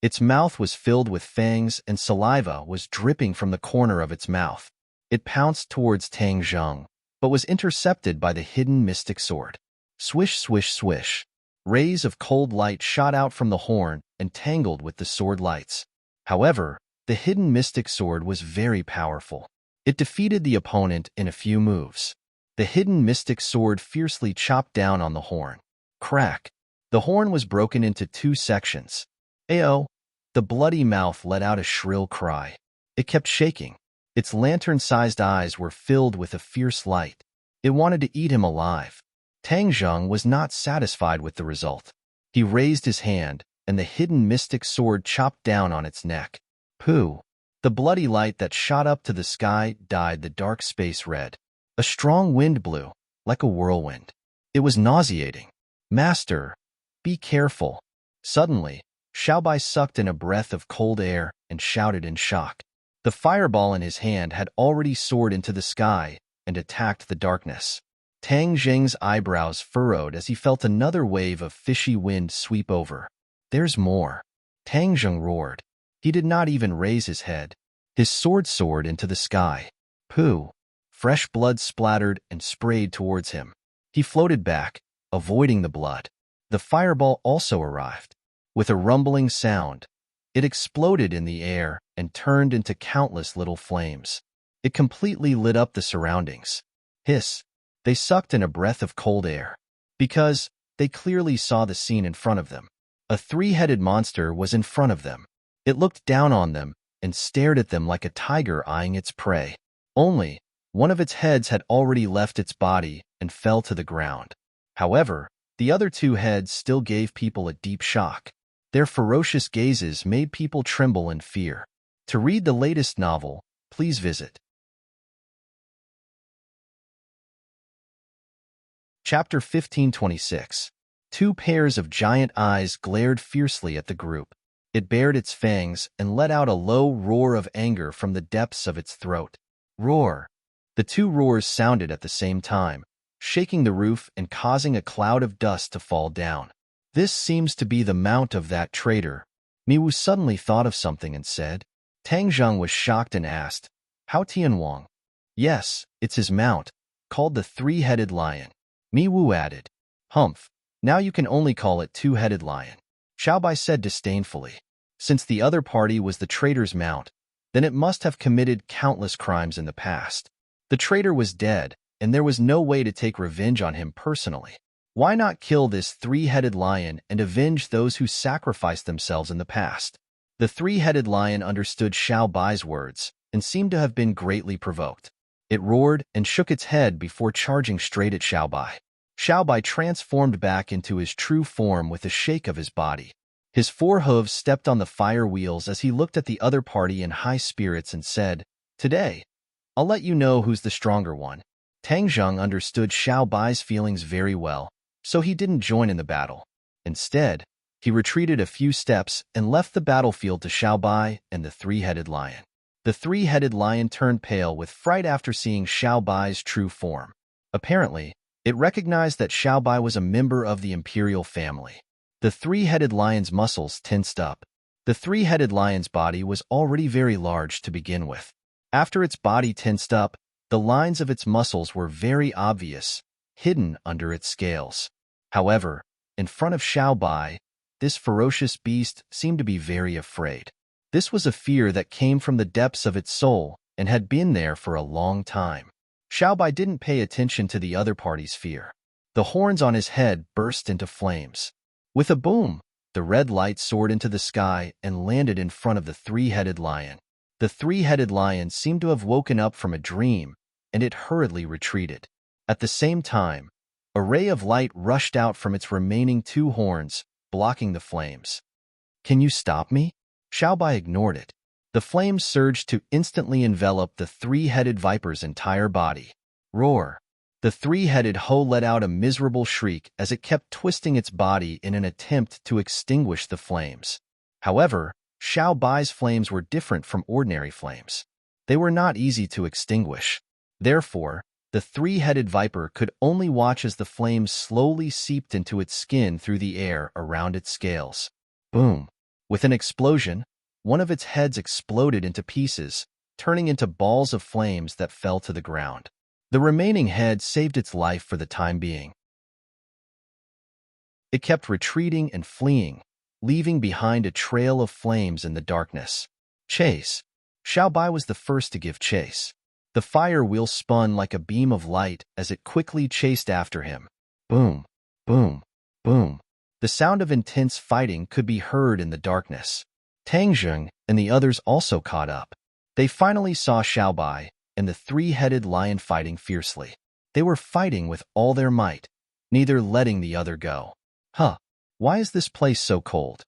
Its mouth was filled with fangs and saliva was dripping from the corner of its mouth. It pounced towards Tang Zheng, but was intercepted by the hidden mystic sword. Swish, swish, swish. Rays of cold light shot out from the horn and tangled with the sword lights. However, the hidden mystic sword was very powerful. It defeated the opponent in a few moves. The hidden mystic sword fiercely chopped down on the horn. Crack! The horn was broken into 2 sections. Ayo! The bloody mouth let out a shrill cry. It kept shaking. Its lantern-sized eyes were filled with a fierce light. It wanted to eat him alive. Tang Zheng was not satisfied with the result. He raised his hand, and the hidden mystic sword chopped down on its neck. Pooh! The bloody light that shot up to the sky dyed the dark space red. A strong wind blew, like a whirlwind. It was nauseating. "Master, be careful." Suddenly, Xiaobai sucked in a breath of cold air and shouted in shock. The fireball in his hand had already soared into the sky and attacked the darkness. Tang Zheng's eyebrows furrowed as he felt another wave of fishy wind sweep over. "There's more." Tang Zheng roared. He did not even raise his head. His sword soared into the sky. Pooh! Fresh blood splattered and sprayed towards him. He floated back, avoiding the blood. The fireball also arrived. With a rumbling sound, it exploded in the air and turned into countless little flames. It completely lit up the surroundings. Hiss! They sucked in a breath of cold air. Because they clearly saw the scene in front of them. A three-headed monster was in front of them. It looked down on them and stared at them like a tiger eyeing its prey. Only, one of its heads had already left its body and fell to the ground. However, the other two heads still gave people a deep shock. Their ferocious gazes made people tremble in fear. To read the latest novel, please visit Chapter 1526. Two pairs of giant eyes glared fiercely at the group. It bared its fangs and let out a low roar of anger from the depths of its throat. Roar! The two roars sounded at the same time, shaking the roof and causing a cloud of dust to fall down. This seems to be the mount of that traitor. Miwu suddenly thought of something and said. Tang Zheng was shocked and asked, How Tianwang? Yes, it's his mount, called the three-headed lion. Miwu added, Humph, now you can only call it two-headed lion. Xiaobai said disdainfully. Since the other party was the traitor's mount, then it must have committed countless crimes in the past. The traitor was dead, and there was no way to take revenge on him personally. Why not kill this three-headed lion and avenge those who sacrificed themselves in the past? The three-headed lion understood Xiaobai's words and seemed to have been greatly provoked. It roared and shook its head before charging straight at Xiaobai. Xiaobai transformed back into his true form with a shake of his body. His four hooves stepped on the fire wheels as he looked at the other party in high spirits and said, Today, I'll let you know who's the stronger one. Tang Zheng understood Xiaobai's feelings very well, so he didn't join in the battle. Instead, he retreated a few steps and left the battlefield to Xiaobai and the three-headed lion. The three-headed lion turned pale with fright after seeing Xiaobai's true form. Apparently, it recognized that Xiaobai was a member of the imperial family. The three-headed lion's muscles tensed up. The three-headed lion's body was already very large to begin with. After its body tensed up, the lines of its muscles were very obvious, hidden under its scales. However, in front of Xiaobai, this ferocious beast seemed to be very afraid. This was a fear that came from the depths of its soul and had been there for a long time. Xiaobai didn't pay attention to the other party's fear. The horns on his head burst into flames. With a boom, the red light soared into the sky and landed in front of the three-headed lion. The three-headed lion seemed to have woken up from a dream, and it hurriedly retreated. At the same time, a ray of light rushed out from its remaining two horns, blocking the flames. Can you stop me? Xiaobai ignored it. The flames surged to instantly envelop the three-headed viper's entire body. Roar! The three-headed hoe let out a miserable shriek as it kept twisting its body in an attempt to extinguish the flames. However, Xiaobai's flames were different from ordinary flames. They were not easy to extinguish. Therefore, the three-headed viper could only watch as the flames slowly seeped into its skin through the air around its scales. Boom! With an explosion, one of its heads exploded into pieces, turning into balls of flames that fell to the ground. The remaining head saved its life for the time being. It kept retreating and fleeing, leaving behind a trail of flames in the darkness. Chase! Xiaobai was the first to give chase. The fire wheel spun like a beam of light as it quickly chased after him. Boom! Boom! Boom! The sound of intense fighting could be heard in the darkness. Tang Zheng and the others also caught up. They finally saw Xiaobai and the three-headed lion fighting fiercely. They were fighting with all their might, neither letting the other go. Huh, why is this place so cold?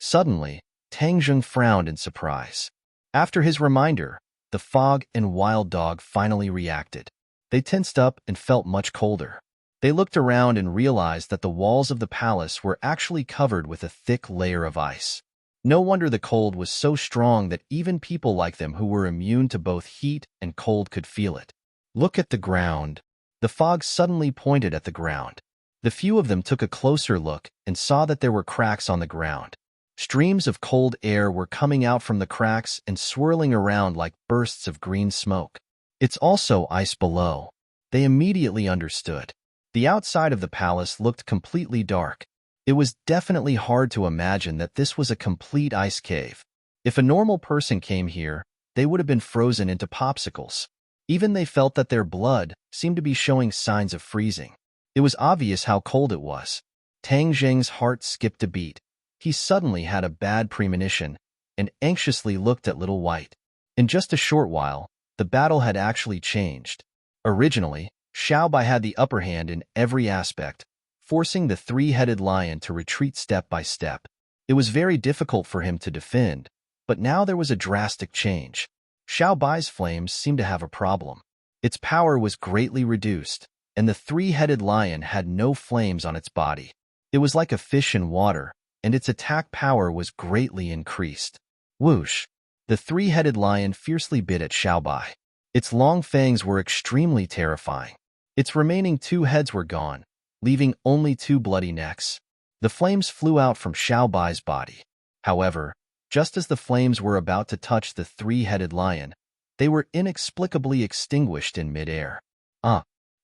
Suddenly, Tang Zheng frowned in surprise. After his reminder, the fog and wild dog finally reacted. They tensed up and felt much colder. They looked around and realized that the walls of the palace were actually covered with a thick layer of ice. No wonder the cold was so strong that even people like them who were immune to both heat and cold could feel it. Look at the ground. The fog suddenly pointed at the ground. The few of them took a closer look and saw that there were cracks on the ground. Streams of cold air were coming out from the cracks and swirling around like bursts of green smoke. It's also ice below. They immediately understood. The outside of the palace looked completely dark. It was definitely hard to imagine that this was a complete ice cave. If a normal person came here, they would have been frozen into popsicles. Even they felt that their blood seemed to be showing signs of freezing. It was obvious how cold it was. Tang Zheng's heart skipped a beat. He suddenly had a bad premonition and anxiously looked at Little White. In just a short while, the battle had actually changed. Originally, Xiaobai had the upper hand in every aspect, forcing the three-headed lion to retreat step by step. It was very difficult for him to defend, but now there was a drastic change. Xiaobai's flames seemed to have a problem. Its power was greatly reduced, and the three-headed lion had no flames on its body. It was like a fish in water, and its attack power was greatly increased. Whoosh! The three-headed lion fiercely bit at Xiaobai. Its long fangs were extremely terrifying. Its remaining two heads were gone, leaving only two bloody necks. The flames flew out from Xiaobai's body. However, just as the flames were about to touch the three-headed lion, they were inexplicably extinguished in midair.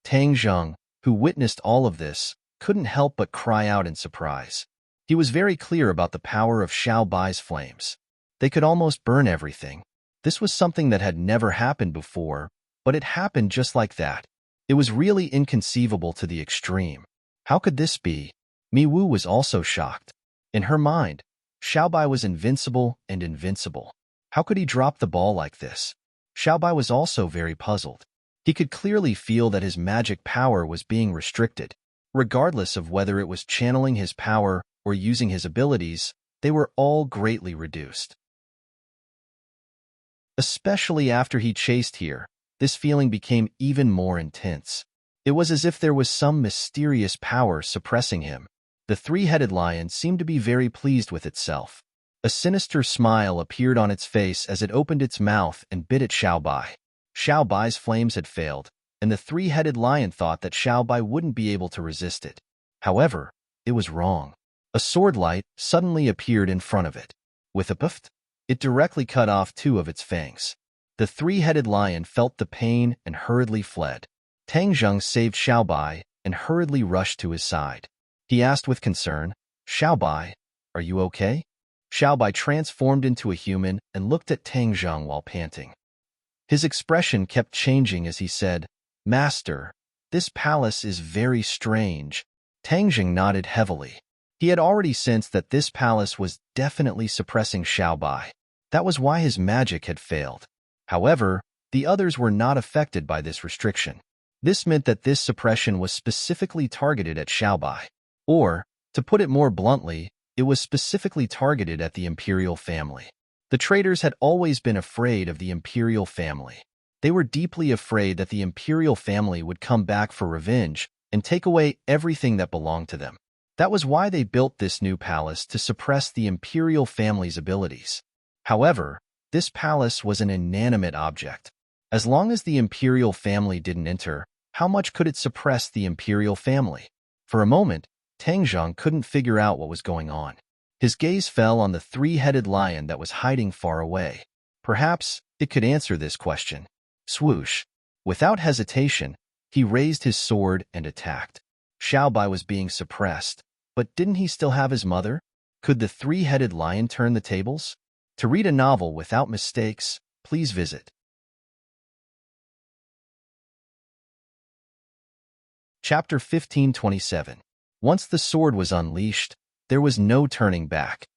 Tang Zheng, who witnessed all of this, couldn't help but cry out in surprise. He was very clear about the power of Xiaobai's flames. They could almost burn everything. This was something that had never happened before, but it happened just like that. It was really inconceivable to the extreme. How could this be? Mi Wu was also shocked. In her mind, Xiaobai was invincible and invincible. How could he drop the ball like this? Xiaobai was also very puzzled. He could clearly feel that his magic power was being restricted. Regardless of whether it was channeling his power or using his abilities, they were all greatly reduced. Especially after he chased here, this feeling became even more intense. It was as if there was some mysterious power suppressing him. The three-headed lion seemed to be very pleased with itself. A sinister smile appeared on its face as it opened its mouth and bit at Xiaobai. Xiaobai's flames had failed, and the three-headed lion thought that Xiaobai wouldn't be able to resist it. However, it was wrong. A sword light suddenly appeared in front of it. With a puff, it directly cut off two of its fangs. The three-headed lion felt the pain and hurriedly fled. Tang Zheng saved Xiaobai and hurriedly rushed to his side. He asked with concern, "Xiaobai, are you okay?" Xiaobai transformed into a human and looked at Tang Zheng while panting. His expression kept changing as he said, "Master, this palace is very strange." Tang Zheng nodded heavily. He had already sensed that this palace was definitely suppressing Xiaobai. That was why his magic had failed. However, the others were not affected by this restriction. This meant that this suppression was specifically targeted at Xiaobai. Or, to put it more bluntly, it was specifically targeted at the imperial family. The traitors had always been afraid of the imperial family. They were deeply afraid that the imperial family would come back for revenge and take away everything that belonged to them. That was why they built this new palace, to suppress the imperial family's abilities. However, this palace was an inanimate object. As long as the imperial family didn't enter, how much could it suppress the imperial family? For a moment, Tang Zheng couldn't figure out what was going on. His gaze fell on the three-headed lion that was hiding far away. Perhaps it could answer this question. Swoosh! Without hesitation, he raised his sword and attacked. Xiaobai was being suppressed, but didn't he still have his mother? Could the three-headed lion turn the tables? To read a novel without mistakes, please visit Chapter 1527. Once the sword was unleashed, there was no turning back.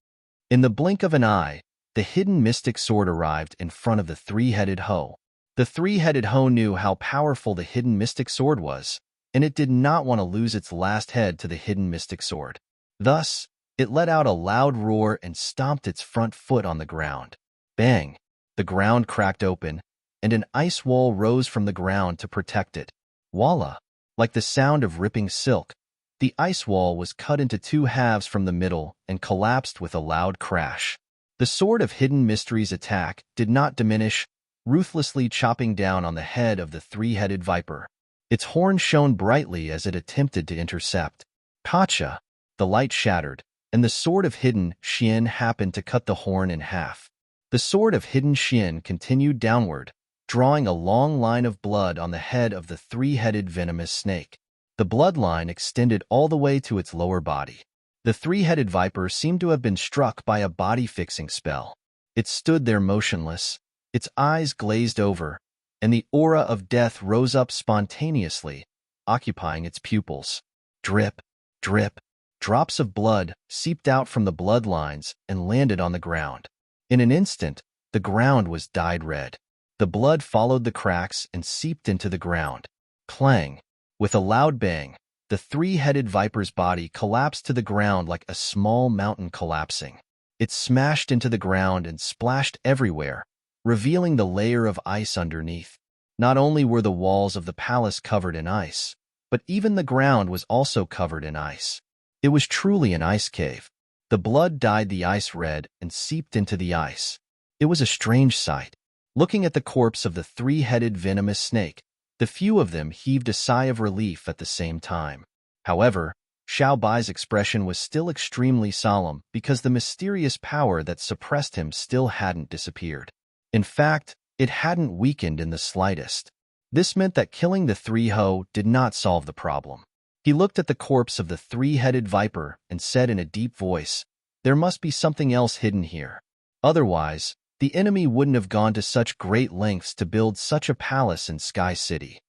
In the blink of an eye, the hidden mystic sword arrived in front of the three-headed hoe. The three-headed hoe knew how powerful the hidden mystic sword was, and it did not want to lose its last head to the hidden mystic sword. Thus, it let out a loud roar and stomped its front foot on the ground. Bang! The ground cracked open, and an ice wall rose from the ground to protect it. Voila! Like the sound of ripping silk, the ice wall was cut into two halves from the middle and collapsed with a loud crash. The sword of hidden mystery's attack did not diminish, ruthlessly chopping down on the head of the three-headed viper. Its horn shone brightly as it attempted to intercept. Pacha! The light shattered, and the sword of hidden Xian happened to cut the horn in half. The sword of hidden Xian continued downward, drawing a long line of blood on the head of the three-headed venomous snake. The bloodline extended all the way to its lower body. The three-headed viper seemed to have been struck by a body-fixing spell. It stood there motionless, its eyes glazed over, and the aura of death rose up spontaneously, occupying its pupils. Drip, drip, drops of blood seeped out from the bloodlines and landed on the ground. In an instant, the ground was dyed red. The blood followed the cracks and seeped into the ground. Clang! With a loud bang, the three-headed viper's body collapsed to the ground like a small mountain collapsing. It smashed into the ground and splashed everywhere, revealing the layer of ice underneath. Not only were the walls of the palace covered in ice, but even the ground was also covered in ice. It was truly an ice cave. The blood dyed the ice red and seeped into the ice. It was a strange sight. Looking at the corpse of the three-headed venomous snake, the few of them heaved a sigh of relief at the same time. However, Xiao Bai's expression was still extremely solemn because the mysterious power that suppressed him still hadn't disappeared. In fact, it hadn't weakened in the slightest. This meant that killing the three-ho did not solve the problem. He looked at the corpse of the three-headed viper and said in a deep voice, "There must be something else hidden here. Otherwise, the enemy wouldn't have gone to such great lengths to build such a palace in Sky City."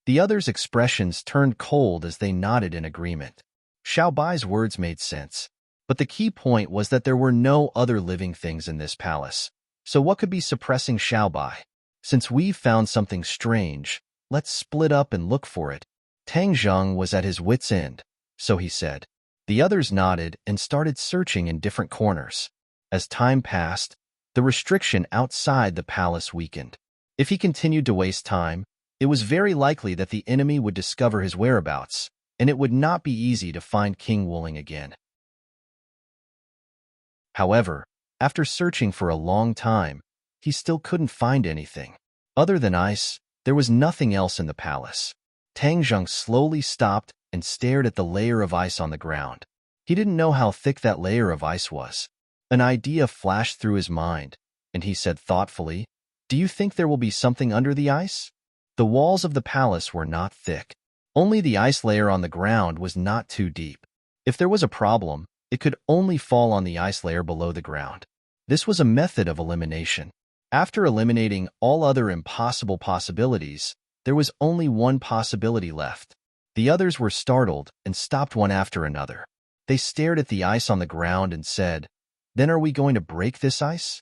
The others' expressions turned cold as they nodded in agreement. Xiao Bai's words made sense, but the key point was that there were no other living things in this palace. So what could be suppressing Xiao Bai? Since we've found something strange, let's split up and look for it. Tang Zheng was at his wit's end, so he said. The others nodded and started searching in different corners. As time passed, the restriction outside the palace weakened. If he continued to waste time, it was very likely that the enemy would discover his whereabouts, and it would not be easy to find King Wuling again. However, after searching for a long time, he still couldn't find anything. Other than ice, there was nothing else in the palace. Tang Zheng slowly stopped and stared at the layer of ice on the ground. He didn't know how thick that layer of ice was. An idea flashed through his mind, and he said thoughtfully, "Do you think there will be something under the ice?" The walls of the palace were not thick. Only the ice layer on the ground was not too deep. If there was a problem, it could only fall on the ice layer below the ground. This was a method of elimination. After eliminating all other impossible possibilities, there was only one possibility left. The others were startled and stopped one after another. They stared at the ice on the ground and said, "Then are we going to break this ice?"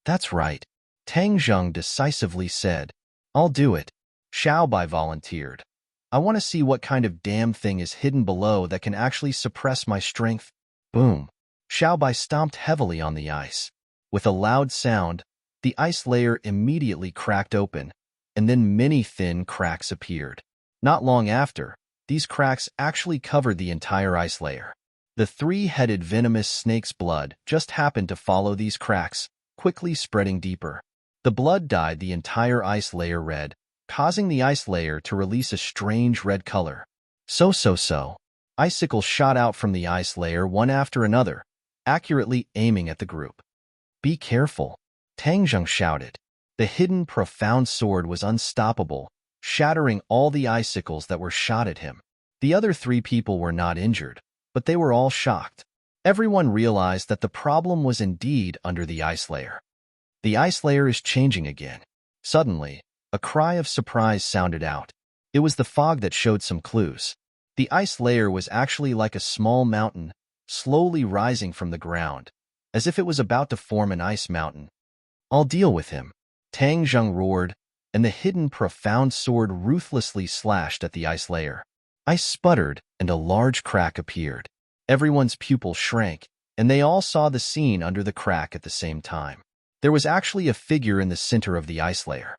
"That's right," Tang Zheng decisively said. "I'll do it." Xiao Bai volunteered. "I want to see what kind of damn thing is hidden below that can actually suppress my strength." Boom! Xiao Bai stomped heavily on the ice. With a loud sound, the ice layer immediately cracked open, and then many thin cracks appeared. Not long after, these cracks actually covered the entire ice layer. The three-headed venomous snake's blood just happened to follow these cracks, quickly spreading deeper. The blood dyed the entire ice layer red, causing the ice layer to release a strange red color. So. Icicles shot out from the ice layer one after another, accurately aiming at the group. "Be careful," Tang Zheng shouted. The hidden, profound sword was unstoppable, shattering all the icicles that were shot at him. The other three people were not injured, but they were all shocked. Everyone realized that the problem was indeed under the ice layer. The ice layer is changing again. Suddenly, a cry of surprise sounded out. It was the fog that showed some clues. The ice layer was actually like a small mountain, slowly rising from the ground, as if it was about to form an ice mountain. "I'll deal with him," Tang Zheng roared, and the hidden, profound sword ruthlessly slashed at the ice layer. Ice sputtered, and a large crack appeared. Everyone's pupils shrank, and they all saw the scene under the crack at the same time. There was actually a figure in the center of the ice layer.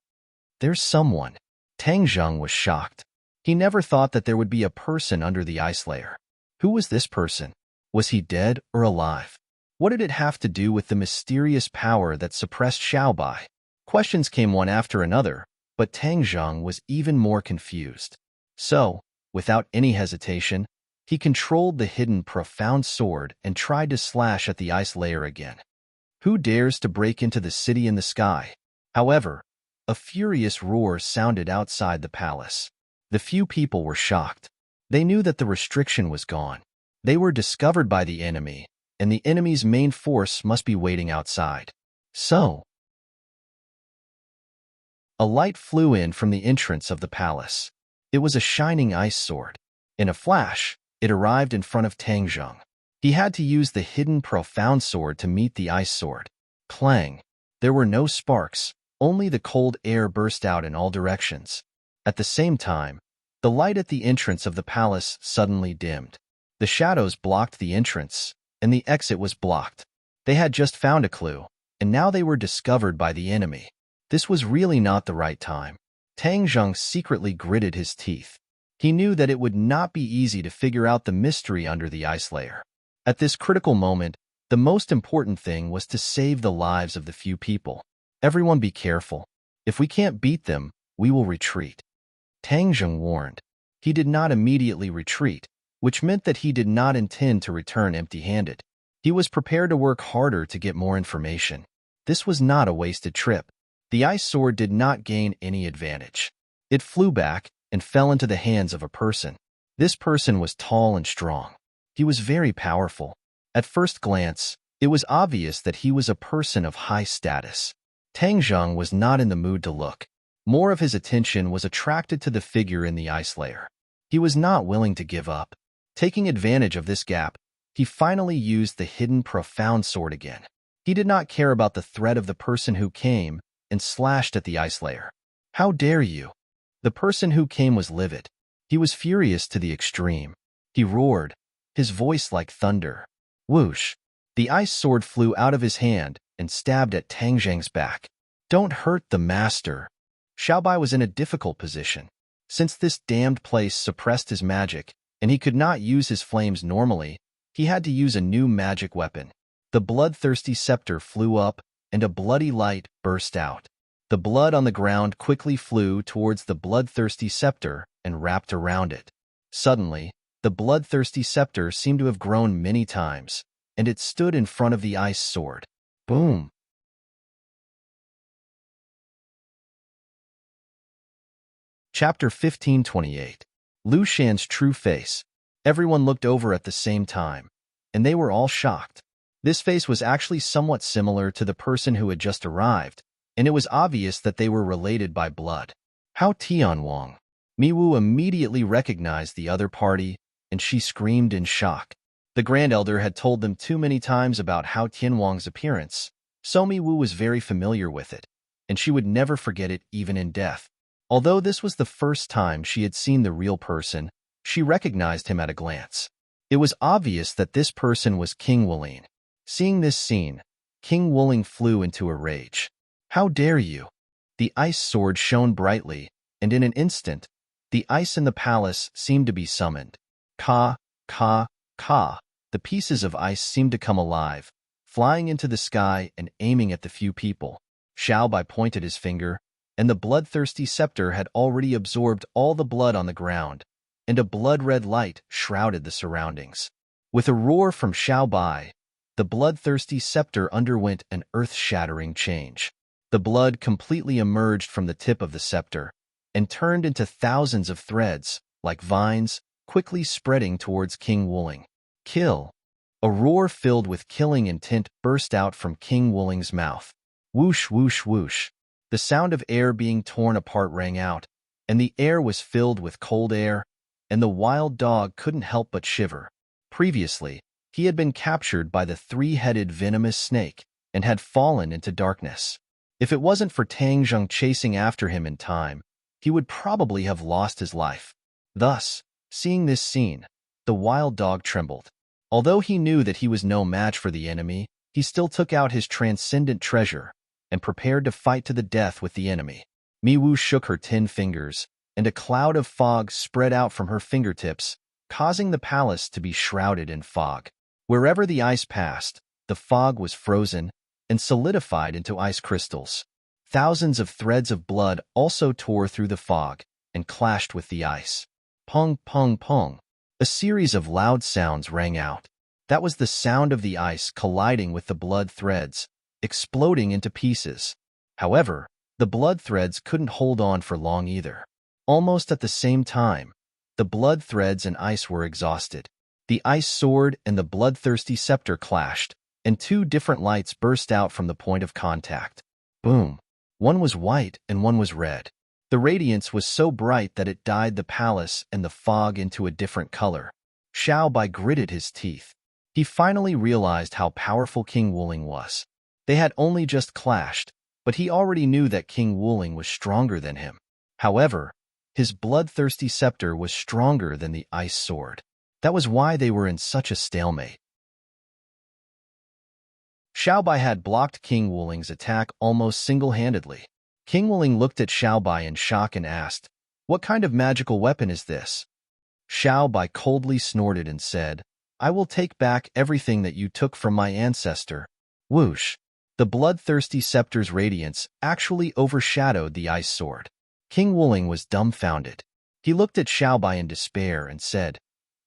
"There's someone." Tang Zheng was shocked. He never thought that there would be a person under the ice layer. Who was this person? Was he dead or alive? What did it have to do with the mysterious power that suppressed Xiao Bai? Questions came one after another, but Tang Zheng was even more confused. So, without any hesitation, he controlled the hidden, profound sword and tried to slash at the ice layer again. Who dares to break into the city in the sky? However, a furious roar sounded outside the palace. The few people were shocked. They knew that the restriction was gone. They were discovered by the enemy, and the enemy's main force must be waiting outside. So, a light flew in from the entrance of the palace. It was a shining ice sword. In a flash, it arrived in front of Tang Zheng. He had to use the hidden profound sword to meet the ice sword. Clang! There were no sparks, only the cold air burst out in all directions. At the same time, the light at the entrance of the palace suddenly dimmed. The shadows blocked the entrance, and the exit was blocked. They had just found a clue, and now they were discovered by the enemy. This was really not the right time. Tang Zheng secretly gritted his teeth. He knew that it would not be easy to figure out the mystery under the ice layer. At this critical moment, the most important thing was to save the lives of the few people. Everyone be careful. If we can't beat them, we will retreat. Tang Zheng warned. He did not immediately retreat, which meant that he did not intend to return empty-handed. He was prepared to work harder to get more information. This was not a wasted trip. The ice sword did not gain any advantage. It flew back and fell into the hands of a person. This person was tall and strong. He was very powerful. At first glance, it was obvious that he was a person of high status. Tang Zheng was not in the mood to look. More of his attention was attracted to the figure in the ice layer. He was not willing to give up. Taking advantage of this gap, he finally used the hidden profound sword again. He did not care about the threat of the person who came and slashed at the ice layer. How dare you? The person who came was livid. He was furious to the extreme. He roared, his voice like thunder. Whoosh! The ice sword flew out of his hand and stabbed at Tang Zheng's back. Don't hurt the master. Xiaobai was in a difficult position. Since this damned place suppressed his magic, and he could not use his flames normally, he had to use a new magic weapon. The bloodthirsty scepter flew up, and a bloody light burst out. The blood on the ground quickly flew towards the bloodthirsty scepter and wrapped around it. Suddenly, the bloodthirsty scepter seemed to have grown many times, and it stood in front of the ice sword. Boom! Chapter 1528. Lu Shan's True Face. Everyone looked over at the same time, and they were all shocked. This face was actually somewhat similar to the person who had just arrived, and it was obvious that they were related by blood. Hao Tianwang. Miwu immediately recognized the other party, and she screamed in shock. The Grand Elder had told them too many times about Hao Tianwang's appearance, so Miwu was very familiar with it, and she would never forget it even in death. Although this was the first time she had seen the real person, she recognized him at a glance. It was obvious that this person was King Wuling. Seeing this scene, King Wuling flew into a rage. How dare you? The ice sword shone brightly, and in an instant, the ice in the palace seemed to be summoned. Ka, ka, ka. The pieces of ice seemed to come alive, flying into the sky and aiming at the few people. Xiaobai pointed his finger, and the bloodthirsty scepter had already absorbed all the blood on the ground, and a blood-red light shrouded the surroundings. With a roar from Xiaobai, the bloodthirsty scepter underwent an earth-shattering change. The blood completely emerged from the tip of the scepter and turned into thousands of threads, like vines, quickly spreading towards King Wuling. Kill! A roar filled with killing intent burst out from King Wuling's mouth. Whoosh, whoosh, whoosh. The sound of air being torn apart rang out, and the air was filled with cold air, and the wild dog couldn't help but shiver. Previously, he had been captured by the three-headed venomous snake and had fallen into darkness. If it wasn't for Tang Zheng chasing after him in time, he would probably have lost his life. Thus, seeing this scene, the wild dog trembled. Although he knew that he was no match for the enemy, he still took out his transcendent treasure and prepared to fight to the death with the enemy. Miwu shook her 10 fingers, and a cloud of fog spread out from her fingertips, causing the palace to be shrouded in fog. Wherever the ice passed, the fog was frozen and solidified into ice crystals. Thousands of threads of blood also tore through the fog and clashed with the ice. Pong, pong, pong. A series of loud sounds rang out. That was the sound of the ice colliding with the blood threads, exploding into pieces. However, The blood threads couldn't hold on for long either. Almost at the same time, the blood threads and ice were exhausted. The ice sword and the bloodthirsty scepter clashed, and two different lights burst out from the point of contact. Boom! One was white and one was red. The radiance was so bright that it dyed the palace and the fog into a different color. Xiao Bai gritted his teeth. He finally realized how powerful King Wuling was. They had only just clashed, but he already knew that King Wuling was stronger than him. However, his bloodthirsty scepter was stronger than the ice sword. That was why they were in such a stalemate. Xiao Bai had blocked King Wuling's attack almost single-handedly. King Wuling looked at Xiao Bai in shock and asked, "What kind of magical weapon is this?" Xiao Bai coldly snorted and said, "I will take back everything that you took from my ancestor." Whoosh! The bloodthirsty scepter's radiance actually overshadowed the ice sword. King Wuling was dumbfounded. He looked at Xiao Bai in despair and said,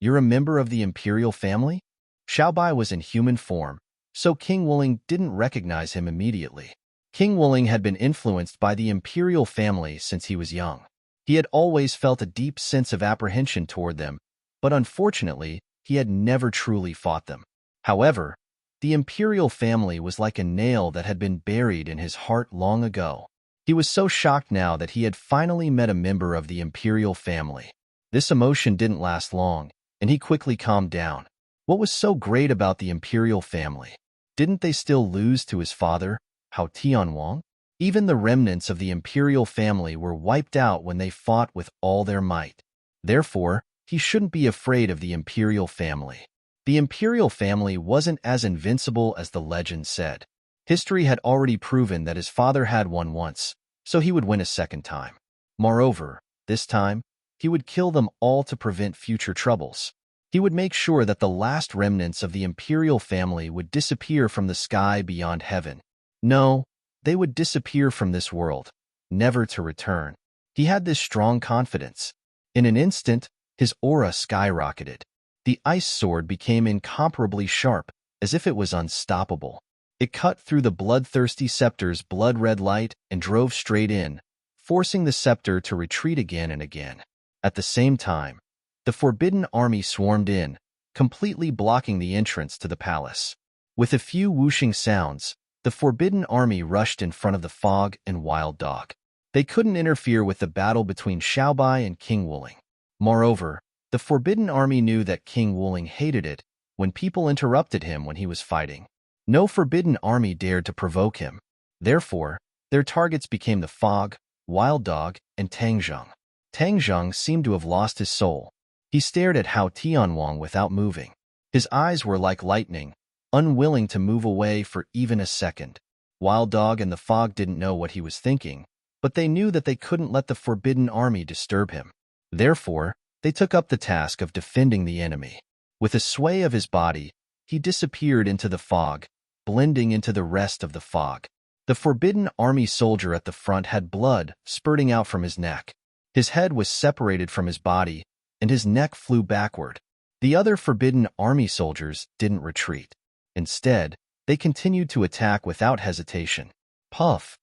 "You're a member of the imperial family?" Xiao Bai was in human form, so King Wuling didn't recognize him immediately. King Wuling had been influenced by the imperial family since he was young. He had always felt a deep sense of apprehension toward them, but unfortunately, he had never truly fought them. However, the imperial family was like a nail that had been buried in his heart long ago. He was so shocked now that he had finally met a member of the imperial family. This emotion didn't last long, and he quickly calmed down. What was so great about the imperial family? Didn't they still lose to his father, Hao Tianwang? Even the remnants of the imperial family were wiped out when they fought with all their might. Therefore, he shouldn't be afraid of the imperial family. The imperial family wasn't as invincible as the legend said. History had already proven that his father had won once, so he would win a second time. Moreover, this time, he would kill them all to prevent future troubles. He would make sure that the last remnants of the imperial family would disappear from the sky beyond heaven. No, they would disappear from this world, never to return. He had this strong confidence. In an instant, his aura skyrocketed. The ice sword became incomparably sharp, as if it was unstoppable. It cut through the bloodthirsty scepter's blood-red light and drove straight in, forcing the scepter to retreat again and again. At the same time, the forbidden army swarmed in, completely blocking the entrance to the palace. With a few whooshing sounds, the forbidden army rushed in front of the fog and wild dog. They couldn't interfere with the battle between Xiao Bai and King Wuling. Moreover, the forbidden army knew that King Wuling hated it when people interrupted him when he was fighting. No forbidden army dared to provoke him. Therefore, their targets became the fog, wild dog, and Tangzheng. Tangzheng seemed to have lost his soul. He stared at Hao Tianwang without moving. His eyes were like lightning, unwilling to move away for even a second. Wild Dog and the fog didn't know what he was thinking, but they knew that they couldn't let the forbidden army disturb him. Therefore, they took up the task of defending the enemy. With a sway of his body, he disappeared into the fog, blending into the rest of the fog. The forbidden army soldier at the front had blood spurting out from his neck. His head was separated from his body, and his neck flew backward. The other forbidden army soldiers didn't retreat. Instead, they continued to attack without hesitation. Puff!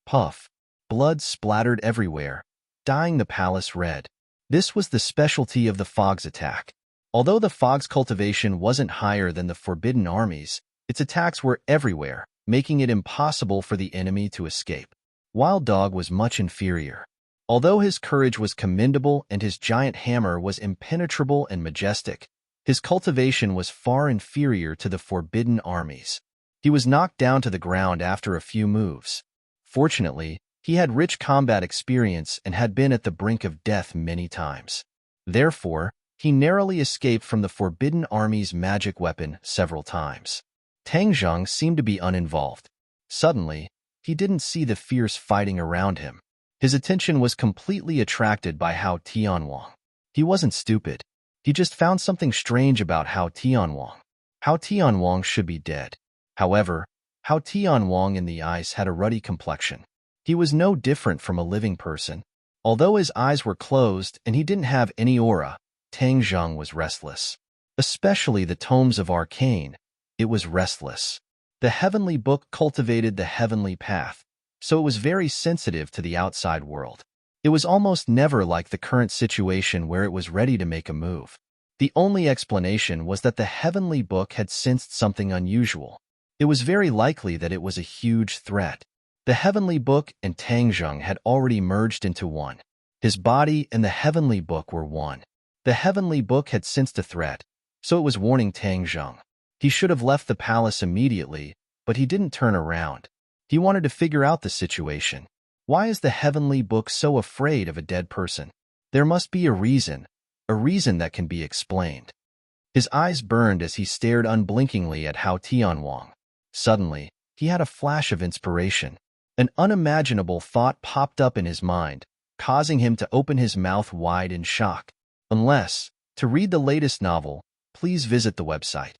Puff! Blood splattered everywhere, dyeing the palace red. This was the specialty of the fog's attack. Although the fog's cultivation wasn't higher than the forbidden army's, its attacks were everywhere, making it impossible for the enemy to escape. Wild Dog was much inferior. Although his courage was commendable and his giant hammer was impenetrable and majestic, his cultivation was far inferior to the forbidden army's. He was knocked down to the ground after a few moves. Fortunately, he had rich combat experience and had been at the brink of death many times. Therefore, he narrowly escaped from the forbidden army's magic weapon several times. Tangzheng seemed to be uninvolved. Suddenly, he didn't see the fierce fighting around him. His attention was completely attracted by Hao Tianwang. He wasn't stupid. He just found something strange about Hao Tianwang. Hao Tianwang should be dead. However, Hao Tianwang in the ice had a ruddy complexion. He was no different from a living person. Although his eyes were closed and he didn't have any aura, Tangzheng was restless. Especially the tomes of arcane, it was restless. The heavenly book cultivated the heavenly path, so it was very sensitive to the outside world. It was almost never like the current situation where it was ready to make a move. The only explanation was that the heavenly book had sensed something unusual. It was very likely that it was a huge threat. The heavenly book and Tangjung had already merged into one. His body and the heavenly book were one. The heavenly book had sensed a threat, so it was warning Tangjung. He should have left the palace immediately, but he didn't turn around. He wanted to figure out the situation. Why is the heavenly book so afraid of a dead person? There must be a reason that can be explained. His eyes burned as he stared unblinkingly at Hao Tianwang. Suddenly, he had a flash of inspiration. An unimaginable thought popped up in his mind, causing him to open his mouth wide in shock. To read the latest novel, please visit the website.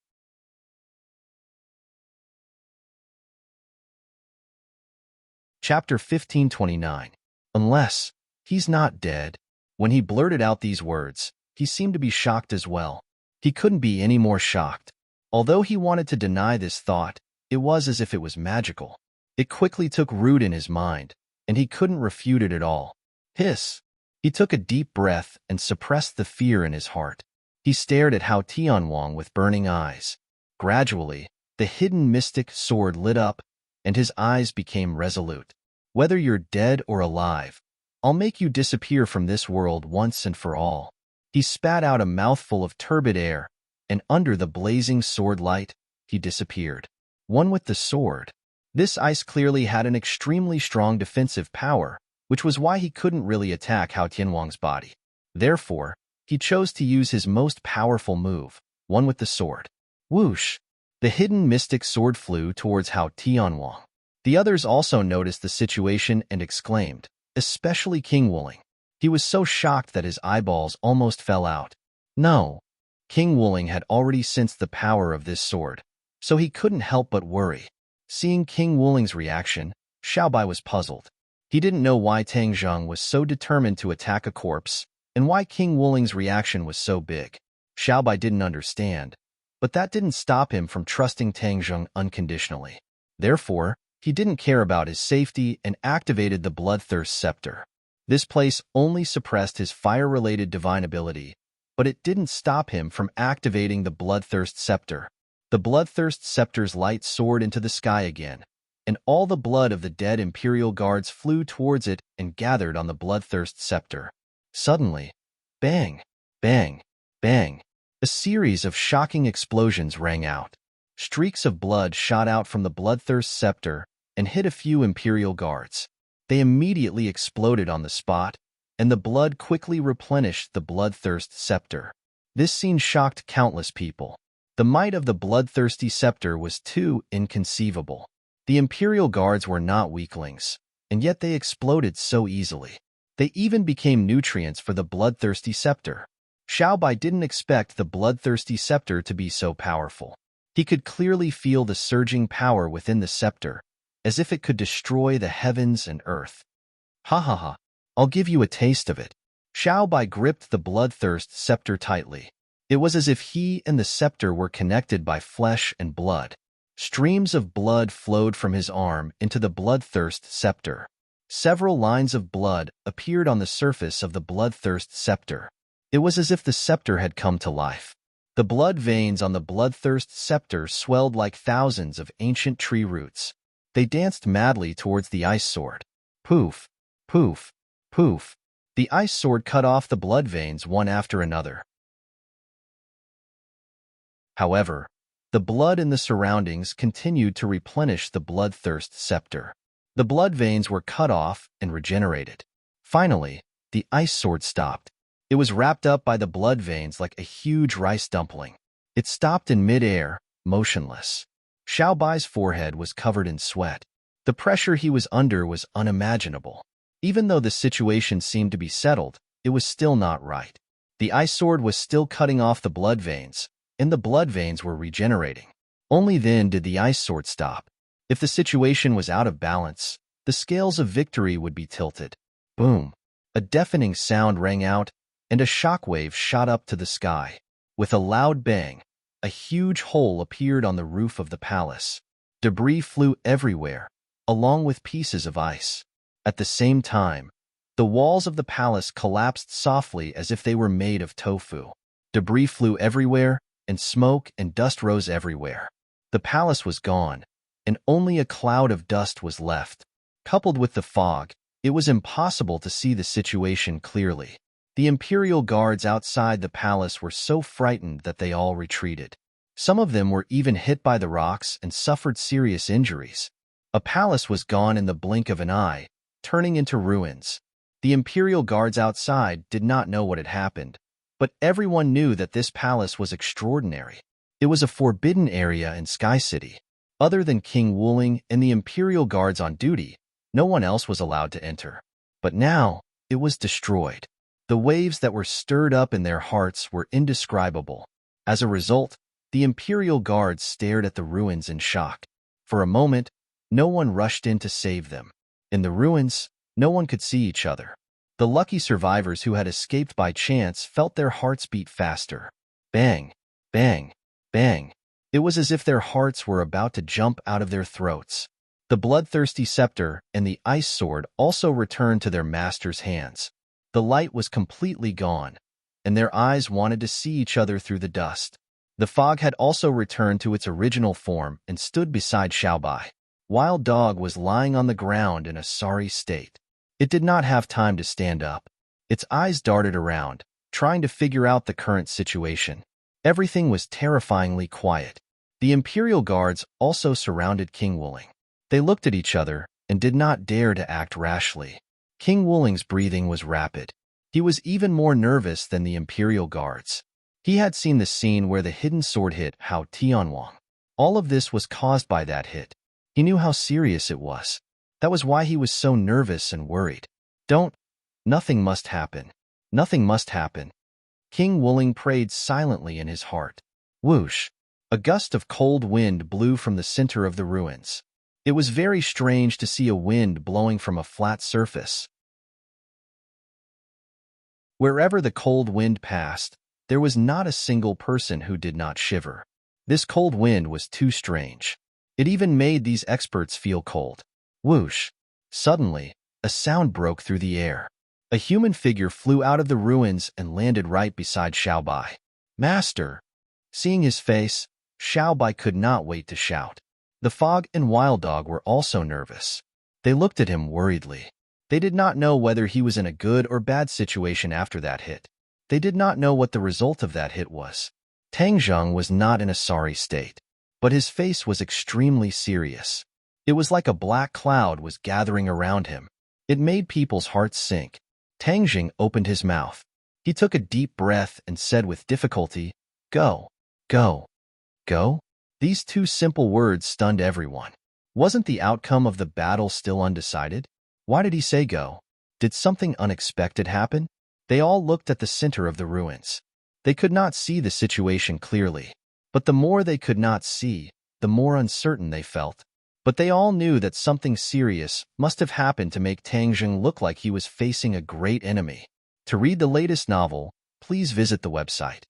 Chapter 1529. Unless he's not dead. When he blurted out these words, he seemed to be shocked as well. He couldn't be any more shocked. Although he wanted to deny this thought, it was as if it was magical. It quickly took root in his mind, and he couldn't refute it at all. Hiss! He took a deep breath and suppressed the fear in his heart. He stared at Hao Tianwang with burning eyes. Gradually, the hidden mystic sword lit up, and his eyes became resolute. Whether you're dead or alive, I'll make you disappear from this world once and for all. He spat out a mouthful of turbid air, and under the blazing sword light, he disappeared. One with the sword. This ice clearly had an extremely strong defensive power, which was why he couldn't really attack Hao Tianwang's body. Therefore, he chose to use his most powerful move, one with the sword. Whoosh! The hidden mystic sword flew towards Hao Tianwang. The others also noticed the situation and exclaimed, especially King Wuling. He was so shocked that his eyeballs almost fell out. No, King Wuling had already sensed the power of this sword, so he couldn't help but worry. Seeing King Wuling's reaction, Xiaobai was puzzled. He didn't know why Tangjung was so determined to attack a corpse, and why King Wuling's reaction was so big. Xiaobai didn't understand, but that didn't stop him from trusting Tangjung unconditionally. Therefore, he didn't care about his safety and activated the Bloodthirst Scepter. This place only suppressed his fire-related divine ability, but it didn't stop him from activating the Bloodthirst Scepter. The Bloodthirst Scepter's light soared into the sky again, and all the blood of the dead Imperial Guards flew towards it and gathered on the Bloodthirst Scepter. Suddenly, bang, bang, bang, a series of shocking explosions rang out. Streaks of blood shot out from the Bloodthirst Scepter and hit a few Imperial Guards. They immediately exploded on the spot, and the blood quickly replenished the Bloodthirst Scepter. This scene shocked countless people. The might of the bloodthirsty scepter was too inconceivable. The Imperial Guards were not weaklings, and yet they exploded so easily. They even became nutrients for the bloodthirsty scepter. Xiaobai didn't expect the bloodthirsty scepter to be so powerful. He could clearly feel the surging power within the scepter, as if it could destroy the heavens and earth. Ha ha ha, I'll give you a taste of it. Xiaobai gripped the bloodthirst scepter tightly. It was as if he and the scepter were connected by flesh and blood. Streams of blood flowed from his arm into the bloodthirst scepter. Several lines of blood appeared on the surface of the bloodthirst scepter. It was as if the scepter had come to life. The blood veins on the bloodthirst scepter swelled like thousands of ancient tree roots. They danced madly towards the ice sword. Poof, poof, poof. The ice sword cut off the blood veins one after another. However, the blood in the surroundings continued to replenish the bloodthirst scepter. The blood veins were cut off and regenerated. Finally, the ice sword stopped. It was wrapped up by the blood veins like a huge rice dumpling. It stopped in mid-air, motionless. Xiaobai's forehead was covered in sweat. The pressure he was under was unimaginable. Even though the situation seemed to be settled, it was still not right. The ice sword was still cutting off the blood veins, and the blood veins were regenerating. Only then did the ice sword stop. If the situation was out of balance, the scales of victory would be tilted. Boom! A deafening sound rang out, and a shockwave shot up to the sky. With a loud bang, a huge hole appeared on the roof of the palace. Debris flew everywhere, along with pieces of ice. At the same time, the walls of the palace collapsed softly as if they were made of tofu. Debris flew everywhere, and smoke and dust rose everywhere. The palace was gone, and only a cloud of dust was left. Coupled with the fog, it was impossible to see the situation clearly. The imperial guards outside the palace were so frightened that they all retreated. Some of them were even hit by the rocks and suffered serious injuries. A palace was gone in the blink of an eye, turning into ruins. The imperial guards outside did not know what had happened, but everyone knew that this palace was extraordinary. It was a forbidden area in Sky City. Other than King Wuling and the imperial guards on duty, no one else was allowed to enter. But now, it was destroyed. The waves that were stirred up in their hearts were indescribable. As a result, the imperial guards stared at the ruins in shock. For a moment, no one rushed in to save them. In the ruins, no one could see each other. The lucky survivors who had escaped by chance felt their hearts beat faster. Bang, bang, bang. It was as if their hearts were about to jump out of their throats. The bloodthirsty scepter and the ice sword also returned to their master's hands. The light was completely gone, and their eyes wanted to see each other through the dust. The fog had also returned to its original form and stood beside Xiaobai. Wild Dog was lying on the ground in a sorry state. It did not have time to stand up. Its eyes darted around, trying to figure out the current situation. Everything was terrifyingly quiet. The imperial guards also surrounded King Wuling. They looked at each other and did not dare to act rashly. King Wuling's breathing was rapid. He was even more nervous than the imperial guards. He had seen the scene where the hidden sword hit Hao Tianwang. All of this was caused by that hit. He knew how serious it was. That was why he was so nervous and worried. Nothing must happen. Nothing must happen. King Wuling prayed silently in his heart. Whoosh! A gust of cold wind blew from the center of the ruins. It was very strange to see a wind blowing from a flat surface. Wherever the cold wind passed, there was not a single person who did not shiver. This cold wind was too strange. It even made these experts feel cold. Whoosh! Suddenly, a sound broke through the air. A human figure flew out of the ruins and landed right beside Xiaobai. Master! Seeing his face, Xiaobai could not wait to shout. The Fog and Wild Dog were also nervous. They looked at him worriedly. They did not know whether he was in a good or bad situation after that hit. They did not know what the result of that hit was. Tang Zheng was not in a sorry state, but his face was extremely serious. It was like a black cloud was gathering around him. It made people's hearts sink. Tang Zheng opened his mouth. He took a deep breath and said with difficulty, "Go, go, go." These two simple words stunned everyone. Wasn't the outcome of the battle still undecided? Why did he say go? Did something unexpected happen? They all looked at the center of the ruins. They could not see the situation clearly. But the more they could not see, the more uncertain they felt. But they all knew that something serious must have happened to make Tang Zheng look like he was facing a great enemy. To read the latest novel, please visit the website.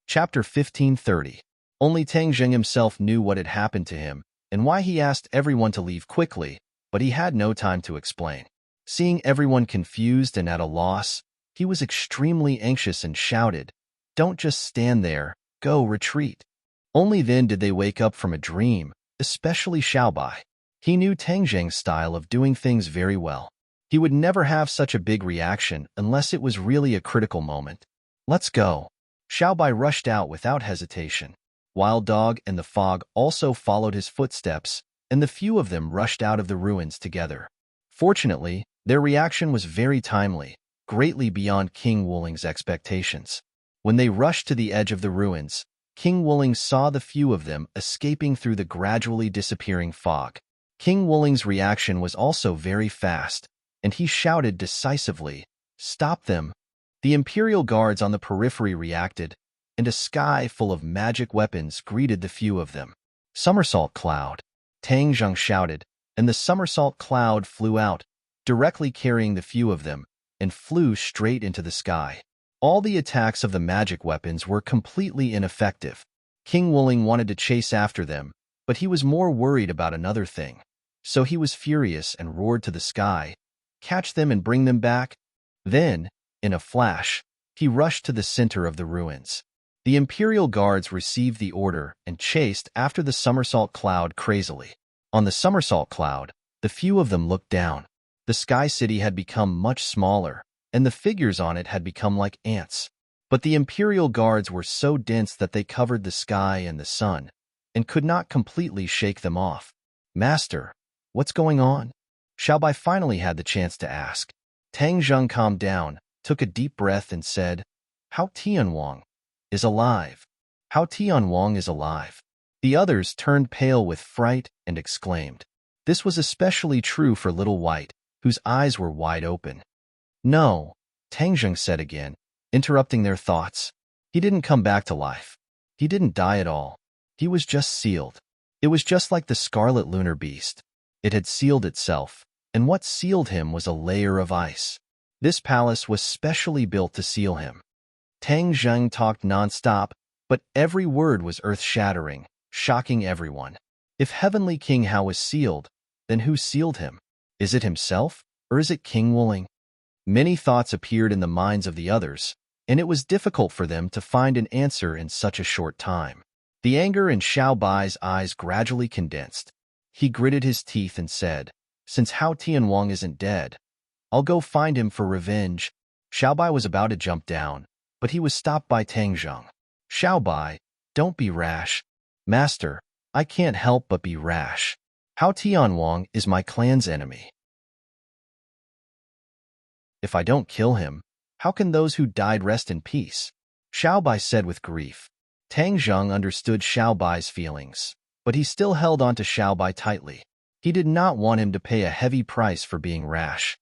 Chapter 1530. Only Tang Zheng himself knew what had happened to him and why he asked everyone to leave quickly, but he had no time to explain. Seeing everyone confused and at a loss, he was extremely anxious and shouted, "Don't just stand there, go retreat." Only then did they wake up from a dream, especially Xiaobai. He knew Tang Zheng's style of doing things very well. He would never have such a big reaction unless it was really a critical moment. "Let's go." Xiaobai rushed out without hesitation. Wild Dog and the Fog also followed his footsteps, and the few of them rushed out of the ruins together. Fortunately, their reaction was very timely, greatly beyond King Wuling's expectations. When they rushed to the edge of the ruins, King Wuling saw the few of them escaping through the gradually disappearing fog. King Wuling's reaction was also very fast, and he shouted decisively, "Stop them!" The Imperial guards on the periphery reacted, and a sky full of magic weapons greeted the few of them. "Somersault cloud!" Tang Zheng shouted, and the somersault cloud flew out, directly carrying the few of them, and flew straight into the sky. All the attacks of the magic weapons were completely ineffective. King Wuling wanted to chase after them, but he was more worried about another thing. So he was furious and roared to the sky, "Catch them and bring them back." Then, in a flash, he rushed to the center of the ruins. The Imperial Guards received the order and chased after the somersault cloud crazily. On the somersault cloud, the few of them looked down. The Sky City had become much smaller, and the figures on it had become like ants. But the Imperial Guards were so dense that they covered the sky and the sun, and could not completely shake them off. "Master, what's going on?" Xiaobai finally had the chance to ask. Tang Zheng calmed down, took a deep breath, and said, "Hao Tianwang is alive. Hao Tianwang is alive." The others turned pale with fright and exclaimed. This was especially true for Little White, whose eyes were wide open. "No," Tang Zheng said again, interrupting their thoughts. "He didn't come back to life. He didn't die at all. He was just sealed. It was just like the scarlet lunar beast. It had sealed itself, and what sealed him was a layer of ice. This palace was specially built to seal him." Tang Zheng talked non-stop, but every word was earth-shattering, shocking everyone. If Heavenly King Hao was sealed, then who sealed him? Is it himself, or is it King Wuling? Many thoughts appeared in the minds of the others, and it was difficult for them to find an answer in such a short time. The anger in Xiaobai's eyes gradually condensed. He gritted his teeth and said, "Since Hao Tianwang isn't dead, I'll go find him for revenge." Xiaobai was about to jump down, but he was stopped by Tang Zheng. "Xiaobai, don't be rash." "Master, I can't help but be rash. Hao Tianwang is my clan's enemy. If I don't kill him, how can those who died rest in peace?" Xiaobai said with grief. Tang Zheng understood Xiaobai's feelings, but he still held on to Xiaobai tightly. He did not want him to pay a heavy price for being rash.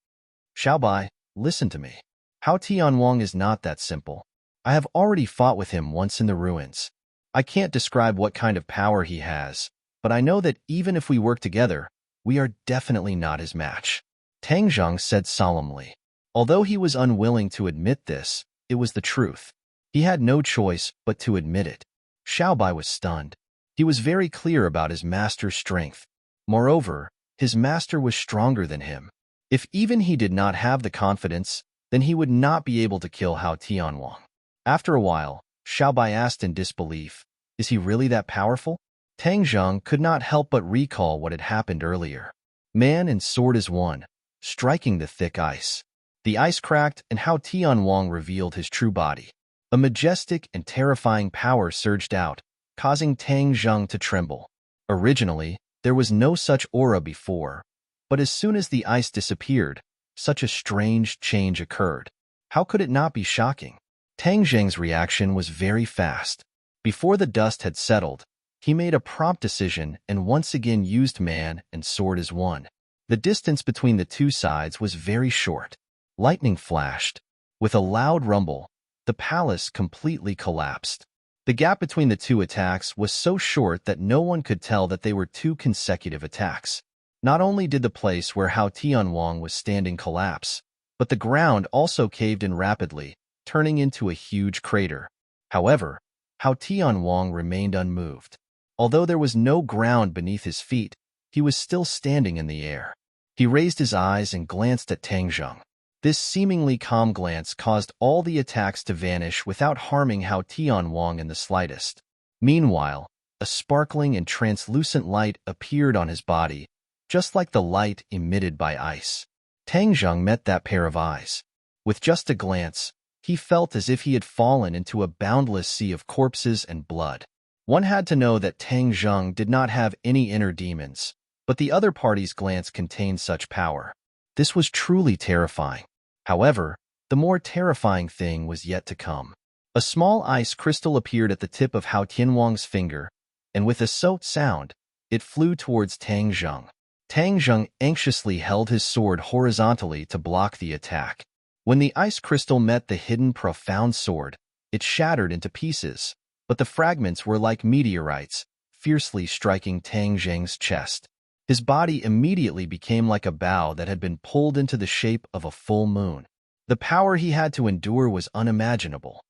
"Xiaobai, listen to me. Hao Tianwang is not that simple. I have already fought with him once in the ruins. I can't describe what kind of power he has, but I know that even if we work together, we are definitely not his match." Tang Zheng said solemnly. Although he was unwilling to admit this, it was the truth. He had no choice but to admit it. Xiaobai was stunned. He was very clear about his master's strength. Moreover, his master was stronger than him. If even he did not have the confidence, then he would not be able to kill Hao Tianwang. After a while, Xiaobai asked in disbelief, "Is he really that powerful?" Tang Zheng could not help but recall what had happened earlier. Man and sword as one, striking the thick ice. The ice cracked and Hao Tianwang revealed his true body. A majestic and terrifying power surged out, causing Tang Zheng to tremble. Originally, there was no such aura before, but as soon as the ice disappeared, such a strange change occurred. How could it not be shocking? Tang Zheng's reaction was very fast. Before the dust had settled, he made a prompt decision and once again used man and sword as one. The distance between the two sides was very short. Lightning flashed. With a loud rumble, the palace completely collapsed. The gap between the two attacks was so short that no one could tell that they were two consecutive attacks. Not only did the place where Hao Tianwang was standing collapse, but the ground also caved in rapidly, turning into a huge crater. However, Hao Tianwang remained unmoved. Although there was no ground beneath his feet, he was still standing in the air. He raised his eyes and glanced at Tang Zheng. This seemingly calm glance caused all the attacks to vanish without harming Hao Tianwang in the slightest. Meanwhile, a sparkling and translucent light appeared on his body, just like the light emitted by ice. Tang Zheng met that pair of eyes. With just a glance, he felt as if he had fallen into a boundless sea of corpses and blood. One had to know that Tang Zheng did not have any inner demons, but the other party's glance contained such power. This was truly terrifying. However, the more terrifying thing was yet to come. A small ice crystal appeared at the tip of Hao Tianwang's finger, and with a sound, it flew towards Tang Zheng. Tang Zheng anxiously held his sword horizontally to block the attack. When the ice crystal met the hidden profound sword, it shattered into pieces, but the fragments were like meteorites, fiercely striking Tang Zheng's chest. His body immediately became like a bow that had been pulled into the shape of a full moon. The power he had to endure was unimaginable.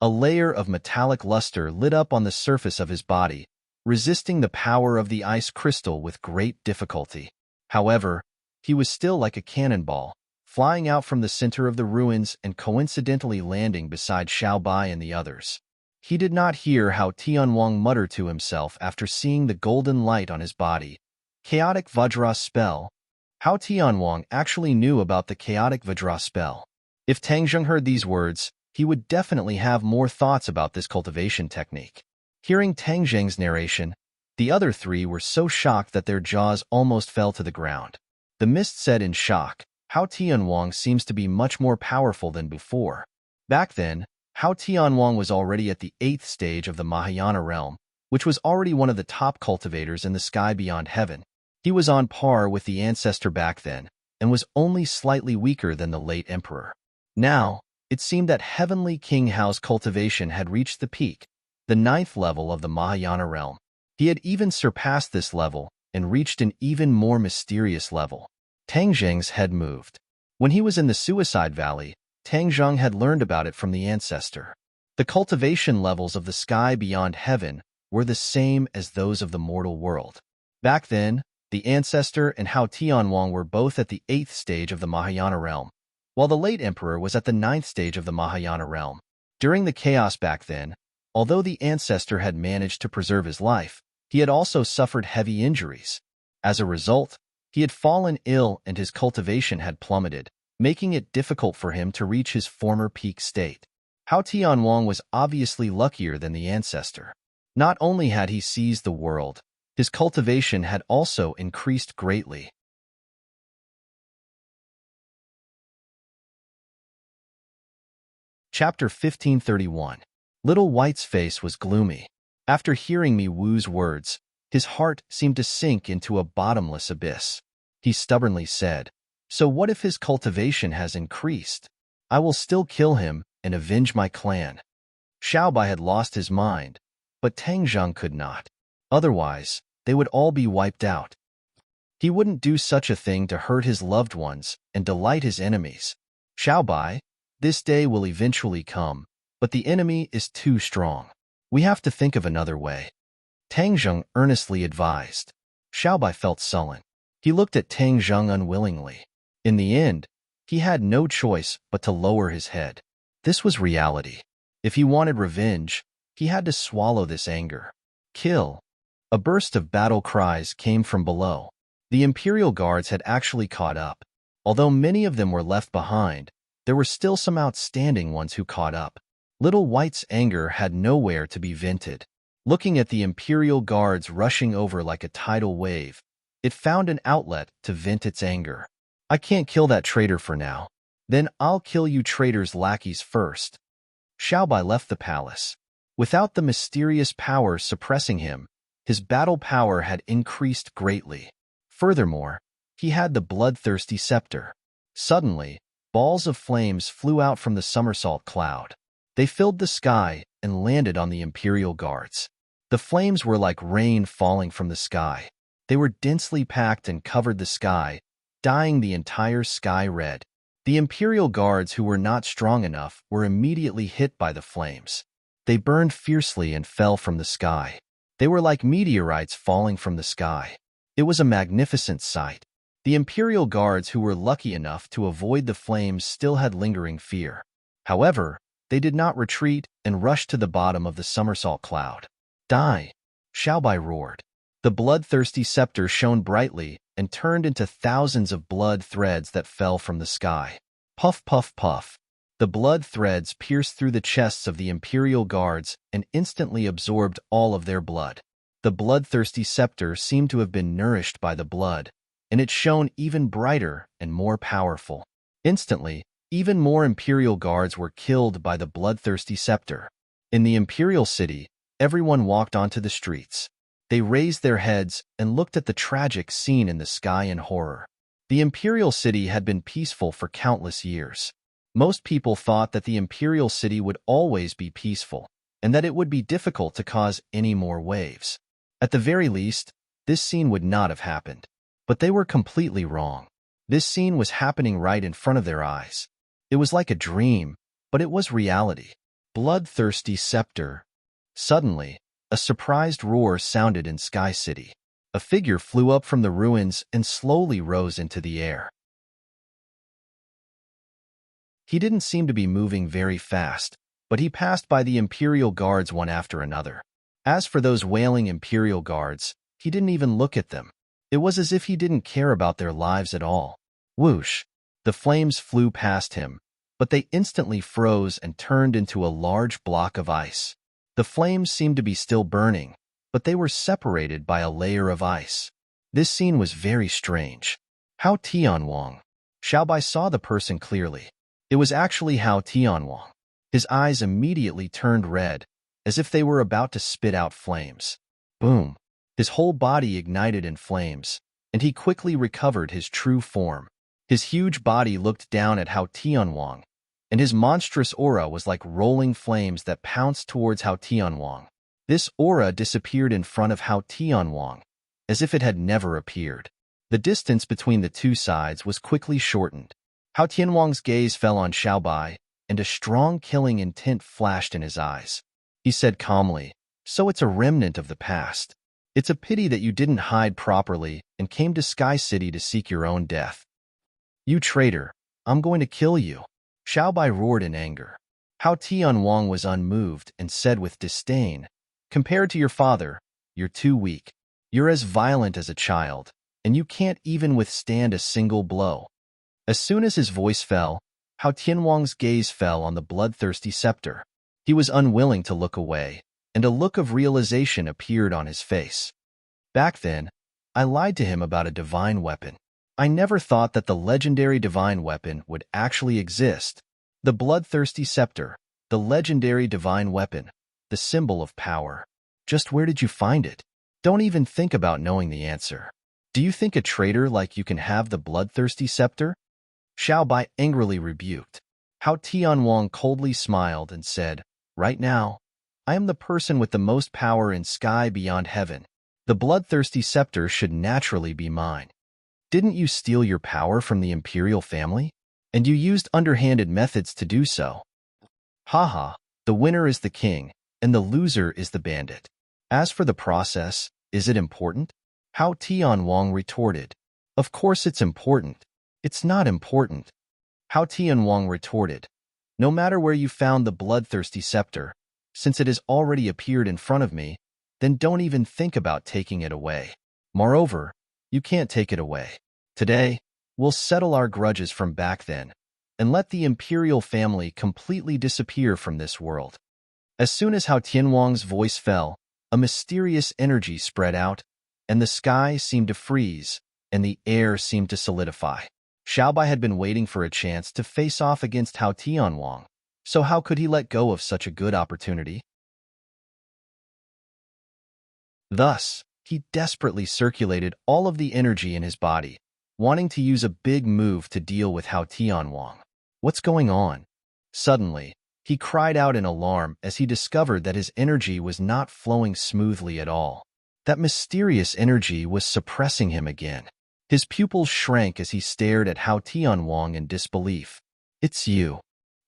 A layer of metallic luster lit up on the surface of his body, resisting the power of the ice crystal with great difficulty. However, he was still like a cannonball, flying out from the center of the ruins and coincidentally landing beside Xiao Bai and the others. He did not hear how Tianwang muttered to himself after seeing the golden light on his body. Chaotic Vajra spell. How Tianwang actually knew about the chaotic Vajra spell. If Tang Zheng heard these words, he would definitely have more thoughts about this cultivation technique. Hearing Tang Zheng's narration, the other three were so shocked that their jaws almost fell to the ground. The mist said in shock, How Tianwang seems to be much more powerful than before. Back then, How Tianwang was already at the 8th stage of the Mahayana realm, which was already one of the top cultivators in the sky beyond heaven. He was on par with the ancestor back then, and was only slightly weaker than the late emperor. Now, it seemed that Heavenly King Hao's cultivation had reached the peak, the 9th level of the Mahayana realm. He had even surpassed this level and reached an even more mysterious level. Tang Zheng's head moved. When he was in the Suicide Valley, Tang Zheng had learned about it from the ancestor. The cultivation levels of the sky beyond heaven were the same as those of the mortal world. Back then, the ancestor and Hao Tianwang were both at the 8th stage of the Mahayana realm, while the late emperor was at the 9th stage of the Mahayana realm. During the chaos back then, although the ancestor had managed to preserve his life, he had also suffered heavy injuries. As a result, he had fallen ill and his cultivation had plummeted, making it difficult for him to reach his former peak state. Hao Tianwang was obviously luckier than the ancestor. Not only had he seized the world, his cultivation had also increased greatly. Chapter 1531. Little White's face was gloomy. After hearing Mi Wu's words, his heart seemed to sink into a bottomless abyss. He stubbornly said, So what if his cultivation has increased? I will still kill him and avenge my clan. Xiao Bai had lost his mind, but Tang Zheng could not. Otherwise, they would all be wiped out. He wouldn't do such a thing to hurt his loved ones and delight his enemies. Xiao Bai, this day will eventually come, but the enemy is too strong. We have to think of another way. Tang Zheng earnestly advised. Xiao Bai felt sullen. He looked at Tang Zheng unwillingly. In the end, he had no choice but to lower his head. This was reality. If he wanted revenge, he had to swallow this anger. Kill. A burst of battle cries came from below. The Imperial Guards had actually caught up. Although many of them were left behind, there were still some outstanding ones who caught up. Little White's anger had nowhere to be vented. Looking at the Imperial Guards rushing over like a tidal wave, it found an outlet to vent its anger. I can't kill that traitor for now. Then I'll kill you traitors' lackeys first. Xiao Bai left the palace. Without the mysterious power suppressing him, his battle power had increased greatly. Furthermore, he had the bloodthirsty scepter. Suddenly, balls of flames flew out from the somersault cloud. They filled the sky and landed on the Imperial Guards. The flames were like rain falling from the sky. They were densely packed and covered the sky, dyeing the entire sky red. The Imperial Guards who were not strong enough were immediately hit by the flames. They burned fiercely and fell from the sky. They were like meteorites falling from the sky. It was a magnificent sight. The Imperial Guards who were lucky enough to avoid the flames still had lingering fear. However, they did not retreat and rushed to the bottom of the somersault cloud. Die! Xiao Bai roared. The bloodthirsty scepter shone brightly and turned into thousands of blood threads that fell from the sky. Puff, puff, puff. The blood threads pierced through the chests of the Imperial Guards and instantly absorbed all of their blood. The bloodthirsty scepter seemed to have been nourished by the blood, and it shone even brighter and more powerful. Instantly, even more Imperial Guards were killed by the bloodthirsty scepter. In the Imperial City, everyone walked onto the streets. They raised their heads and looked at the tragic scene in the sky in horror. The Imperial City had been peaceful for countless years. Most people thought that the Imperial City would always be peaceful, and that it would be difficult to cause any more waves. At the very least, this scene would not have happened. But they were completely wrong. This scene was happening right in front of their eyes. It was like a dream, but it was reality. Bloodthirsty scepter. Suddenly, a surprised roar sounded in Sky City. A figure flew up from the ruins and slowly rose into the air. He didn't seem to be moving very fast, but he passed by the Imperial Guards one after another. As for those wailing Imperial Guards, he didn't even look at them. It was as if he didn't care about their lives at all. Whoosh! The flames flew past him, but they instantly froze and turned into a large block of ice. The flames seemed to be still burning, but they were separated by a layer of ice. This scene was very strange. Hao Tianwang. Xiaobai saw the person clearly. It was actually Hao Tianwang. His eyes immediately turned red, as if they were about to spit out flames. Boom! His whole body ignited in flames, and he quickly recovered his true form. His huge body looked down at Hao Tianwang, and his monstrous aura was like rolling flames that pounced towards Hao Tianwang. This aura disappeared in front of Hao Tianwang, as if it had never appeared. The distance between the two sides was quickly shortened. Hao Tianwang's gaze fell on Xiaobai, and a strong killing intent flashed in his eyes. He said calmly, "So it's a remnant of the past. It's a pity that you didn't hide properly and came to Sky City to seek your own death. You traitor, I'm going to kill you." Xiaobai roared in anger. Hao Tianwang was unmoved and said with disdain, "Compared to your father, you're too weak. You're as violent as a child, and you can't even withstand a single blow." As soon as his voice fell, Hao Tianwang's gaze fell on the bloodthirsty scepter. He was unwilling to look away, and a look of realization appeared on his face. Back then, I lied to him about a divine weapon. I never thought that the legendary divine weapon would actually exist. The bloodthirsty scepter, the legendary divine weapon, the symbol of power. Just where did you find it? Don't even think about knowing the answer. Do you think a traitor like you can have the bloodthirsty scepter? Xiaobai angrily rebuked. Hao Tianwang coldly smiled and said, "Right now, I am the person with the most power in sky beyond heaven. The bloodthirsty scepter should naturally be mine. Didn't you steal your power from the imperial family? And you used underhanded methods to do so. Haha, the winner is the king, and the loser is the bandit. As for the process, is it important?" Hao Tianwang retorted. "Of course it's important. It's not important." Hao Tianwang retorted, "No matter where you found the bloodthirsty scepter, since it has already appeared in front of me, then don't even think about taking it away. Moreover, you can't take it away. Today, we'll settle our grudges from back then, and let the imperial family completely disappear from this world." As soon as Hao Tianwang's voice fell, a mysterious energy spread out, and the sky seemed to freeze, and the air seemed to solidify. Xiaobai had been waiting for a chance to face off against Hao Tianwang, so how could he let go of such a good opportunity? Thus, he desperately circulated all of the energy in his body, wanting to use a big move to deal with Hao Tianwang. What's going on? Suddenly, he cried out in alarm as he discovered that his energy was not flowing smoothly at all. That mysterious energy was suppressing him again. His pupils shrank as he stared at Hao Tianwang in disbelief. "It's you."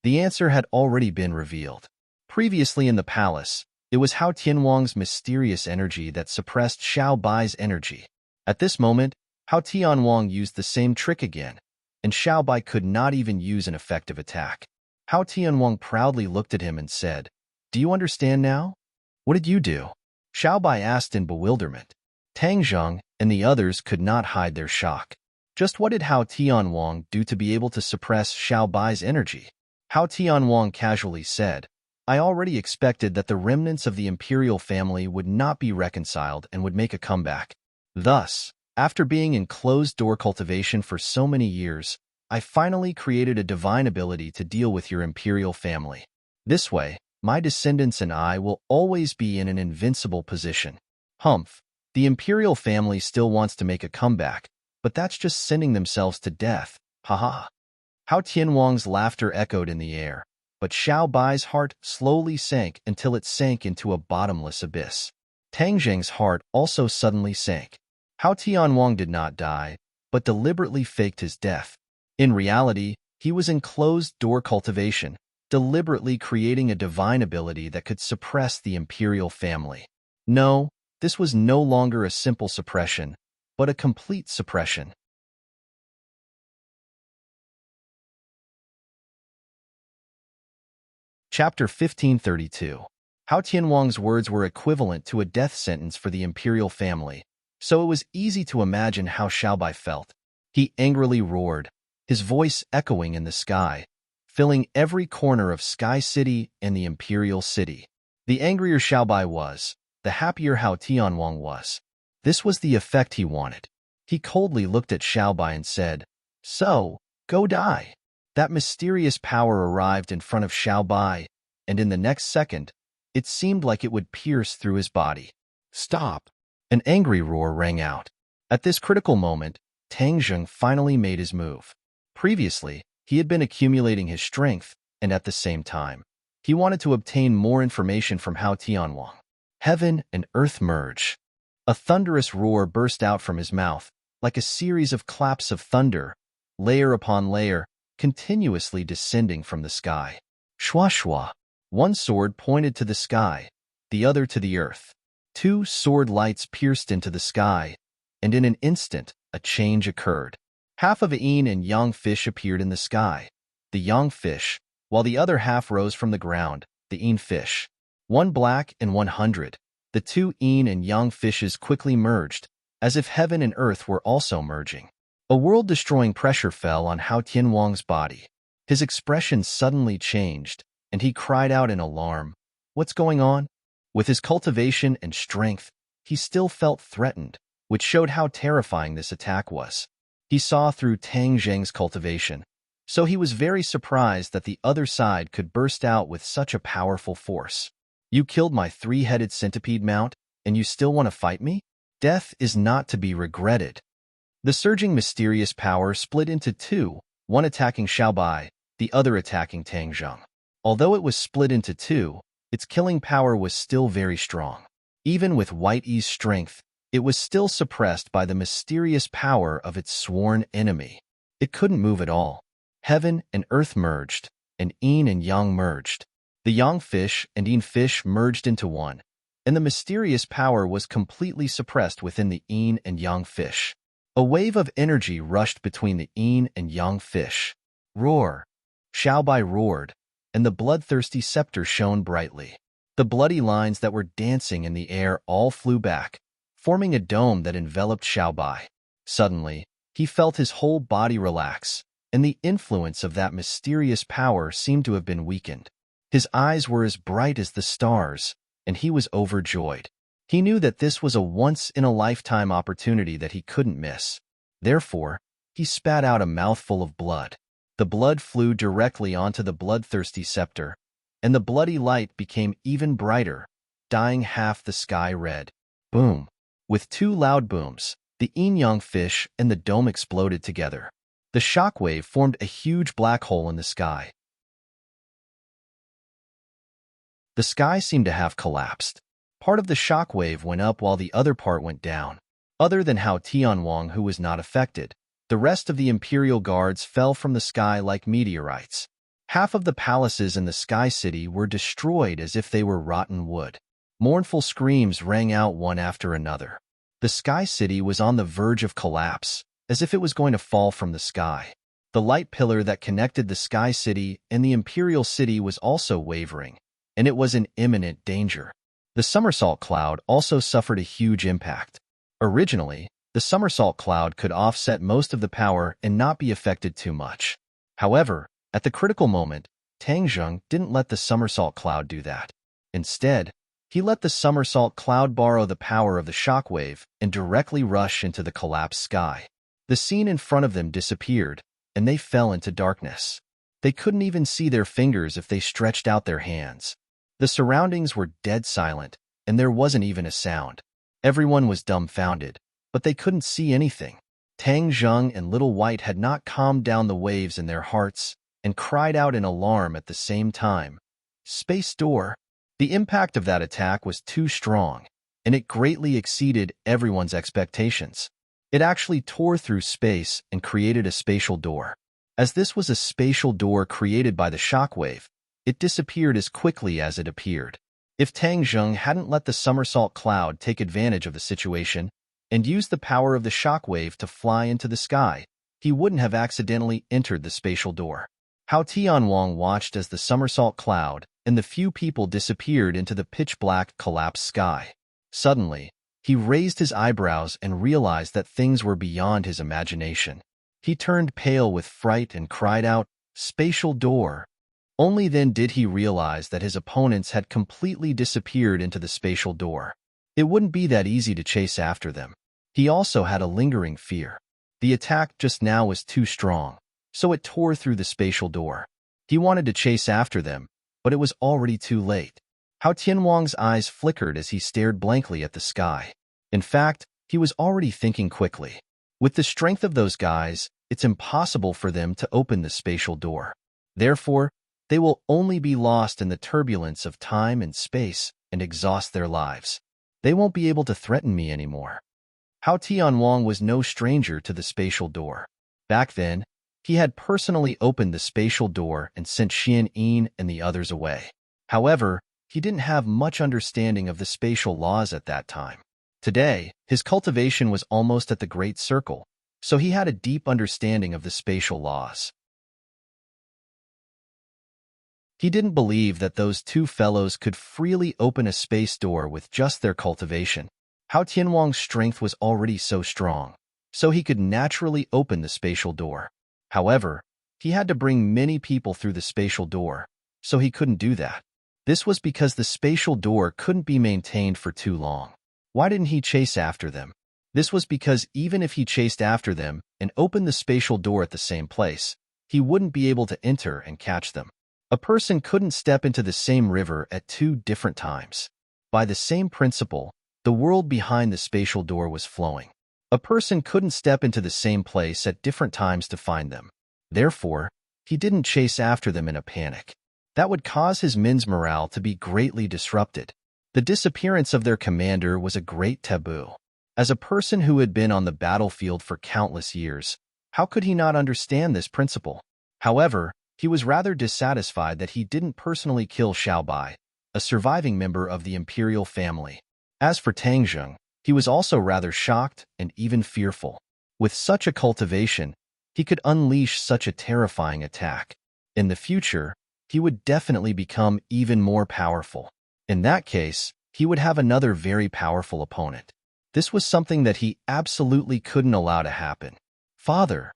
The answer had already been revealed. Previously in the palace, it was Hao Tianwang's mysterious energy that suppressed Xiao Bai's energy. At this moment, Hao Tianwang used the same trick again, and Xiao Bai could not even use an effective attack. Hao Tianwang proudly looked at him and said, "Do you understand now? What did you do?" Xiao Bai asked in bewilderment. Tang Zheng and the others could not hide their shock. Just what did Hao Tianwang do to be able to suppress Xiao Bai's energy? Hao Tianwang casually said, "I already expected that the remnants of the imperial family would not be reconciled and would make a comeback. Thus, after being in closed-door cultivation for so many years, I finally created a divine ability to deal with your imperial family. This way, my descendants and I will always be in an invincible position." Humph. The imperial family still wants to make a comeback, but that's just sending themselves to death. Haha. Hao Tianwang's laughter echoed in the air, but Xiao Bai's heart slowly sank until it sank into a bottomless abyss. Tang Zheng's heart also suddenly sank. Hao Tianwang did not die, but deliberately faked his death. In reality, he was in closed-door cultivation, deliberately creating a divine ability that could suppress the imperial family. No, this was no longer a simple suppression, but a complete suppression. Chapter 1532. How Tianwang's words were equivalent to a death sentence for the imperial family, so it was easy to imagine how Xiaobai felt. He angrily roared, his voice echoing in the sky, filling every corner of Sky City and the imperial city. The angrier Xiaobai was, the happier Hao Tianwang was. This was the effect he wanted. He coldly looked at Xiaobai and said, "So, go die." That mysterious power arrived in front of Xiaobai, and in the next second, it seemed like it would pierce through his body. "Stop!" An angry roar rang out. At this critical moment, Tang Zheng finally made his move. Previously, he had been accumulating his strength, and at the same time, he wanted to obtain more information from Hao Tianwang. Heaven and earth merge. A thunderous roar burst out from his mouth, like a series of claps of thunder, layer upon layer, continuously descending from the sky. Shwa shwa. One sword pointed to the sky, the other to the earth. Two sword lights pierced into the sky, and in an instant, a change occurred. Half of a yin and yang fish appeared in the sky, the yang fish, while the other half rose from the ground, the yin fish. One black and 100. The two yin and yang fishes quickly merged, as if heaven and earth were also merging. A world-destroying pressure fell on Hao Tianwang's body. His expression suddenly changed, and he cried out in alarm, "What's going on?" With his cultivation and strength, he still felt threatened, which showed how terrifying this attack was. He saw through Tang Zheng's cultivation, so he was very surprised that the other side could burst out with such a powerful force. "You killed my three-headed centipede mount, and you still want to fight me? Death is not to be regretted." The surging mysterious power split into two, one attacking Xiaobai, the other attacking Tang Zheng. Although it was split into two, its killing power was still very strong. Even with White E's strength, it was still suppressed by the mysterious power of its sworn enemy. It couldn't move at all. Heaven and earth merged, and yin and yang merged. The yang fish and yin fish merged into one, and the mysterious power was completely suppressed within the yin and yang fish. A wave of energy rushed between the yin and yang fish. Roar! Xiaobai roared, and the bloodthirsty scepter shone brightly. The bloody lines that were dancing in the air all flew back, forming a dome that enveloped Xiaobai. Suddenly, he felt his whole body relax, and the influence of that mysterious power seemed to have been weakened. His eyes were as bright as the stars, and he was overjoyed. He knew that this was a once-in-a-lifetime opportunity that he couldn't miss. Therefore, he spat out a mouthful of blood. The blood flew directly onto the bloodthirsty scepter, and the bloody light became even brighter, dyeing half the sky red. Boom! With two loud booms, the yin-yang fish and the dome exploded together. The shockwave formed a huge black hole in the sky. The sky seemed to have collapsed. Part of the shockwave went up while the other part went down. Other than Hao Tianwang, who was not affected, the rest of the imperial guards fell from the sky like meteorites. Half of the palaces in the Sky City were destroyed as if they were rotten wood. Mournful screams rang out one after another. The Sky City was on the verge of collapse, as if it was going to fall from the sky. The light pillar that connected the Sky City and the Imperial City was also wavering, and it was in imminent danger. The somersault cloud also suffered a huge impact. Originally, the somersault cloud could offset most of the power and not be affected too much. However, at the critical moment, Tang Zheng didn't let the somersault cloud do that. Instead, he let the somersault cloud borrow the power of the shockwave and directly rush into the collapsed sky. The scene in front of them disappeared, and they fell into darkness. They couldn't even see their fingers if they stretched out their hands. The surroundings were dead silent, and there wasn't even a sound. Everyone was dumbfounded, but they couldn't see anything. Tang Zheng and Little White had not calmed down the waves in their hearts and cried out in alarm at the same time. Space door! The impact of that attack was too strong, and it greatly exceeded everyone's expectations. It actually tore through space and created a spatial door. As this was a spatial door created by the shockwave, it disappeared as quickly as it appeared. If Tang Zheng hadn't let the somersault cloud take advantage of the situation and used the power of the shockwave to fly into the sky, he wouldn't have accidentally entered the spatial door. Hao Tianwang watched as the somersault cloud and the few people disappeared into the pitch-black, collapsed sky. Suddenly, he raised his eyebrows and realized that things were beyond his imagination. He turned pale with fright and cried out, "Spatial door!" Only then did he realize that his opponents had completely disappeared into the spatial door. It wouldn't be that easy to chase after them. He also had a lingering fear. The attack just now was too strong, so it tore through the spatial door. He wanted to chase after them, but it was already too late. Hao Tianwang's eyes flickered as he stared blankly at the sky. In fact, he was already thinking quickly. With the strength of those guys, it's impossible for them to open the spatial door. Therefore, they will only be lost in the turbulence of time and space and exhaust their lives. They won't be able to threaten me anymore. Hao Tianwang was no stranger to the spatial door. Back then, he had personally opened the spatial door and sent Xian Yin and the others away. However, he didn't have much understanding of the spatial laws at that time. Today, his cultivation was almost at the Great Circle, so he had a deep understanding of the spatial laws. He didn't believe that those two fellows could freely open a space door with just their cultivation. Hao Tianwang's strength was already so strong, so he could naturally open the spatial door. However, he had to bring many people through the spatial door, so he couldn't do that. This was because the spatial door couldn't be maintained for too long. Why didn't he chase after them? This was because even if he chased after them and opened the spatial door at the same place, he wouldn't be able to enter and catch them. A person couldn't step into the same river at two different times. By the same principle, the world behind the spatial door was flowing. A person couldn't step into the same place at different times to find them. Therefore, he didn't chase after them in a panic. That would cause his men's morale to be greatly disrupted. The disappearance of their commander was a great taboo. As a person who had been on the battlefield for countless years, how could he not understand this principle? However, he was rather dissatisfied that he didn't personally kill Xiaobai, a surviving member of the imperial family. As for Tang Zheng, he was also rather shocked and even fearful. With such a cultivation, he could unleash such a terrifying attack. In the future, he would definitely become even more powerful. In that case, he would have another very powerful opponent. This was something that he absolutely couldn't allow to happen. "Father!"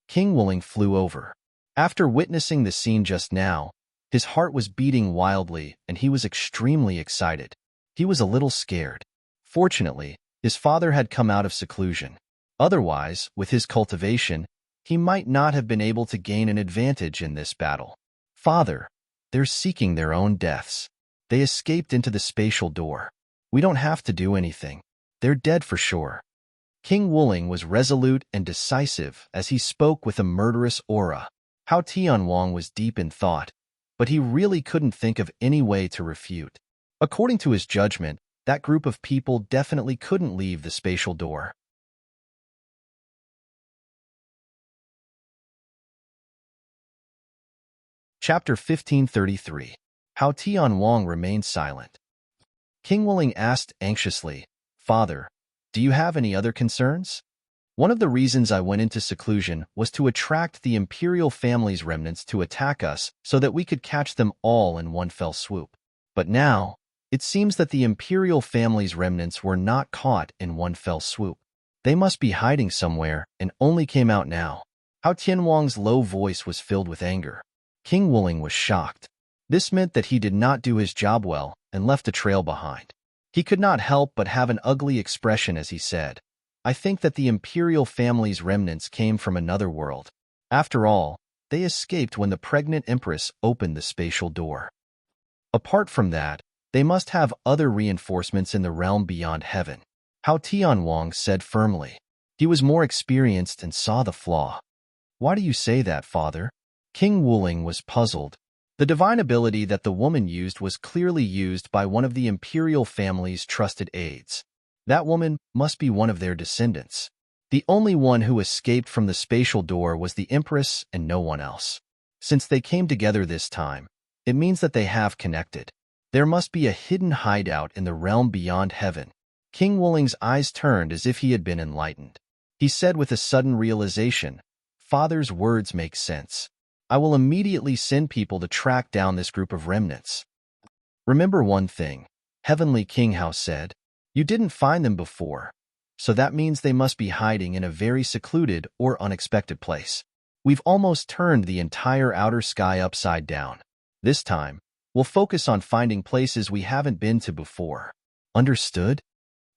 King Wuling flew over. After witnessing the scene just now, his heart was beating wildly and he was extremely excited. He was a little scared. Fortunately, his father had come out of seclusion. Otherwise, with his cultivation, he might not have been able to gain an advantage in this battle. "Father, they're seeking their own deaths. They escaped into the spatial door. We don't have to do anything. They're dead for sure." King Wuling was resolute and decisive as he spoke with a murderous aura. Hao Tianwang was deep in thought, but he really couldn't think of any way to refute. According to his judgment, that group of people definitely couldn't leave the spatial door. Chapter 1533. Hao Tianwang remained silent. King Wuling asked anxiously, "Father, do you have any other concerns?" "One of the reasons I went into seclusion was to attract the imperial family's remnants to attack us so that we could catch them all in one fell swoop. But now, it seems that the imperial family's remnants were not caught in one fell swoop. They must be hiding somewhere and only came out now." Hao Tianwang's low voice was filled with anger. King Wuling was shocked. This meant that he did not do his job well and left a trail behind. He could not help but have an ugly expression as he said, "I think that the imperial family's remnants came from another world. After all, they escaped when the pregnant empress opened the spatial door. Apart from that, they must have other reinforcements in the realm beyond heaven." Hao Tianwang said firmly. He was more experienced and saw the flaw. "Why do you say that, father?" King Wuling was puzzled. The divine ability that the woman used was clearly used by one of the imperial family's trusted aides. That woman must be one of their descendants. The only one who escaped from the spatial door was the Empress and no one else. Since they came together this time, it means that they have connected. There must be a hidden hideout in the realm beyond heaven. King Wooling's eyes turned as if he had been enlightened. He said with a sudden realization, "Father's words make sense. I will immediately send people to track down this group of remnants." "Remember one thing," Heavenly King House said. "You didn't find them before, so that means they must be hiding in a very secluded or unexpected place. We've almost turned the entire outer sky upside down. This time, we'll focus on finding places we haven't been to before. Understood?"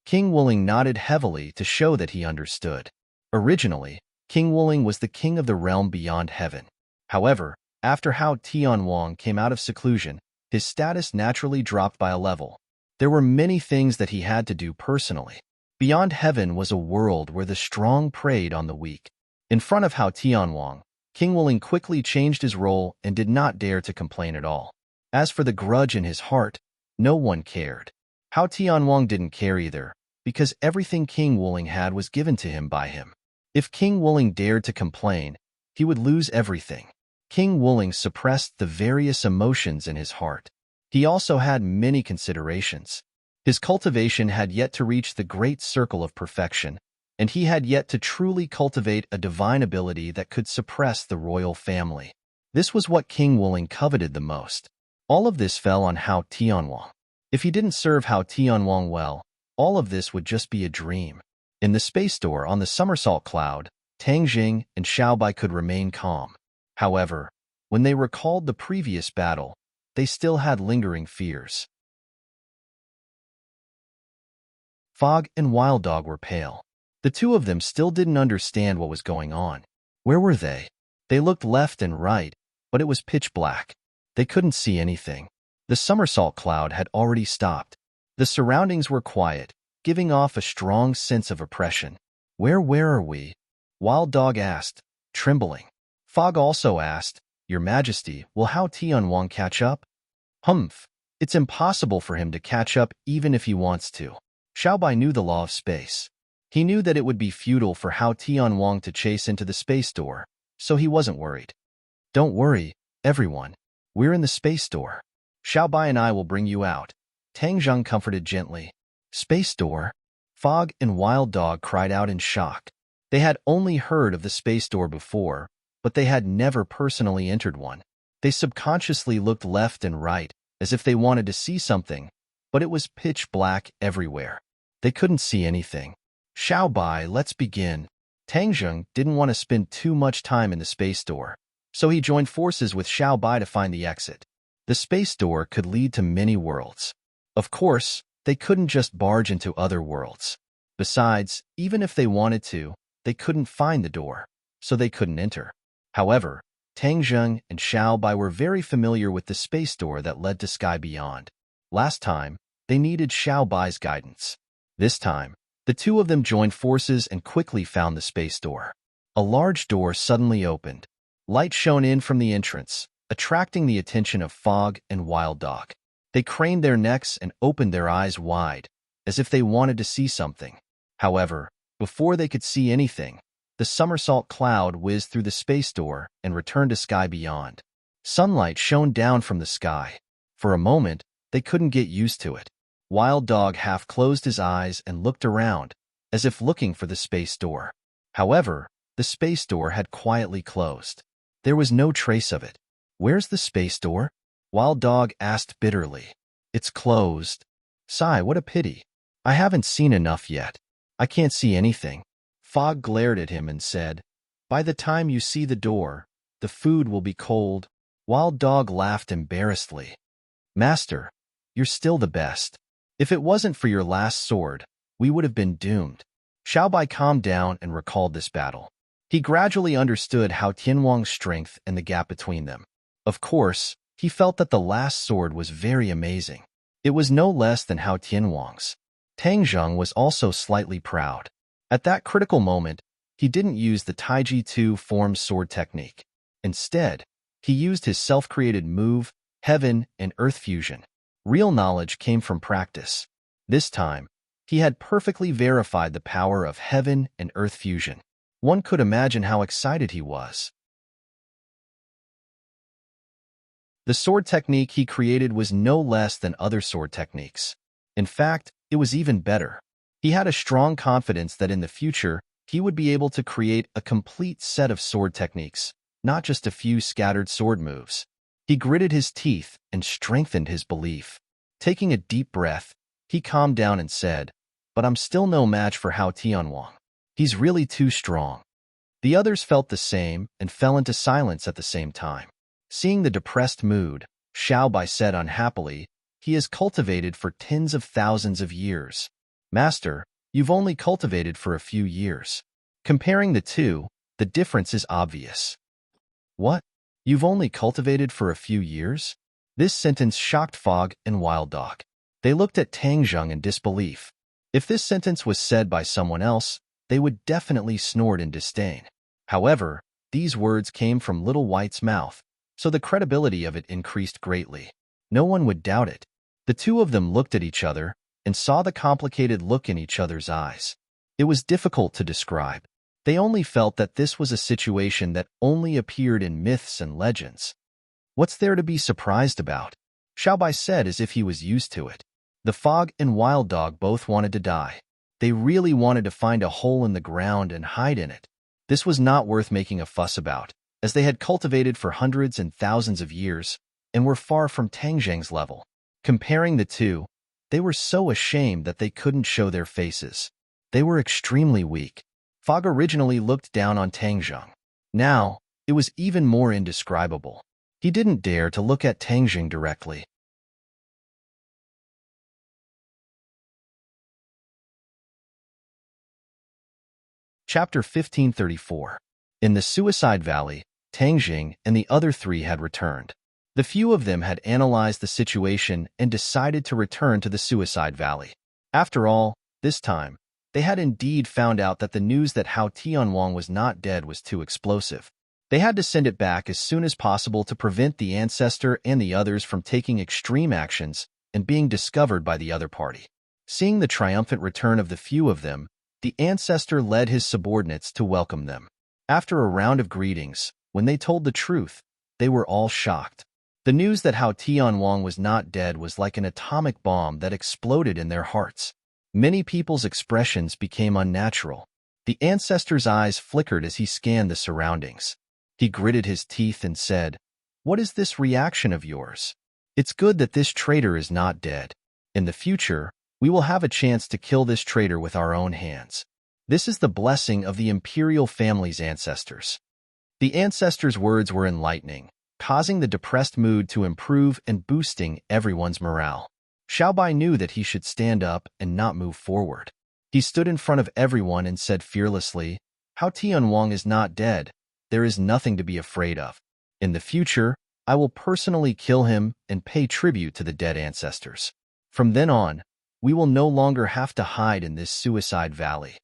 King Wooling nodded heavily to show that he understood. Originally, King Wooling was the king of the realm beyond heaven. However, after Hao Tianwang came out of seclusion, his status naturally dropped by a level. There were many things that he had to do personally. Beyond heaven was a world where the strong preyed on the weak. In front of Hao Tianwang, King Wooling quickly changed his role and did not dare to complain at all. As for the grudge in his heart, no one cared. Hao Tianwang didn't care either, because everything King Wooling had was given to him by him. If King Wooling dared to complain, he would lose everything. King Wooling suppressed the various emotions in his heart. He also had many considerations. His cultivation had yet to reach the great circle of perfection, and he had yet to truly cultivate a divine ability that could suppress the royal family. This was what King Wooling coveted the most. All of this fell on Hao Tianwang. If he didn't serve Hao Tianwang well, all of this would just be a dream. In the space door on the somersault cloud, Tang Jing and Xiao Bai could remain calm. However, when they recalled the previous battle, they still had lingering fears. Fog and Wild Dog were pale. The two of them still didn't understand what was going on. Where were they? They looked left and right, but it was pitch black. They couldn't see anything. The somersault cloud had already stopped. The surroundings were quiet, giving off a strong sense of oppression. Where are we?" Wild Dog asked, trembling. Fog also asked, "Your Majesty, will Hao Tianwang catch up?" "Humph. It's impossible for him to catch up even if he wants to." Xiao Bai knew the law of space. He knew that it would be futile for Hao Tianwang to chase into the space door, so he wasn't worried. "Don't worry, everyone. We're in the space door. Xiao Bai and I will bring you out," Tang Zheng comforted gently. "Space door?" Fog and Wild Dog cried out in shock. They had only heard of the space door before, but they had never personally entered one. They subconsciously looked left and right, as if they wanted to see something, but it was pitch black everywhere. They couldn't see anything. "Xiao Bai, let's begin." Tang Zheng didn't want to spend too much time in the space door, so he joined forces with Xiao Bai to find the exit. The space door could lead to many worlds. Of course, they couldn't just barge into other worlds. Besides, even if they wanted to, they couldn't find the door, so they couldn't enter. However, Tang Zheng and Xiao Bai were very familiar with the space door that led to Sky Beyond. Last time, they needed Xiao Bai's guidance. This time, the two of them joined forces and quickly found the space door. A large door suddenly opened. Light shone in from the entrance, attracting the attention of Fog and Wild Dog. They craned their necks and opened their eyes wide, as if they wanted to see something. However, before they could see anything, the somersault cloud whizzed through the space door and returned to Sky Beyond. Sunlight shone down from the sky. For a moment, they couldn't get used to it. Wild Dog half closed his eyes and looked around, as if looking for the space door. However, the space door had quietly closed. There was no trace of it. "Where's the space door?" Wild Dog asked bitterly. "It's closed." "Sigh, what a pity. I haven't seen enough yet. I can't see anything." Fog glared at him and said, "By the time you see the door, the food will be cold." Wild Dog laughed embarrassedly. "Master, you're still the best. If it wasn't for your last sword, we would have been doomed." Xiao Bai calmed down and recalled this battle. He gradually understood Hao Tianwang's strength and the gap between them. Of course, he felt that the last sword was very amazing. It was no less than Hao Tianwang's. Tang Zheng was also slightly proud. At that critical moment, he didn't use the Taiji 2 form sword technique. Instead, he used his self-created move, Heaven and Earth Fusion. Real knowledge came from practice. This time, He had perfectly verified the power of heaven and earth fusion. One could imagine how excited he was. The sword technique he created was no less than other sword techniques. In fact, it was even better. He had a strong confidence that in the future, he would be able to create a complete set of sword techniques, not just a few scattered sword moves. He gritted his teeth and strengthened his belief. Taking a deep breath, he calmed down and said, "But I'm still no match for Hao Tianwang. He's really too strong." The others felt the same and fell into silence at the same time. Seeing the depressed mood, Xiao Bai said unhappily, "He has cultivated for tens of thousands of years. Master, you've only cultivated for a few years." Comparing the two, the difference is obvious. What? You've only cultivated for a few years? This sentence shocked Fog and Wild Dog. They looked at Tang Zheng in disbelief. If this sentence was said by someone else, they would definitely snort in disdain. However, these words came from Little White's mouth, so the credibility of it increased greatly. No one would doubt it. The two of them looked at each other and saw the complicated look in each other's eyes. It was difficult to describe. They only felt that this was a situation that only appeared in myths and legends. What's there to be surprised about? Xiao Bai said as if he was used to it. The Fog and Wild Dog both wanted to die. They really wanted to find a hole in the ground and hide in it. This was not worth making a fuss about, as they had cultivated for hundreds and thousands of years and were far from Tang Zheng's level. Comparing the two, they were so ashamed that they couldn't show their faces. They were extremely weak. Fog originally looked down on Tang Zheng. Now, it was even more indescribable. He didn't dare to look at Tang Zheng directly. Chapter 1534. In the Suicide Valley, Tang Zheng and the other three had returned. The few of them had analyzed the situation and decided to return to the Suicide Valley. After all, this time, they had indeed found out that the news that Hao Tianwang was not dead was too explosive. They had to send it back as soon as possible to prevent the ancestor and the others from taking extreme actions and being discovered by the other party. Seeing the triumphant return of the few of them, the ancestor led his subordinates to welcome them. After a round of greetings, when they told the truth, they were all shocked. The news that Hao Tianwang was not dead was like an atomic bomb that exploded in their hearts. Many people's expressions became unnatural. The ancestor's eyes flickered as he scanned the surroundings. He gritted his teeth and said, "What is this reaction of yours? It's good that this traitor is not dead. In the future, we will have a chance to kill this traitor with our own hands. This is the blessing of the imperial family's ancestors." The ancestors' words were enlightening, causing the depressed mood to improve and boosting everyone's morale. Xiao Bai knew that he should stand up and not move forward. He stood in front of everyone and said fearlessly, "Hao Tianwang is not dead. There is nothing to be afraid of. In the future, I will personally kill him and pay tribute to the dead ancestors. From then on, we will no longer have to hide in this suicide valley."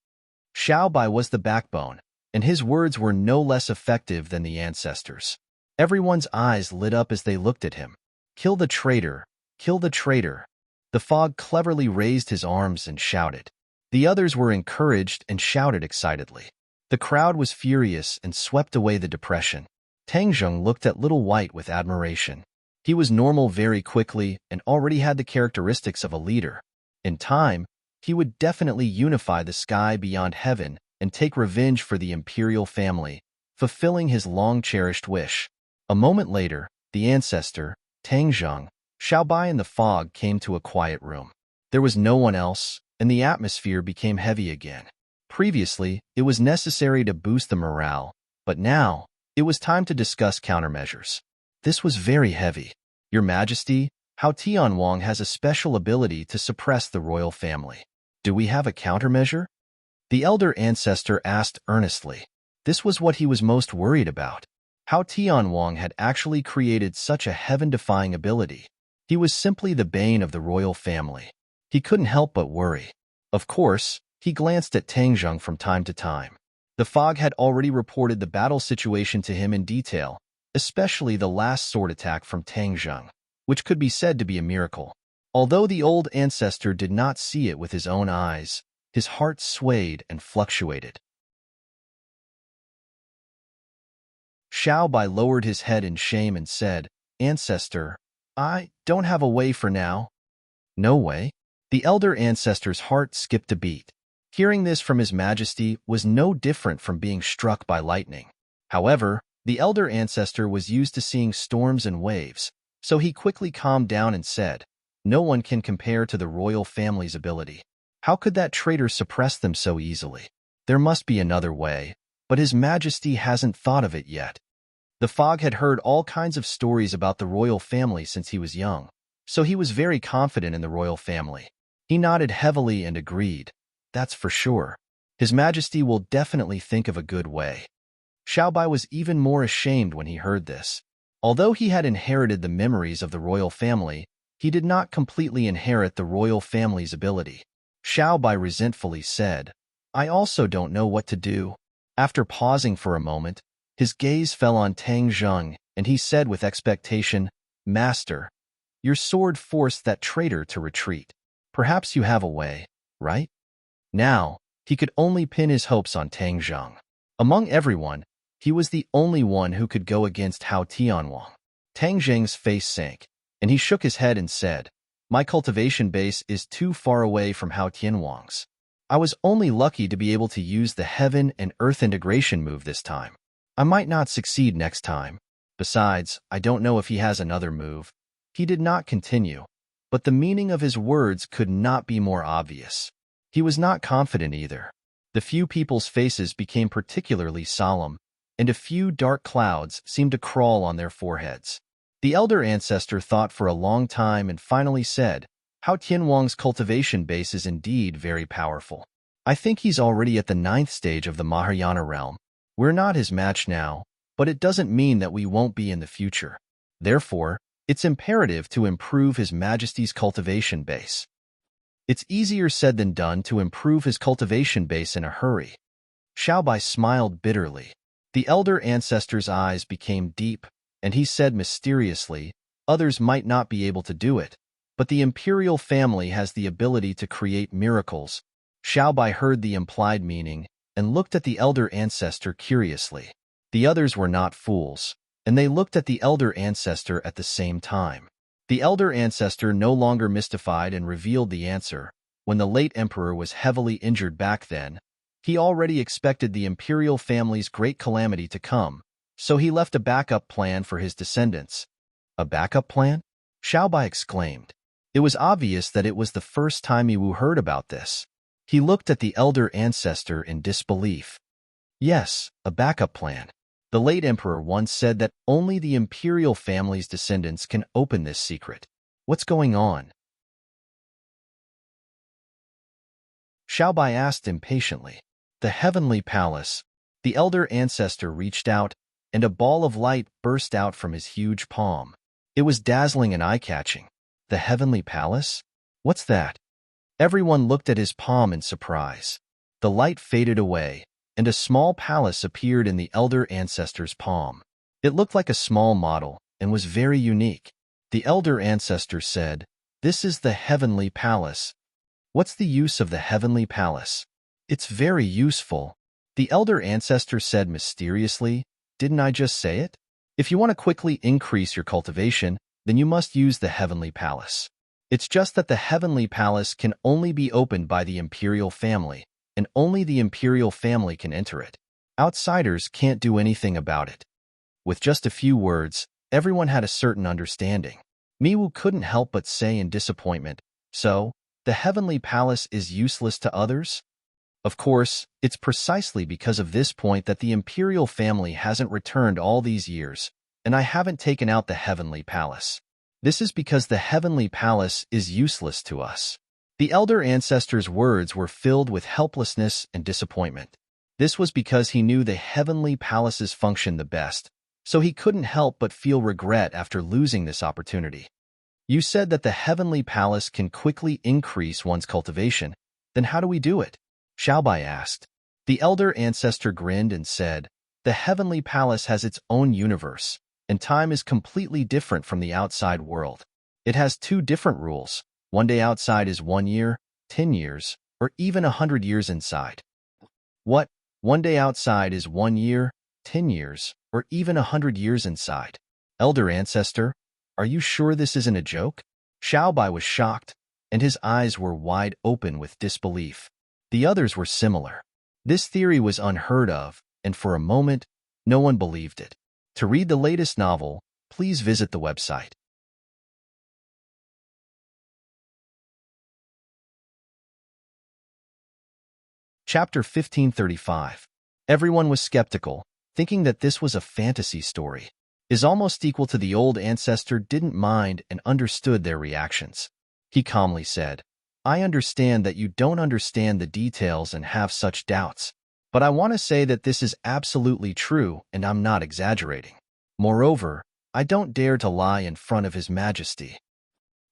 Xiao Bai was the backbone, and his words were no less effective than the ancestors. Everyone's eyes lit up as they looked at him. "Kill the traitor! Kill the traitor!" The Fog cleverly raised his arms and shouted. The others were encouraged and shouted excitedly. The crowd was furious and swept away the depression. Tang Zheng looked at Little White with admiration. He was normal very quickly and already had the characteristics of a leader. In time, he would definitely unify the sky beyond heaven and take revenge for the imperial family, fulfilling his long-cherished wish. A moment later, the ancestor, Tang Zheng, Xiao Bai and the Fog came to a quiet room. There was no one else, and the atmosphere became heavy again. Previously, it was necessary to boost the morale, but now, it was time to discuss countermeasures. This was very heavy. "Your Majesty, Hao Tianwang has a special ability to suppress the royal family. Do we have a countermeasure?" The elder ancestor asked earnestly. This was what he was most worried about. Hao Tianwang had actually created such a heaven-defying ability. He was simply the bane of the royal family. He couldn't help but worry. Of course, he glanced at Tang Zheng from time to time. The Fog had already reported the battle situation to him in detail, especially the last sword attack from Tang Zheng, which could be said to be a miracle. Although the old ancestor did not see it with his own eyes, his heart swayed and fluctuated. Xiaobai lowered his head in shame and said, "Ancestor, I don't have a way for now." "No way?" The elder ancestor's heart skipped a beat. Hearing this from His Majesty was no different from being struck by lightning. However, the elder ancestor was used to seeing storms and waves, so he quickly calmed down and said, "No one can compare to the royal family's ability. How could that traitor suppress them so easily? There must be another way, but His Majesty hasn't thought of it yet." The fog had heard all kinds of stories about the royal family since he was young, so he was very confident in the royal family. He nodded heavily and agreed, "That's for sure. His Majesty will definitely think of a good way." Xiaobai was even more ashamed when he heard this. Although he had inherited the memories of the royal family, he did not completely inherit the royal family's ability. Xiaobai resentfully said, "I also don't know what to do." After pausing for a moment, his gaze fell on Tang Zheng, and he said with expectation, "Master, your sword forced that traitor to retreat. Perhaps you have a way, right?" Now, he could only pin his hopes on Tang Zheng. Among everyone, he was the only one who could go against Hao Tianwang. Tang Zheng's face sank, and he shook his head and said, "My cultivation base is too far away from Hao Tianwang's. I was only lucky to be able to use the heaven and earth integration move this time. I might not succeed next time. Besides, I don't know if he has another move." He did not continue, but the meaning of his words could not be more obvious. He was not confident either. The few people's faces became particularly solemn, and a few dark clouds seemed to crawl on their foreheads. The elder ancestor thought for a long time and finally said, "Hao Tianwang's cultivation base is indeed very powerful. I think he's already at the 9th stage of the Mahayana realm. We're not his match now, but it doesn't mean that we won't be in the future. Therefore, it's imperative to improve His Majesty's cultivation base." It's easier said than done to improve his cultivation base in a hurry. Xiaobai smiled bitterly. The elder ancestor's eyes became deep, and he said mysteriously, "Others might not be able to do it, but the imperial family has the ability to create miracles." Xiaobai heard the implied meaning and looked at the elder ancestor curiously. The others were not fools, and they looked at the elder ancestor at the same time. The elder ancestor no longer mystified and revealed the answer. When the late emperor was heavily injured back then, he already expected the imperial family's great calamity to come, so he left a backup plan for his descendants. "A backup plan?" Xiaobai exclaimed. It was obvious that it was the first time Yiwu heard about this. He looked at the elder ancestor in disbelief. "Yes, a backup plan. The late emperor once said that only the imperial family's descendants can open this secret. What's going on?" Xiaobai asked impatiently. "The heavenly palace." The elder ancestor reached out, and a ball of light burst out from his huge palm. It was dazzling and eye-catching. "The heavenly palace? What's that?" Everyone looked at his palm in surprise. The light faded away, and a small palace appeared in the elder ancestor's palm. It looked like a small model and was very unique. The elder ancestor said, "This is the heavenly palace." "What's the use of the heavenly palace?" "It's very useful." The elder ancestor said mysteriously, "Didn't I just say it? If you want to quickly increase your cultivation, then you must use the heavenly palace. It's just that the heavenly palace can only be opened by the imperial family, and only the imperial family can enter it. Outsiders can't do anything about it." With just a few words, everyone had a certain understanding. Miwu couldn't help but say in disappointment, "So, the heavenly palace is useless to others?" Of course, it's precisely because of this point that the imperial family hasn't returned all these years, and I haven't taken out the heavenly palace. This is because the heavenly palace is useless to us. The elder ancestor's words were filled with helplessness and disappointment. This was because he knew the heavenly palace's function the best, so he couldn't help but feel regret after losing this opportunity. "You said that the heavenly palace can quickly increase one's cultivation. Then how do we do it?" Xiaobai asked. The elder ancestor grinned and said, "The heavenly palace has its own universe, and time is completely different from the outside world. It has two different rules. One day outside is 1 year, 10 years, or even 100 years inside. What? One day outside is 1 year, 10 years, or even 100 years inside. Elder ancestor, are you sure this isn't a joke? Xiaobai was shocked, and his eyes were wide open with disbelief. The others were similar. This theory was unheard of, and for a moment, no one believed it. To read the latest novel, please visit the website. Chapter 1535. Everyone was skeptical, thinking that this was a fantasy story. Is almost equal to the old ancestor didn't mind and understood their reactions. He calmly said, I understand that you don't understand the details and have such doubts, but I want to say that this is absolutely true and I'm not exaggerating. Moreover, I don't dare to lie in front of His Majesty.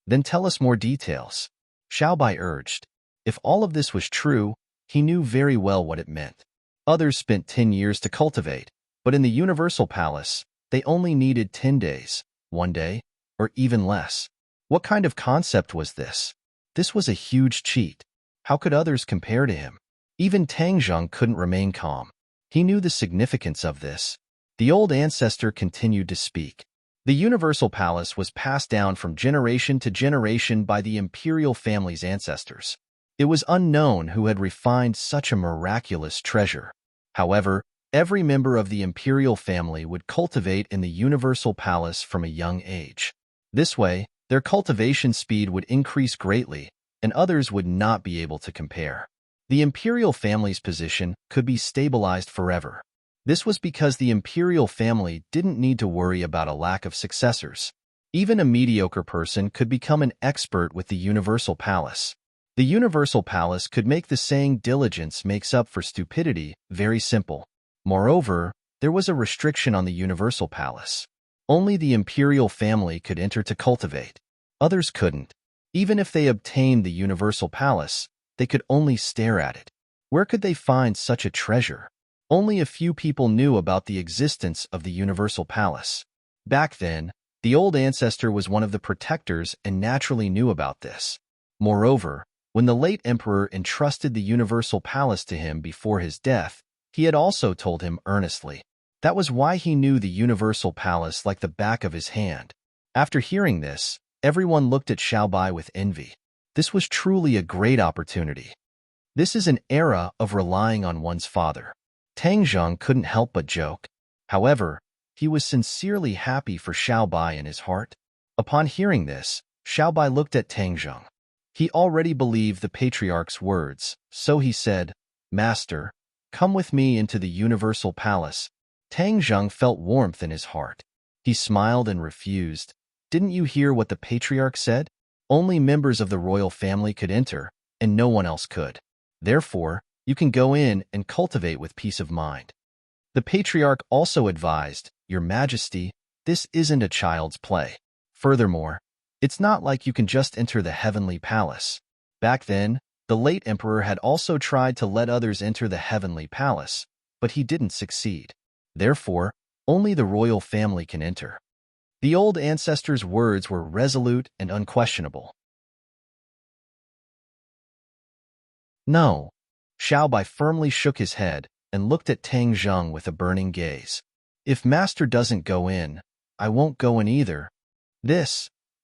Then tell us more details. Xiaobai urged. If all of this was true, he knew very well what it meant. Others spent 10 years to cultivate, but in the Universal Palace, they only needed 10 days, 1 day, or even less. What kind of concept was this? This was a huge cheat. How could others compare to him? Even Tangzheng couldn't remain calm. He knew the significance of this. The old ancestor continued to speak. The Universal Palace was passed down from generation to generation by the imperial family's ancestors. It was unknown who had refined such a miraculous treasure. However, every member of the imperial family would cultivate in the Universal Palace from a young age. This way, their cultivation speed would increase greatly, and others would not be able to compare. The imperial family's position could be stabilized forever. This was because the imperial family didn't need to worry about a lack of successors. Even a mediocre person could become an expert with the Universal Palace. The Universal Palace could make the saying diligence makes up for stupidity very simple. Moreover, there was a restriction on the Universal Palace. Only the imperial family could enter to cultivate. Others couldn't. Even if they obtained the Universal Palace, they could only stare at it. Where could they find such a treasure? Only a few people knew about the existence of the Universal Palace. Back then, the old ancestor was one of the protectors and naturally knew about this. Moreover, when the late emperor entrusted the Universal Palace to him before his death, he had also told him earnestly. That was why he knew the Universal Palace like the back of his hand. After hearing this, everyone looked at Xiaobai with envy. This was truly a great opportunity. This is an era of relying on one's father. Tangzheng couldn't help but joke. However, he was sincerely happy for Xiaobai in his heart. Upon hearing this, Xiaobai looked at Tangzheng. He already believed the patriarch's words, so he said, Master, come with me into the Universal Palace. Tangzheng felt warmth in his heart. He smiled and refused. Didn't you hear what the patriarch said? Only members of the royal family could enter, and no one else could. Therefore, you can go in and cultivate with peace of mind. The patriarch also advised, Your Majesty, this isn't a child's play. Furthermore, it's not like you can just enter the heavenly palace. Back then, the late emperor had also tried to let others enter the heavenly palace, but he didn't succeed. Therefore, only the royal family can enter. The old ancestor's words were resolute and unquestionable. No. Xiaobai firmly shook his head and looked at Tangzheng with a burning gaze. If master doesn't go in, I won't go in either.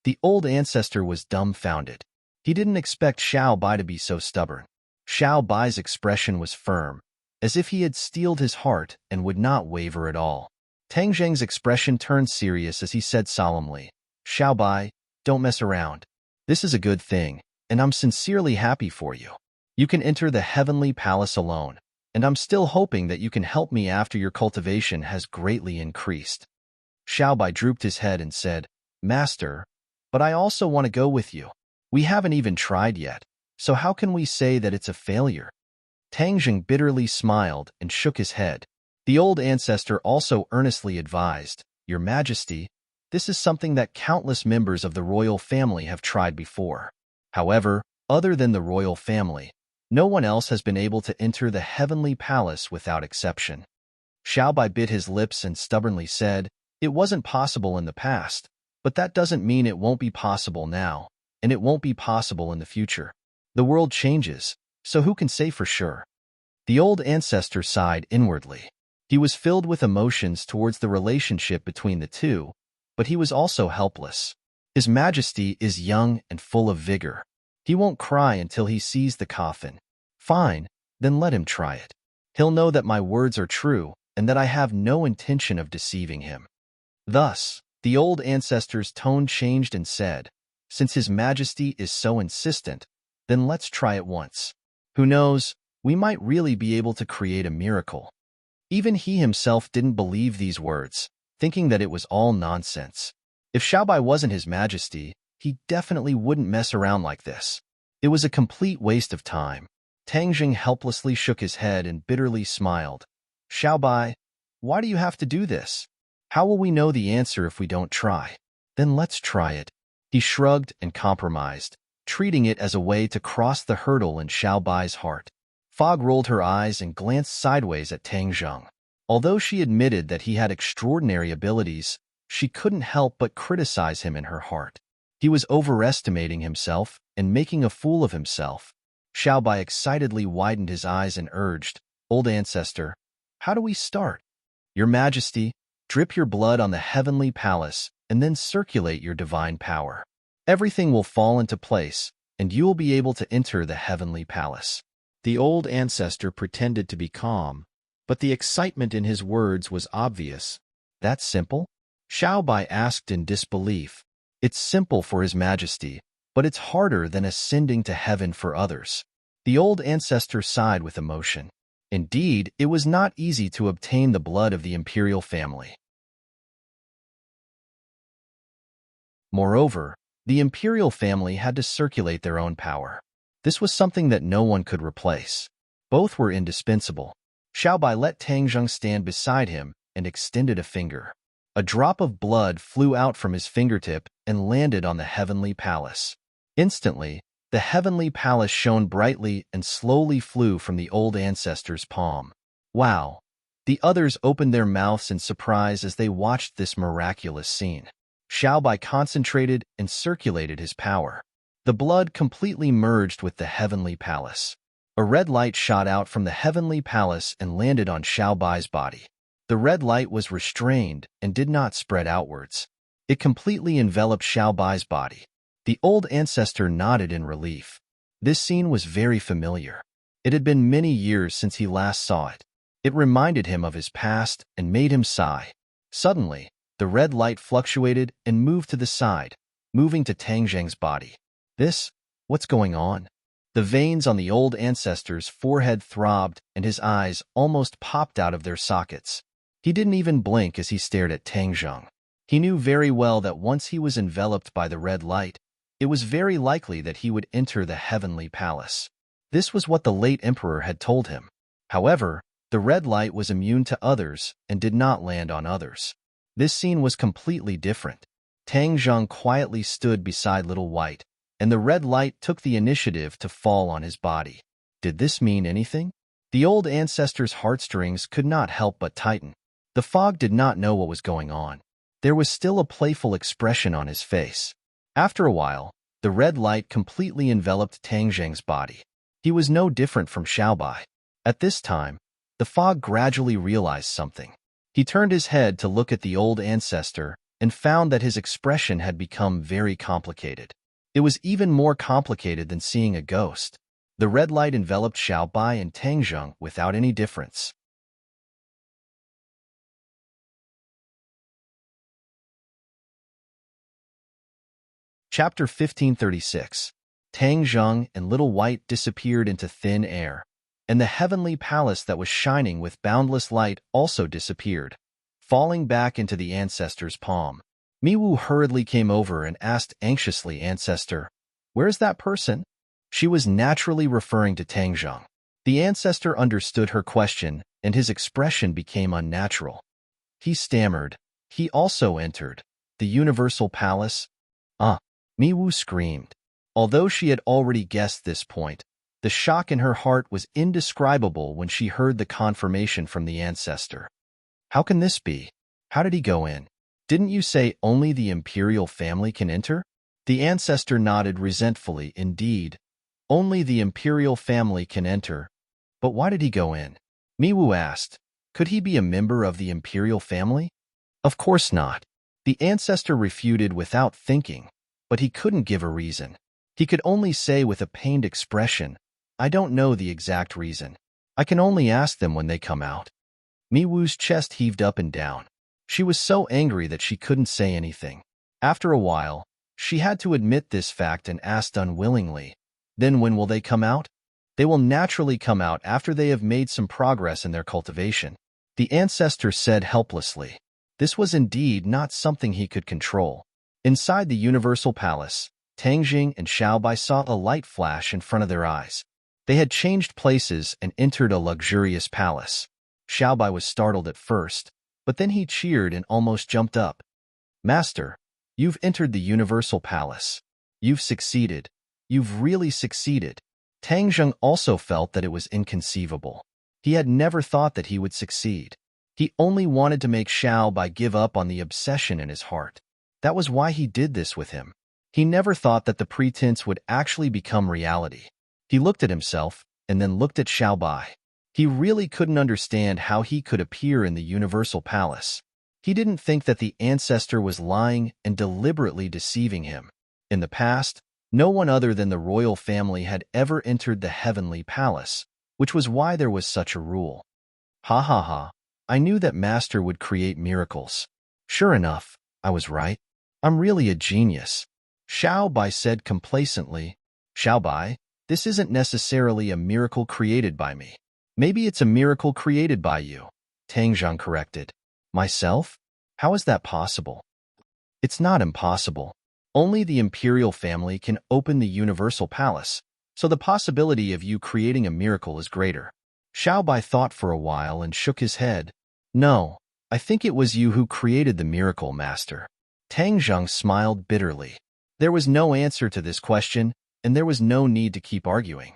The old ancestor was dumbfounded. He didn't expect Xiaobai to be so stubborn. Xiaobai's expression was firm, as if he had steeled his heart and would not waver at all. Tangzheng's expression turned serious as he said solemnly, Xiaobai, don't mess around. This is a good thing, and I'm sincerely happy for you. You can enter the heavenly palace alone, and I'm still hoping that you can help me after your cultivation has greatly increased. Xiaobai drooped his head and said, Master, but I also want to go with you. We haven't even tried yet, so how can we say that it's a failure? Tangzheng bitterly smiled and shook his head. The old ancestor also earnestly advised, Your Majesty, this is something that countless members of the royal family have tried before. However, other than the royal family, no one else has been able to enter the heavenly palace without exception. Xiaobai bit his lips and stubbornly said, It wasn't possible in the past, but that doesn't mean it won't be possible now. and it won't be possible in the future. The world changes, so who can say for sure? The old ancestor sighed inwardly. He was filled with emotions towards the relationship between the two, but he was also helpless. His Majesty is young and full of vigor. He won't cry until he sees the coffin. Fine, then let him try it. He'll know that my words are true and that I have no intention of deceiving him. Thus, the old ancestor's tone changed and said, "Since His Majesty is so insistent, then let's try it once. Who knows, we might really be able to create a miracle." Even he himself didn't believe these words, thinking that it was all nonsense. If Xiaobai wasn't His Majesty, he definitely wouldn't mess around like this. It was a complete waste of time. Tang Jing helplessly shook his head and bitterly smiled. "Xiaobai, why do you have to do this? How will we know the answer if we don't try? Then let's try it." He shrugged and compromised, treating it as a way to cross the hurdle in Xiaobai's heart. Fog rolled her eyes and glanced sideways at Tang Jing. Although she admitted that he had extraordinary abilities, she couldn't help but criticize him in her heart. He was overestimating himself and making a fool of himself. Xiaobai excitedly widened his eyes and urged, "Old ancestor, how do we start?" "Your Majesty, drip your blood on the heavenly palace and then circulate your divine power. Everything will fall into place, and you will be able to enter the heavenly palace." The old ancestor pretended to be calm, but the excitement in his words was obvious. "That's simple?" Xiaobai asked in disbelief. "It's simple for His Majesty, but it's harder than ascending to heaven for others." The old ancestor sighed with emotion. Indeed, it was not easy to obtain the blood of the imperial family. Moreover, the imperial family had to circulate their own power. This was something that no one could replace. Both were indispensable. Xiaobai let Tang Jing stand beside him and extended a finger. A drop of blood flew out from his fingertip and landed on the heavenly palace. Instantly, the heavenly palace shone brightly and slowly flew from the old ancestor's palm. "Wow!" The others opened their mouths in surprise as they watched this miraculous scene. Xiaobai concentrated and circulated his power. The blood completely merged with the heavenly palace. A red light shot out from the heavenly palace and landed on Xiaobai's body. The red light was restrained and did not spread outwards. It completely enveloped Xiaobai's body. The old ancestor nodded in relief. This scene was very familiar. It had been many years since he last saw it. It reminded him of his past and made him sigh. Suddenly, the red light fluctuated and moved to the side, moving to Tang Jing's body. What's going on? The veins on the old ancestor's forehead throbbed and his eyes almost popped out of their sockets. He didn't even blink as he stared at Tang Jing. He knew very well that once he was enveloped by the red light, it was very likely that he would enter the heavenly palace. This was what the late emperor had told him. However, the red light was immune to others and did not land on others. This scene was completely different. Tang Jing quietly stood beside Little White, and the red light took the initiative to fall on his body. Did this mean anything? The old ancestor's heartstrings could not help but tighten. The fog did not know what was going on. There was still a playful expression on his face. After a while, the red light completely enveloped Tang Jing's body. He was no different from Xiaobai. At this time, the fog gradually realized something. He turned his head to look at the old ancestor and found that his expression had become very complicated. It was even more complicated than seeing a ghost. The red light enveloped Xiaobai and Tang Jing without any difference. Chapter 1536. Tang Jing and Little White disappeared into thin air, and the heavenly palace that was shining with boundless light also disappeared, falling back into the ancestor's palm. Miwu hurriedly came over and asked anxiously, "Ancestor, where's that person?" She was naturally referring to Tang Jing. The ancestor understood her question, and his expression became unnatural. He stammered. "He also entered the universal palace?" Miwu screamed. Although she had already guessed this point, the shock in her heart was indescribable when she heard the confirmation from the ancestor. "How can this be? How did he go in? Didn't you say only the imperial family can enter?" The ancestor nodded resentfully. Indeed, only the imperial family can enter. But why did he go in? Miwu asked. Could he be a member of the imperial family? Of course not. The ancestor refuted without thinking, but he couldn't give a reason. He could only say with a pained expression, I don't know the exact reason. I can only ask them when they come out. Miwu's chest heaved up and down. She was so angry that she couldn't say anything. After a while, she had to admit this fact and asked unwillingly, Then when will they come out? They will naturally come out after they have made some progress in their cultivation. The ancestor said helplessly. This was indeed not something he could control. Inside the Universal Palace, Tangjing and Xiaobai saw a light flash in front of their eyes. They had changed places and entered a luxurious palace. Xiaobai was startled at first, but then he cheered and almost jumped up. Master, you've entered the Universal Palace. You've succeeded. You've really succeeded. Tangjing also felt that it was inconceivable. He had never thought that he would succeed. He only wanted to make Xiaobai give up on the obsession in his heart. That was why he did this with him. He never thought that the pretense would actually become reality. He looked at himself and then looked at Xiaobai. He really couldn't understand how he could appear in the Universal Palace. He didn't think that the ancestor was lying and deliberately deceiving him. In the past, no one other than the royal family had ever entered the Heavenly Palace, which was why there was such a rule. Ha ha ha, I knew that Master would create miracles. Sure enough, I was right. I'm really a genius. Xiaobai said complacently. Xiaobai, this isn't necessarily a miracle created by me. Maybe it's a miracle created by you, Tangjing corrected. Myself? How is that possible? It's not impossible. Only the imperial family can open the Universal Palace, so the possibility of you creating a miracle is greater. Xiaobai thought for a while and shook his head. No, I think it was you who created the miracle, Master. Tangjing smiled bitterly. There was no answer to this question, and there was no need to keep arguing.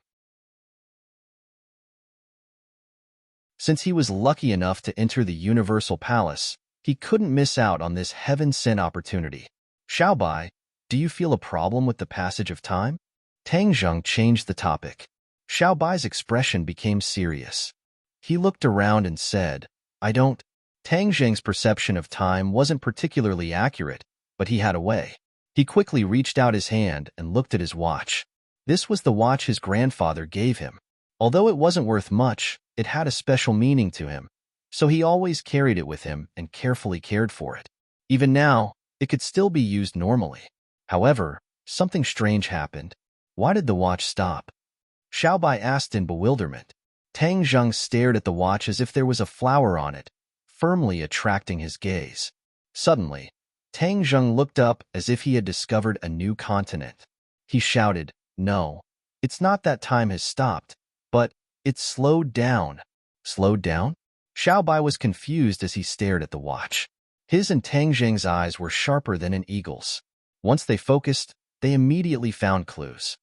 Since he was lucky enough to enter the Universal Palace, he couldn't miss out on this heaven-sent opportunity. Xiaobai, do you feel a problem with the passage of time? Tangjing changed the topic. Xiaobai's expression became serious. He looked around and said, I don't. Tangjing's perception of time wasn't particularly accurate, but he had a way. He quickly reached out his hand and looked at his watch. This was the watch his grandfather gave him. Although it wasn't worth much, it had a special meaning to him, so he always carried it with him and carefully cared for it. Even now, it could still be used normally. However, something strange happened. Why did the watch stop? Xiaobai asked in bewilderment. Tangjing stared at the watch as if there was a flower on it, firmly attracting his gaze. Suddenly, Tangjing looked up as if he had discovered a new continent. He shouted, No, it's not that time has stopped, but it's slowed down. Slowed down? Xiaobai was confused as he stared at the watch. His and Tangjing's eyes were sharper than an eagle's. Once they focused, they immediately found clues.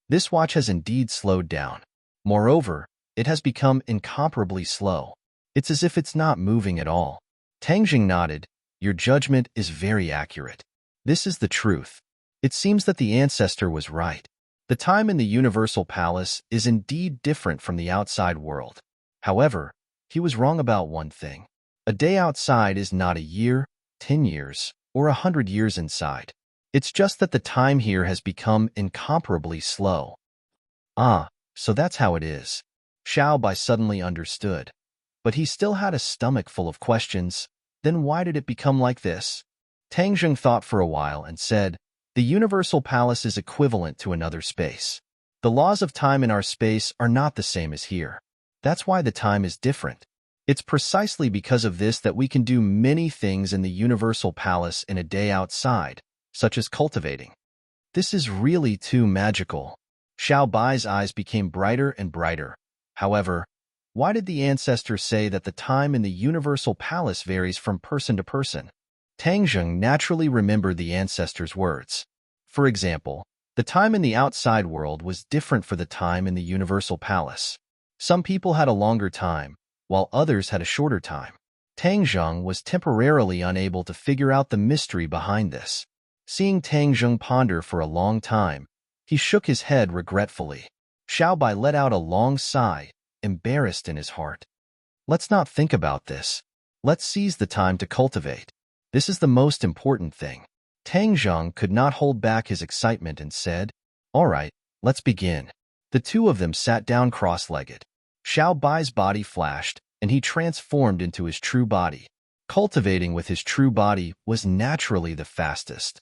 This watch has indeed slowed down. Moreover, it has become incomparably slow. It's as if it's not moving at all. Tangjing nodded. Your judgment is very accurate. This is the truth. It seems that the ancestor was right. The time in the Universal Palace is indeed different from the outside world. However, he was wrong about one thing. A day outside is not a year, 10 years, or 100 years inside. It's just that the time here has become incomparably slow. Ah, so that's how it is. Xiaobai suddenly understood. But he still had a stomach full of questions. Then why did it become like this? Tangjing thought for a while and said, The Universal Palace is equivalent to another space. The laws of time in our space are not the same as here. That's why the time is different. It's precisely because of this that we can do many things in the Universal Palace in a day outside, such as cultivating. This is really too magical. Xiaobai's eyes became brighter and brighter. However, why did the ancestor say that the time in the Universal Palace varies from person to person? Tangjing naturally remembered the ancestor's words. For example, the time in the outside world was different for the time in the Universal Palace. Some people had a longer time, while others had a shorter time. Tangjing was temporarily unable to figure out the mystery behind this. Seeing Tang Zheng ponder for a long time, he shook his head regretfully. Xiao Bai let out a long sigh, embarrassed in his heart. Let's not think about this. Let's seize the time to cultivate. This is the most important thing. Tang Zheng could not hold back his excitement and said, All right, let's begin. The two of them sat down cross-legged. Xiao Bai's body flashed, and he transformed into his true body. Cultivating with his true body was naturally the fastest.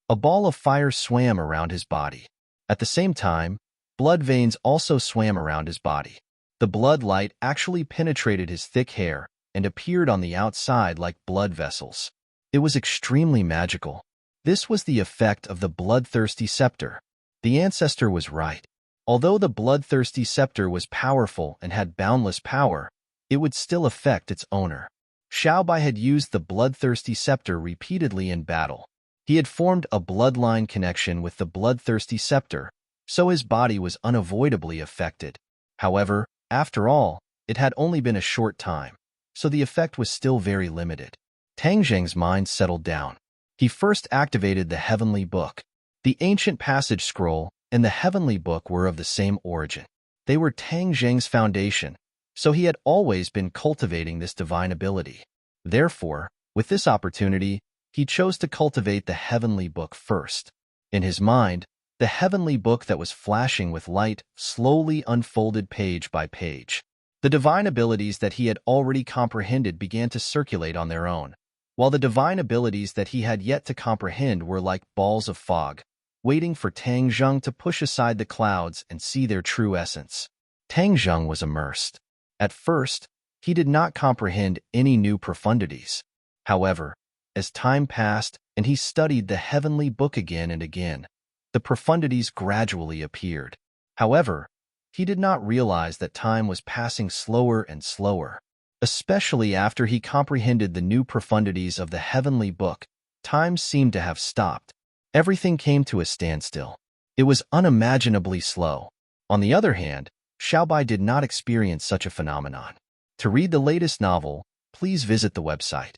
A ball of fire swam around his body. At the same time, blood veins also swam around his body. The blood light actually penetrated his thick hair and appeared on the outside like blood vessels. It was extremely magical. This was the effect of the bloodthirsty scepter. The ancestor was right. Although the bloodthirsty scepter was powerful and had boundless power, it would still affect its owner. Xiao Bai had used the bloodthirsty scepter repeatedly in battle. He had formed a bloodline connection with the bloodthirsty scepter, so his body was unavoidably affected. However, after all, it had only been a short time, so the effect was still very limited. Tang Zheng's mind settled down. He first activated the Heavenly Book. The ancient passage scroll and the Heavenly Book were of the same origin. They were Tang Zheng's foundation, so he had always been cultivating this divine ability. Therefore, with this opportunity, he chose to cultivate the Heavenly Book first. In his mind, the Heavenly Book that was flashing with light slowly unfolded page by page. The divine abilities that he had already comprehended began to circulate on their own, while the divine abilities that he had yet to comprehend were like balls of fog, waiting for Tang Zheng to push aside the clouds and see their true essence. Tang Zheng was immersed. At first, he did not comprehend any new profundities. However, as time passed and he studied the Heavenly Book again and again, the profundities gradually appeared. However, he did not realize that time was passing slower and slower. Especially after he comprehended the new profundities of the Heavenly Book, time seemed to have stopped. Everything came to a standstill. It was unimaginably slow. On the other hand, Xiao Bai did not experience such a phenomenon. To read the latest novel, please visit the website.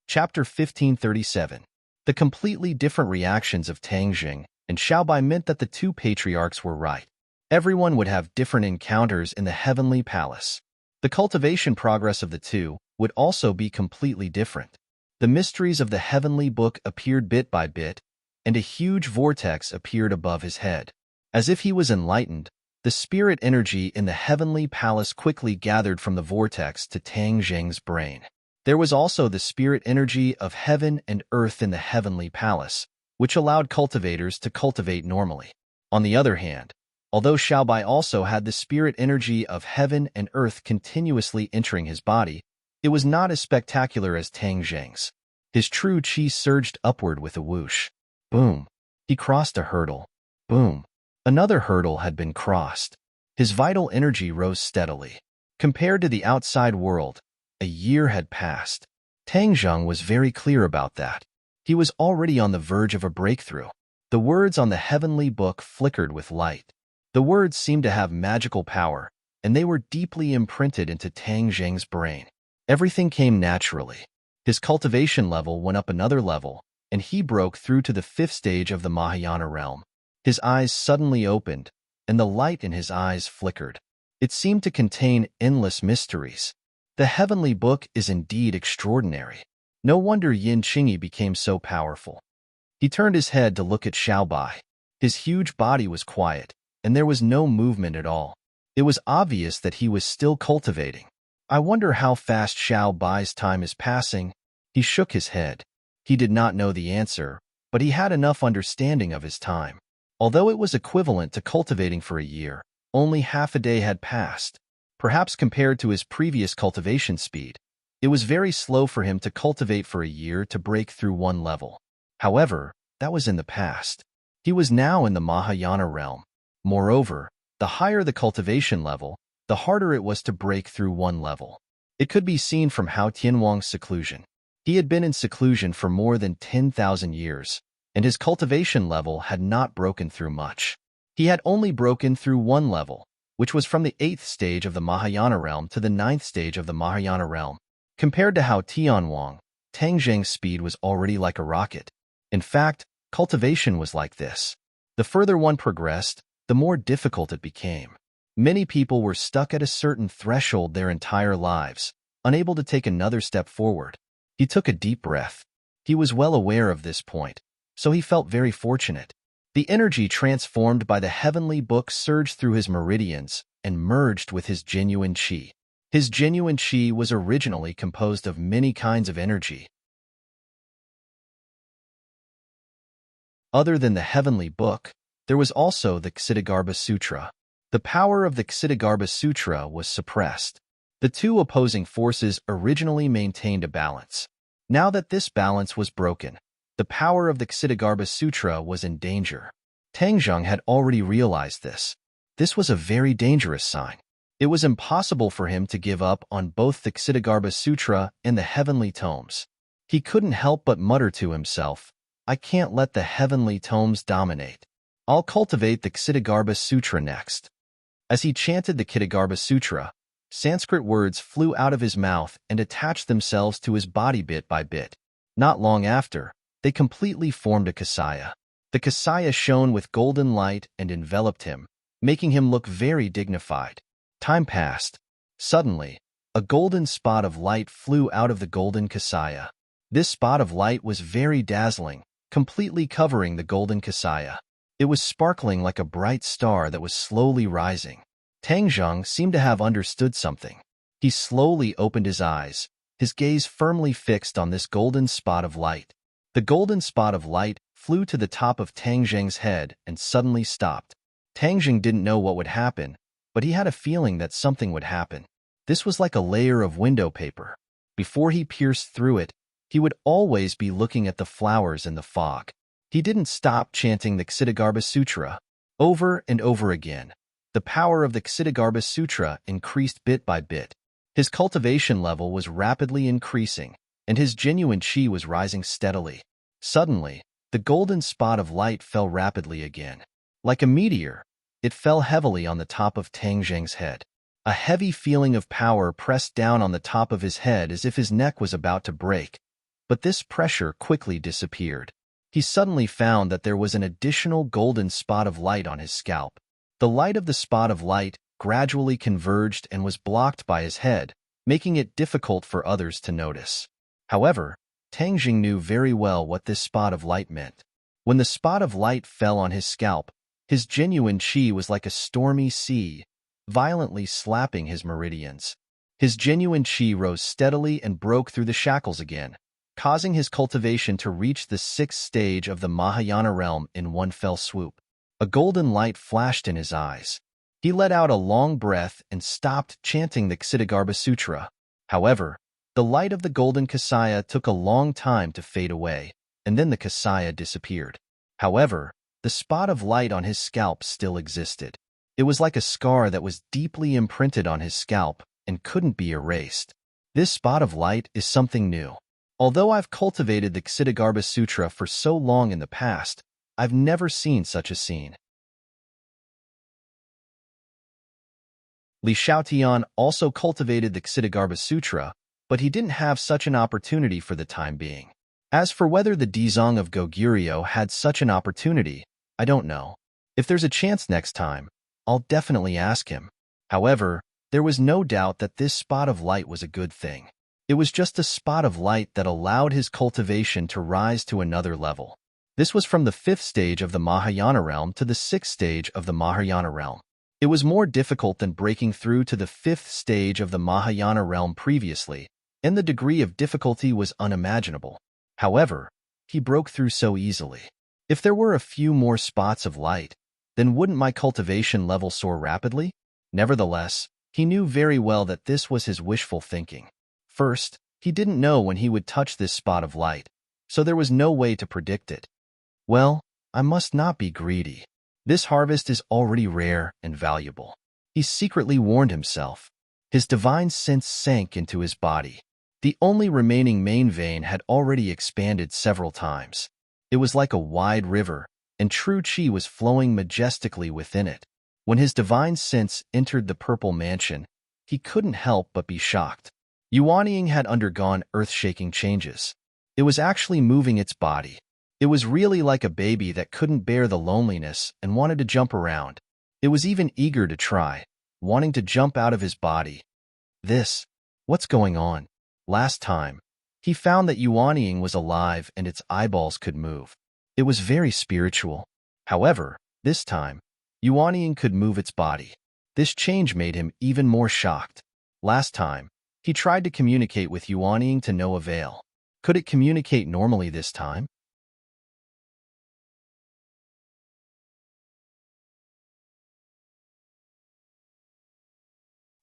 Chapter 1537. The completely different reactions of Tang Zheng and Xiao Bai meant that the two patriarchs were right. Everyone would have different encounters in the Heavenly Palace. The cultivation progress of the two would also be completely different. The mysteries of the Heavenly Book appeared bit by bit, and a huge vortex appeared above his head. As if he was enlightened, the spirit energy in the Heavenly Palace quickly gathered from the vortex to Tang Zheng's brain. There was also the spirit energy of heaven and earth in the Heavenly Palace, which allowed cultivators to cultivate normally. On the other hand, although Xiao Bai also had the spirit energy of heaven and earth continuously entering his body, it was not as spectacular as Tang Zheng's. His true qi surged upward with a whoosh. Boom. He crossed a hurdle. Boom. Another hurdle had been crossed. His vital energy rose steadily. Compared to the outside world, a year had passed. Tang Zheng was very clear about that. He was already on the verge of a breakthrough. The words on the Heavenly Book flickered with light. The words seemed to have magical power, and they were deeply imprinted into Tang Zheng's brain. Everything came naturally. His cultivation level went up another level, and he broke through to the 5th stage of the Mahayana realm. His eyes suddenly opened, and the light in his eyes flickered. It seemed to contain endless mysteries. The Heavenly Book is indeed extraordinary. No wonder Yin Qingyi became so powerful. He turned his head to look at Xiao Bai. His huge body was quiet, and there was no movement at all. It was obvious that he was still cultivating. I wonder how fast Xiao Bai's time is passing. He shook his head. He did not know the answer, but he had enough understanding of his time. Although it was equivalent to cultivating for a year, only half a day had passed. Perhaps compared to his previous cultivation speed, it was very slow for him to cultivate for a year to break through one level. However, that was in the past. He was now in the Mahayana realm. Moreover, the higher the cultivation level, the harder it was to break through one level. It could be seen from Hao Tianwang's seclusion. He had been in seclusion for more than 10,000 years, and his cultivation level had not broken through much. He had only broken through one level, which was from the 8th stage of the Mahayana realm to the 9th stage of the Mahayana realm. Compared to how Tianwang, Tang Zheng's speed was already like a rocket. In fact, cultivation was like this. The further one progressed, the more difficult it became. Many people were stuck at a certain threshold their entire lives, unable to take another step forward. He took a deep breath. He was well aware of this point, so he felt very fortunate. The energy transformed by the heavenly book surged through his meridians and merged with his genuine qi. His genuine qi was originally composed of many kinds of energy. Other than the heavenly book, there was also the Ksitigarbha Sutra. The power of the Ksitigarbha Sutra was suppressed. The two opposing forces originally maintained a balance. Now that this balance was broken, the power of the Ksitigarbha Sutra was in danger. Tang Zheng had already realized this. This was a very dangerous sign. It was impossible for him to give up on both the Ksitigarbha Sutra and the heavenly tomes. He couldn't help but mutter to himself, I can't let the heavenly tomes dominate. I'll cultivate the Ksitigarbha Sutra next. As he chanted the Ksitigarbha Sutra, Sanskrit words flew out of his mouth and attached themselves to his body bit by bit. Not long after, they completely formed a kasaya. The kasaya shone with golden light and enveloped him, making him look very dignified. Time passed. Suddenly, a golden spot of light flew out of the golden kasaya. This spot of light was very dazzling, completely covering the golden kasaya. It was sparkling like a bright star that was slowly rising. Tang Zheng seemed to have understood something. He slowly opened his eyes, his gaze firmly fixed on this golden spot of light. The golden spot of light flew to the top of Tang Zheng's head and suddenly stopped. Tang Zheng didn't know what would happen, but he had a feeling that something would happen. This was like a layer of window paper. Before he pierced through it, he would always be looking at the flowers in the fog. He didn't stop chanting the Ksitigarbha Sutra. Over and over again, the power of the Ksitigarbha Sutra increased bit by bit. His cultivation level was rapidly increasing, and his genuine qi was rising steadily. Suddenly, the golden spot of light fell rapidly again. Like a meteor, it fell heavily on the top of Tang Zheng's head. A heavy feeling of power pressed down on the top of his head as if his neck was about to break, but this pressure quickly disappeared. He suddenly found that there was an additional golden spot of light on his scalp. The light of the spot of light gradually converged and was blocked by his head, making it difficult for others to notice. However, Tang Zheng knew very well what this spot of light meant. When the spot of light fell on his scalp, his genuine qi was like a stormy sea, violently slapping his meridians. His genuine qi rose steadily and broke through the shackles again, causing his cultivation to reach the 6th stage of the Mahayana realm in one fell swoop. A golden light flashed in his eyes. He let out a long breath and stopped chanting the Ksitigarbha Sutra. However, the light of the golden kasaya took a long time to fade away, and then the kasaya disappeared. However, the spot of light on his scalp still existed. It was like a scar that was deeply imprinted on his scalp and couldn't be erased. This spot of light is something new. Although I've cultivated the Ksitigarbha Sutra for so long in the past, I've never seen such a scene. Li Shaotian also cultivated the Ksitigarbha Sutra, but he didn't have such an opportunity for the time being. As for whether the Dizong of Goguryeo had such an opportunity, I don't know. If there's a chance next time, I'll definitely ask him. However, there was no doubt that this spot of light was a good thing. It was just a spot of light that allowed his cultivation to rise to another level. This was from the 5th stage of the Mahayana realm to the 6th stage of the Mahayana realm. It was more difficult than breaking through to the 5th stage of the Mahayana realm previously, and the degree of difficulty was unimaginable. However, he broke through so easily. If there were a few more spots of light, then wouldn't my cultivation level soar rapidly? Nevertheless, he knew very well that this was his wishful thinking. First, he didn't know when he would touch this spot of light, so there was no way to predict it. Well, I must not be greedy. This harvest is already rare and valuable. He secretly warned himself. His divine sense sank into his body. The only remaining main vein had already expanded several times. It was like a wide river, and true qi was flowing majestically within it. When his divine sense entered the purple mansion, he couldn't help but be shocked. Yuanying had undergone earth-shaking changes. It was actually moving its body. It was really like a baby that couldn't bear the loneliness and wanted to jump around. It was even eager to try, wanting to jump out of his body. What's going on? Last time, he found that Yuanying was alive and its eyeballs could move. It was very spiritual. However, this time, Yuanying could move its body. This change made him even more shocked. Last time, he tried to communicate with Yuanying to no avail. Could it communicate normally this time?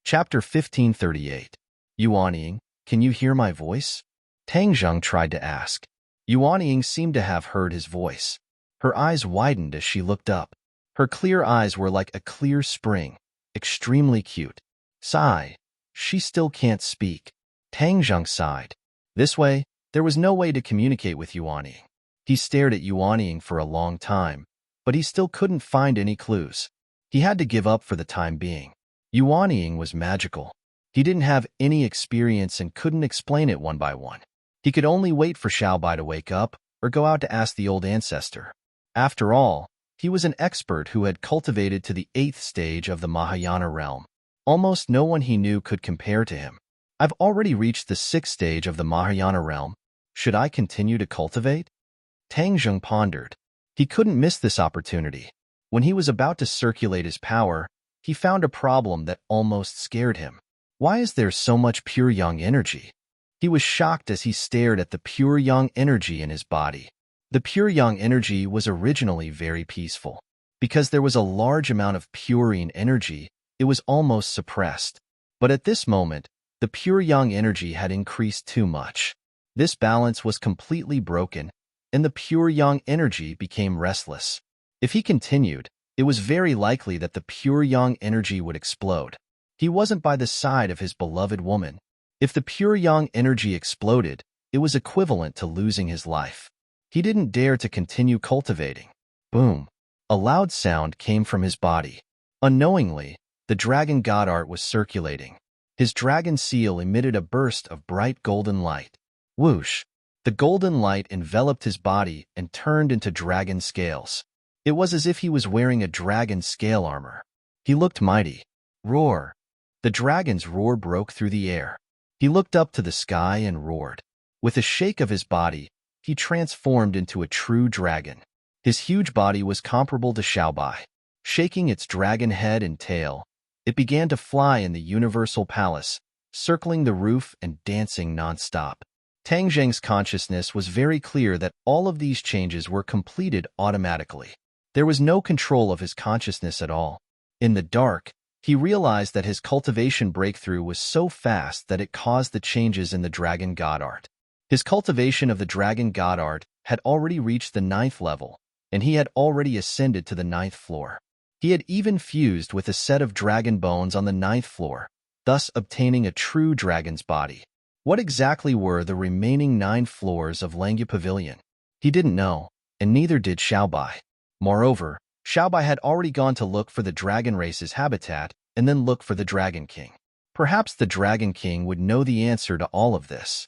Chapter 1538. Yuanying, can you hear my voice? Tang Zheng tried to ask. Yuanying seemed to have heard his voice. Her eyes widened as she looked up. Her clear eyes were like a clear spring, extremely cute. Sigh. She still can't speak. Tang Zheng sighed. This way, there was no way to communicate with Yuanying. He stared at Yuanying for a long time, but he still couldn't find any clues. He had to give up for the time being. Yuanying was magical. He didn't have any experience and couldn't explain it one by one. He could only wait for Xiaobai to wake up or go out to ask the old ancestor. After all, he was an expert who had cultivated to the 8th stage of the Mahayana realm. Almost no one he knew could compare to him. I've already reached the 6th stage of the Mahayana realm. Should I continue to cultivate? Tang Zheng pondered. He couldn't miss this opportunity. When he was about to circulate his power, he found a problem that almost scared him. Why is there so much pure yang energy? He was shocked as he stared at the pure yang energy in his body. The pure yang energy was originally very peaceful. Because there was a large amount of purine energy, it was almost suppressed. But at this moment, the pure yang energy had increased too much. This balance was completely broken, and the pure yang energy became restless. If he continued, it was very likely that the pure yang energy would explode. He wasn't by the side of his beloved woman. If the pure yang energy exploded, it was equivalent to losing his life. He didn't dare to continue cultivating. Boom! A loud sound came from his body. Unknowingly, the dragon god art was circulating. His dragon seal emitted a burst of bright golden light. Whoosh! The golden light enveloped his body and turned into dragon scales. It was as if he was wearing a dragon scale armor. He looked mighty. Roar! The dragon's roar broke through the air. He looked up to the sky and roared. With a shake of his body, he transformed into a true dragon. His huge body was comparable to Xiaobai. Shaking its dragon head and tail, it began to fly in the universal palace, circling the roof and dancing non-stop. Tang Zheng's consciousness was very clear that all of these changes were completed automatically. There was no control of his consciousness at all. In the dark, he realized that his cultivation breakthrough was so fast that it caused the changes in the dragon god art. His cultivation of the dragon god art had already reached the 9th level, and he had already ascended to the 9th floor. He had even fused with a set of dragon bones on the 9th floor, thus obtaining a true dragon's body. What exactly were the remaining 9 floors of Langya Pavilion? He didn't know, and neither did Xiaobai. Moreover, Xiaobai had already gone to look for the dragon race's habitat and then look for the Dragon King. Perhaps the Dragon King would know the answer to all of this.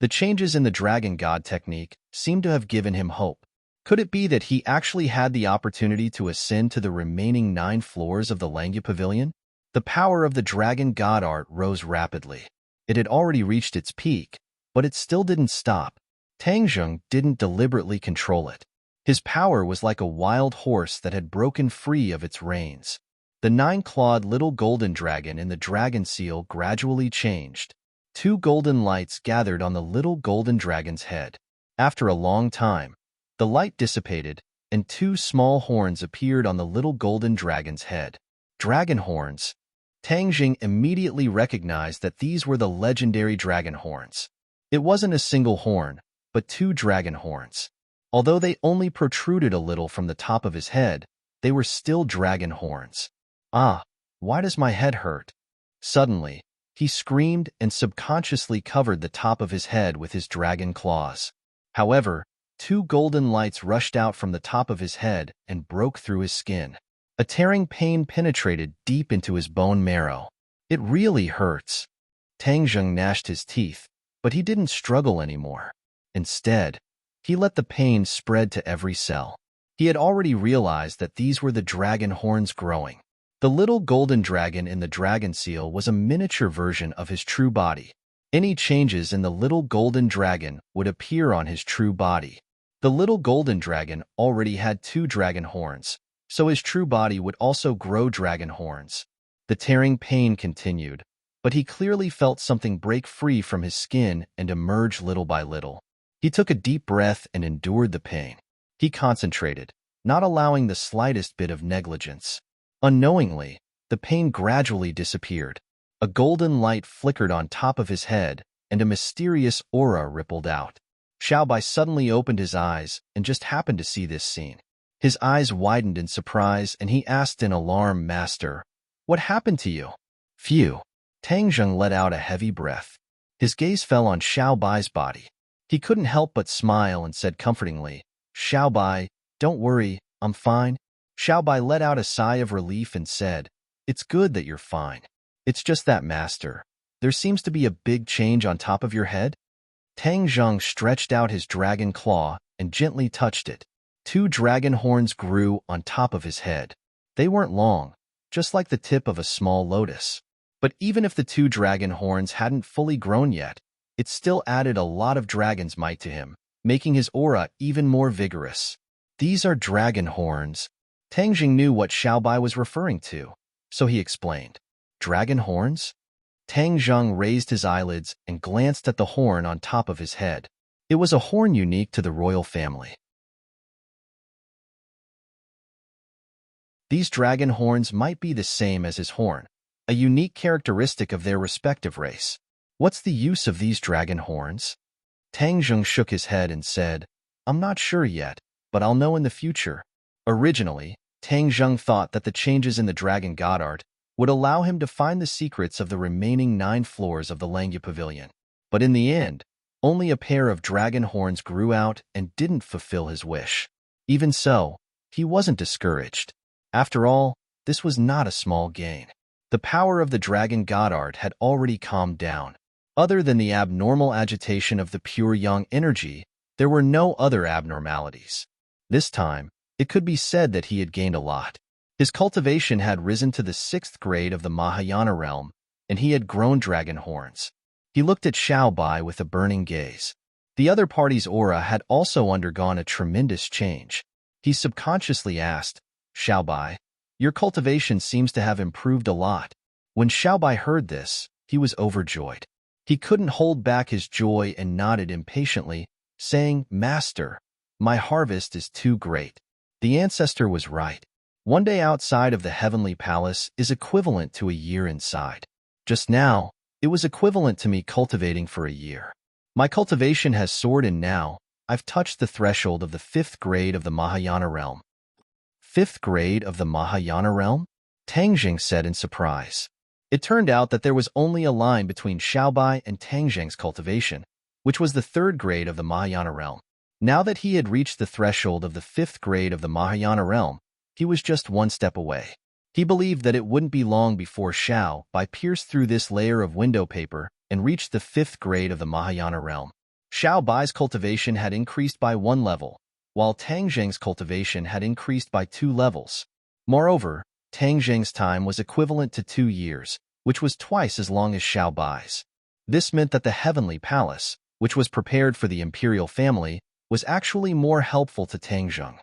The changes in the Dragon God technique seemed to have given him hope. Could it be that he actually had the opportunity to ascend to the remaining 9 floors of the Langya Pavilion? The power of the Dragon God art rose rapidly. It had already reached its peak, but it still didn't stop. Tang Zheng didn't deliberately control it. His power was like a wild horse that had broken free of its reins. The 9-clawed little golden dragon in the dragon seal gradually changed. 2 golden lights gathered on the little golden dragon's head. After a long time, the light dissipated, and 2 small horns appeared on the little golden dragon's head. Dragon horns. Tang Zheng immediately recognized that these were the legendary dragon horns. It wasn't a single horn, but 2 dragon horns. Although they only protruded a little from the top of his head, they were still dragon horns. Ah, why does my head hurt? Suddenly, he screamed and subconsciously covered the top of his head with his dragon claws. However, two golden lights rushed out from the top of his head and broke through his skin. A tearing pain penetrated deep into his bone marrow. It really hurts. Tang Zheng gnashed his teeth, but he didn't struggle anymore. Instead, he let the pain spread to every cell. He had already realized that these were the dragon horns growing. The little golden dragon in the dragon seal was a miniature version of his true body. Any changes in the little golden dragon would appear on his true body. The little golden dragon already had two dragon horns, so his true body would also grow dragon horns. The tearing pain continued, but he clearly felt something break free from his skin and emerge little by little. He took a deep breath and endured the pain. He concentrated, not allowing the slightest bit of negligence. Unknowingly, the pain gradually disappeared. A golden light flickered on top of his head, and a mysterious aura rippled out. Xiaobai suddenly opened his eyes and just happened to see this scene. His eyes widened in surprise, and he asked in alarm, "Master, what happened to you?" Phew! Tang Zheng let out a heavy breath. His gaze fell on Xiaobai's body. He couldn't help but smile and said comfortingly, "Xiaobai, don't worry, I'm fine." Xiaobai let out a sigh of relief and said, "It's good that you're fine. It's just that, Master. There seems to be a big change on top of your head." Tang Zheng stretched out his dragon claw and gently touched it. Two dragon horns grew on top of his head. They weren't long, just like the tip of a small lotus. But even if the two dragon horns hadn't fully grown yet, it still added a lot of dragon's might to him, making his aura even more vigorous. "These are dragon horns." Tang Zheng knew what Xiaobai was referring to, so he explained. "Dragon horns?" Tang Zheng raised his eyelids and glanced at the horn on top of his head. It was a horn unique to the royal family. These dragon horns might be the same as his horn, a unique characteristic of their respective race. "What's the use of these dragon horns?" Tang Zheng shook his head and said, "I'm not sure yet, but I'll know in the future." Originally, Tang Zheng thought that the changes in the dragon god art would allow him to find the secrets of the remaining 9 floors of the Langya Pavilion. But in the end, only a pair of dragon horns grew out and didn't fulfill his wish. Even so, he wasn't discouraged. After all, this was not a small gain. The power of the dragon god art had already calmed down. Other than the abnormal agitation of the pure yang energy, there were no other abnormalities. This time, it could be said that he had gained a lot. His cultivation had risen to the 6th grade of the Mahayana realm, and he had grown dragon horns. He looked at Xiaobai with a burning gaze. The other party's aura had also undergone a tremendous change. He subconsciously asked, "Xiaobai, your cultivation seems to have improved a lot." When Xiaobai heard this, he was overjoyed. He couldn't hold back his joy and nodded impatiently, saying, "Master, my harvest is too great." The ancestor was right. One day outside of the heavenly palace is equivalent to a year inside. Just now, it was equivalent to me cultivating for a year. My cultivation has soared, and now I've touched the threshold of the 5th grade of the Mahayana realm. 5th grade of the Mahayana realm? Tang Zheng said in surprise. It turned out that there was only a line between Xiaobai and Tang Zheng's cultivation, which was the 3rd grade of the Mahayana realm. Now that he had reached the threshold of the 5th grade of the Mahayana realm, he was just one step away. He believed that it wouldn't be long before Xiaobai pierced through this layer of window paper and reached the 5th grade of the Mahayana realm. Xiaobai's cultivation had increased by 1 level, while Tang Zheng's cultivation had increased by 2 levels. Moreover, Tang Zheng's time was equivalent to 2 years, which was twice as long as Xiaobai's. This meant that the heavenly palace, which was prepared for the imperial family, was actually more helpful to Tang Zheng.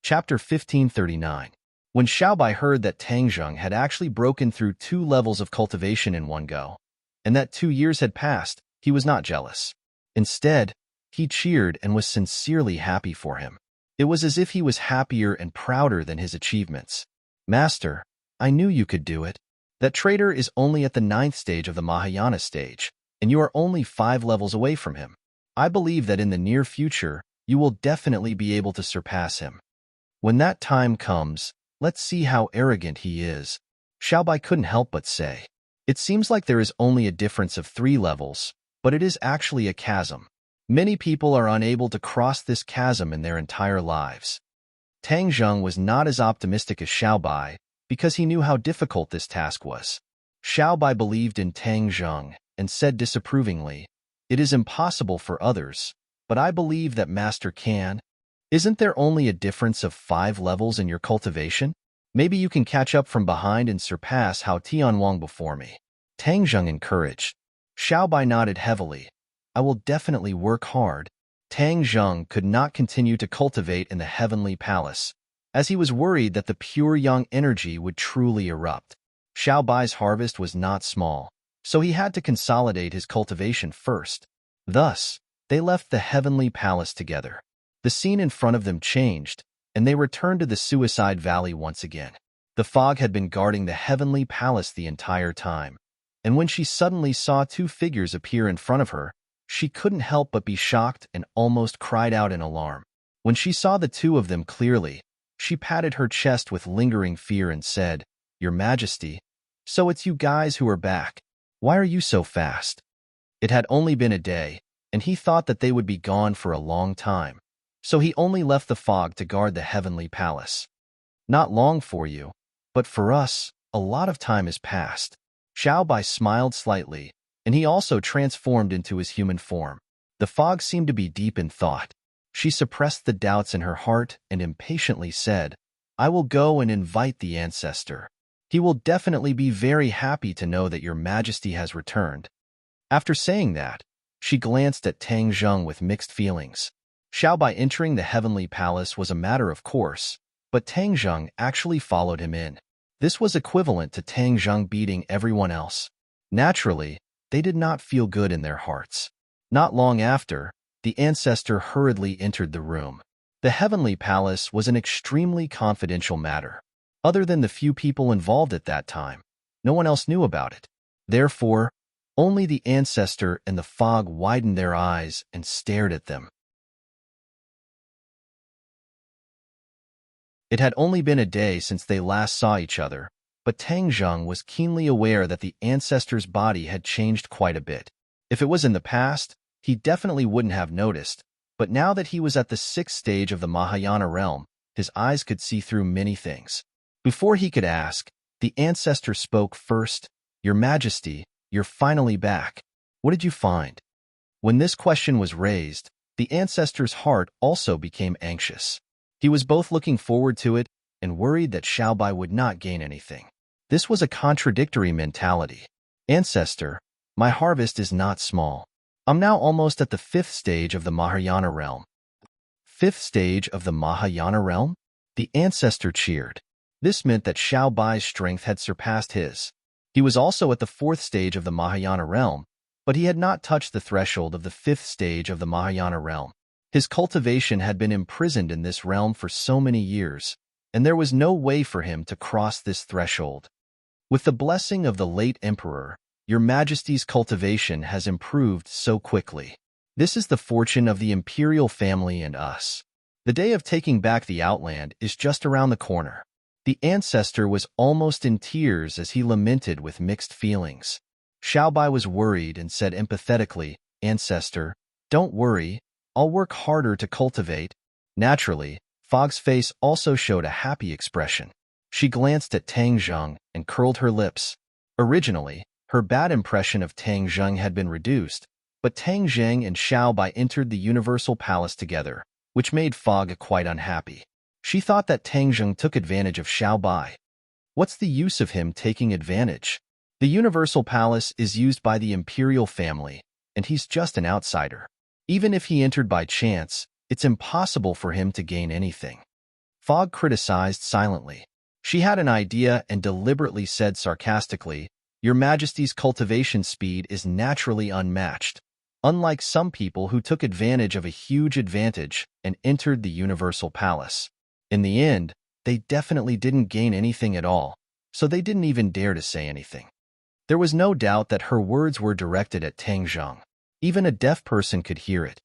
Chapter 1539. When Xiaobai heard that Tang Zheng had actually broken through 2 levels of cultivation in one go, and that 2 years had passed, he was not jealous. Instead, he cheered and was sincerely happy for him. It was as if he was happier and prouder than his achievements. "Master, I knew you could do it. That traitor is only at the 9th stage of the Mahayana stage, and you are only 5 levels away from him. I believe that in the near future, you will definitely be able to surpass him. When that time comes, let's see how arrogant he is." Xiaobai couldn't help but say. It seems like there is only a difference of 3 levels, but it is actually a chasm. Many people are unable to cross this chasm in their entire lives. Tang Zheng was not as optimistic as Xiaobai because he knew how difficult this task was. Xiaobai believed in Tang Zheng and said disapprovingly, "It is impossible for others, but I believe that Master can. Isn't there only a difference of 5 levels in your cultivation? Maybe you can catch up from behind and surpass Hao Tianwang before me." Tang Zheng encouraged. Xiaobai nodded heavily. "I will definitely work hard." Tang Zheng could not continue to cultivate in the heavenly palace, as he was worried that the pure yang energy would truly erupt. Xiaobai's harvest was not small, so he had to consolidate his cultivation first. Thus, they left the heavenly palace together. The scene in front of them changed, and they returned to the Suicide Valley once again. The fog had been guarding the heavenly palace the entire time, and when she suddenly saw 2 figures appear in front of her, she couldn't help but be shocked and almost cried out in alarm. When she saw the 2 of them clearly, she patted her chest with lingering fear and said, "Your Majesty, so it's you guys who are back. Why are you so fast?" It had only been a day, and he thought that they would be gone for a long time, so he only left the fog to guard the heavenly palace. "Not long for you, but for us, a lot of time has passed." Xiaobai smiled slightly, and he also transformed into his human form. The fog seemed to be deep in thought. She suppressed the doubts in her heart and impatiently said, "I will go and invite the ancestor. He will definitely be very happy to know that your Majesty has returned." After saying that, she glanced at Tang Zheng with mixed feelings. Xiaobai entering the heavenly palace was a matter of course, but Tang Zheng actually followed him in. This was equivalent to Tang Zheng beating everyone else. Naturally, they did not feel good in their hearts. Not long after, the ancestor hurriedly entered the room. The heavenly palace was an extremely confidential matter. Other than the few people involved at that time, no one else knew about it. Therefore, only the ancestor and the fog widened their eyes and stared at them. It had only been a day since they last saw each other, but Tang Zheng was keenly aware that the ancestor's body had changed quite a bit. If it was in the past, he definitely wouldn't have noticed, but now that he was at the 6th stage of the Mahayana realm, his eyes could see through many things. Before he could ask, the ancestor spoke first. "Your Majesty, you're finally back. What did you find?" When this question was raised, the ancestor's heart also became anxious. He was both looking forward to it and worried that Xiaobai would not gain anything. This was a contradictory mentality. "Ancestor, my harvest is not small. I'm now almost at the 5th stage of the Mahayana realm." 5th stage of the Mahayana realm? The ancestor cheered. This meant that Xiaobai's strength had surpassed his. He was also at the 4th stage of the Mahayana realm, but he had not touched the threshold of the 5th stage of the Mahayana realm. His cultivation had been imprisoned in this realm for so many years, and there was no way for him to cross this threshold. With the blessing of the late emperor, your Majesty's cultivation has improved so quickly. This is the fortune of the imperial family and us. The day of taking back the outland is just around the corner. The ancestor was almost in tears as he lamented with mixed feelings. Xiaobai was worried and said empathetically, "Ancestor, don't worry. I'll work harder to cultivate." Naturally, Fog's face also showed a happy expression. She glanced at Tang Zheng and curled her lips. Originally, her bad impression of Tang Zheng had been reduced, but Tang Zheng and Xiaobai entered the Universal Palace together, which made Fog quite unhappy. She thought that Tang Zheng took advantage of Xiaobai. What's the use of him taking advantage? The Universal Palace is used by the imperial family, and he's just an outsider. Even if he entered by chance, it's impossible for him to gain anything. Fog criticized silently. She had an idea and deliberately said sarcastically, "Your Majesty's cultivation speed is naturally unmatched, unlike some people who took advantage of a huge advantage and entered the Universal Palace. In the end, they definitely didn't gain anything at all, so they didn't even dare to say anything." There was no doubt that her words were directed at Tang Zheng. Even a deaf person could hear it.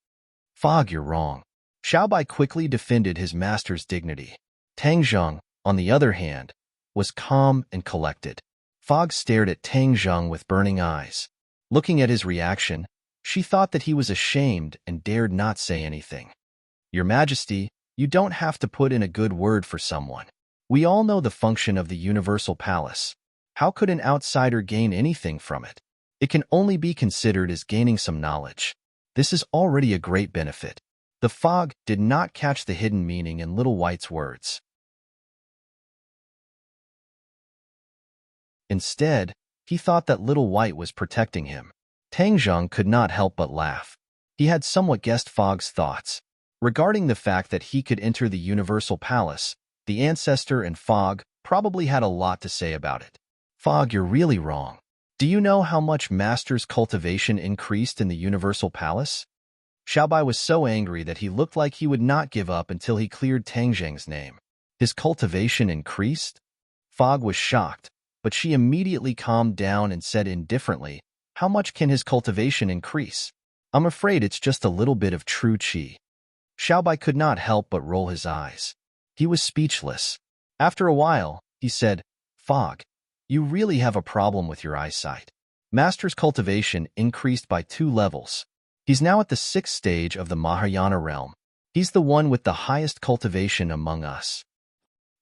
"Fog, you're wrong." Xiaobai quickly defended his master's dignity. Tang Zheng, on the other hand, was calm and collected. Fog stared at Tang Zheng with burning eyes. Looking at his reaction, she thought that he was ashamed and dared not say anything. Your Majesty, you don't have to put in a good word for someone. We all know the function of the Universal Palace. How could an outsider gain anything from it? It can only be considered as gaining some knowledge. This is already a great benefit. The fog did not catch the hidden meaning in Little White's words. Instead, he thought that Little White was protecting him. Tang Zheng could not help but laugh. He had somewhat guessed Fog's thoughts. Regarding the fact that he could enter the Universal Palace, the ancestor and Fog probably had a lot to say about it. Fog, you're really wrong. Do you know how much Master's cultivation increased in the Universal Palace? Xiaobai was so angry that he looked like he would not give up until he cleared Tang Zheng's name. His cultivation increased? Fog was shocked, but she immediately calmed down and said indifferently, "How much can his cultivation increase? I'm afraid it's just a little bit of true qi." Xiaobai could not help but roll his eyes. He was speechless. After a while, he said, "Fog, you really have a problem with your eyesight. Master's cultivation increased by 2 levels. He's now at the 6th stage of the Mahayana realm. He's the one with the highest cultivation among us."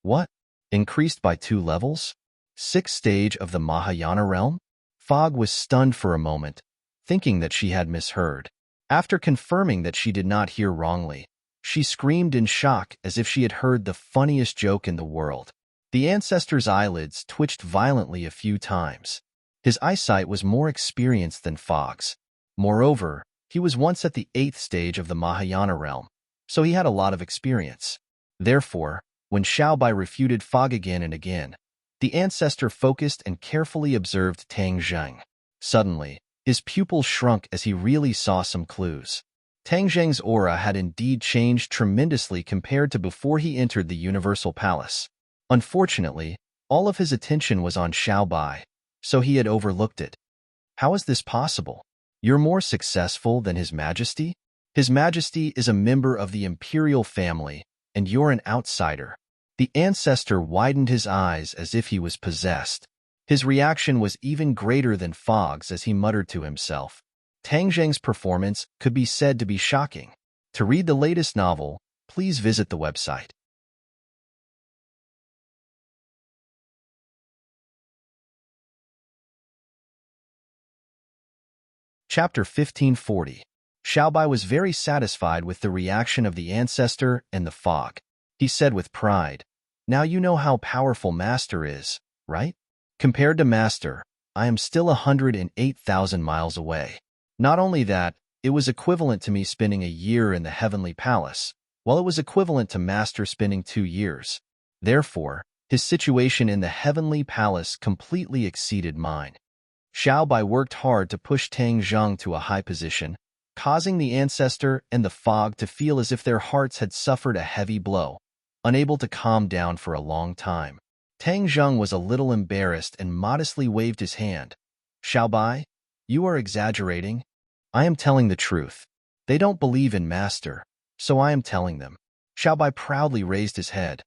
What? Increased by 2 levels? 6th stage of the Mahayana realm? Fog was stunned for a moment, thinking that she had misheard. After confirming that she did not hear wrongly, she screamed in shock as if she had heard the funniest joke in the world. The ancestor's eyelids twitched violently a few times. His eyesight was more experienced than Fog's. Moreover, he was once at the 8th stage of the Mahayana realm, so he had a lot of experience. Therefore, when Xiaobai refuted Fog again and again, the ancestor focused and carefully observed Tang Zheng. Suddenly, his pupils shrunk as he really saw some clues. Tang Zheng's aura had indeed changed tremendously compared to before he entered the Universal Palace. Unfortunately, all of his attention was on Xiaobai, so he had overlooked it. How is this possible? You're more successful than His Majesty? His Majesty is a member of the imperial family, and you're an outsider. The ancestor widened his eyes as if he was possessed. His reaction was even greater than Fog's as he muttered to himself. Tang Zheng's performance could be said to be shocking. To read the latest novel, please visit the website. Chapter 1540. Xiaobai was very satisfied with the reaction of the ancestor and the fog. He said with pride, "Now you know how powerful Master is, right? Compared to Master, I am still 108,000 miles away. Not only that, it was equivalent to me spending a year in the Heavenly Palace, while it was equivalent to Master spending 2 years. Therefore, his situation in the Heavenly Palace completely exceeded mine." Xiaobai worked hard to push Tang Zheng to a high position, causing the ancestor and the fog to feel as if their hearts had suffered a heavy blow, unable to calm down for a long time. Tang Zheng was a little embarrassed and modestly waved his hand. "Xiaobai, you are exaggerating. I am telling the truth. They don't believe in Master, so I am telling them." Xiaobai proudly raised his head.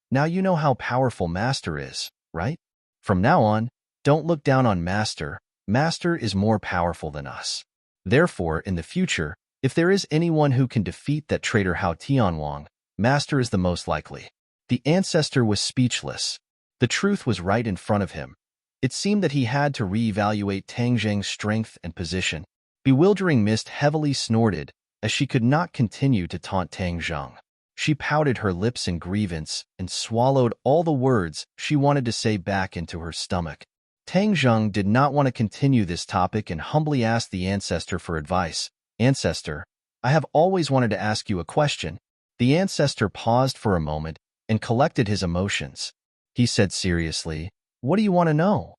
"Now you know how powerful Master is, right? From now on, don't look down on Master. Master is more powerful than us. Therefore, in the future, if there is anyone who can defeat that traitor Hao Tianwang, Master is the most likely." The ancestor was speechless. The truth was right in front of him. It seemed that he had to reevaluate Tang Zheng's strength and position. Bewildering Mist heavily snorted as she could not continue to taunt Tang Zheng. She pouted her lips in grievance and swallowed all the words she wanted to say back into her stomach. Tang Zheng did not want to continue this topic and humbly asked the ancestor for advice. "Ancestor, I have always wanted to ask you a question." The ancestor paused for a moment and collected his emotions. He said seriously, "What do you want to know?"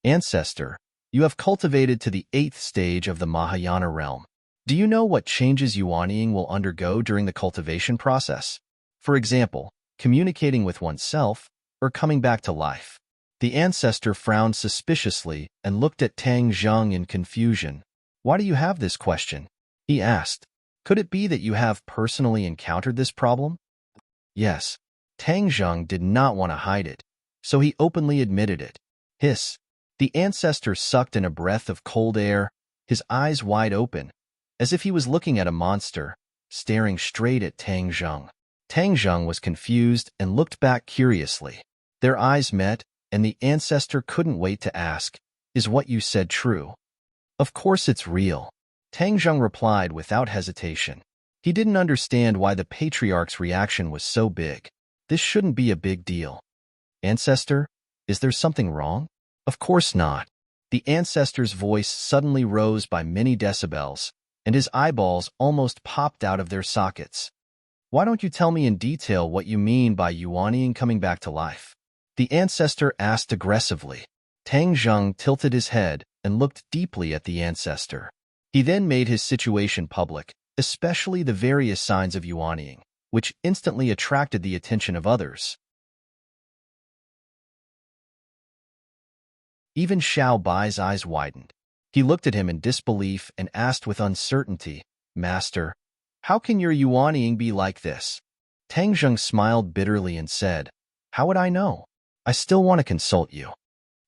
"Ancestor, you have cultivated to the 8th stage of the Mahayana realm. Do you know what changes Yuanying will undergo during the cultivation process? For example, communicating with oneself or coming back to life." The ancestor frowned suspiciously and looked at Tang Zheng in confusion. "Why do you have this question?" he asked. "Could it be that you have personally encountered this problem?" Yes. Tang Zheng did not want to hide it, so he openly admitted it. "Hiss, The ancestor sucked in a breath of cold air, his eyes wide open, as if he was looking at a monster, staring straight at Tang Zheng. Tang Zheng was confused and looked back curiously. Their eyes met, and the ancestor couldn't wait to ask, "Is what you said true?" "Of course it's real," Tang Zheng replied without hesitation. He didn't understand why the patriarch's reaction was so big. This shouldn't be a big deal. "Ancestor, is there something wrong?" "Of course not." The ancestor's voice suddenly rose by many decibels, and his eyeballs almost popped out of their sockets. "Why don't you tell me in detail what you mean by Yuanying coming back to life?" the ancestor asked aggressively. Tang Zheng tilted his head and looked deeply at the ancestor. He then made his situation public, especially the various signs of Yuanying, which instantly attracted the attention of others. Even Xiao Bai's eyes widened. He looked at him in disbelief and asked with uncertainty, "Master, how can your Yuanying be like this?" Tang Zheng smiled bitterly and said, "How would I know? I still want to consult you."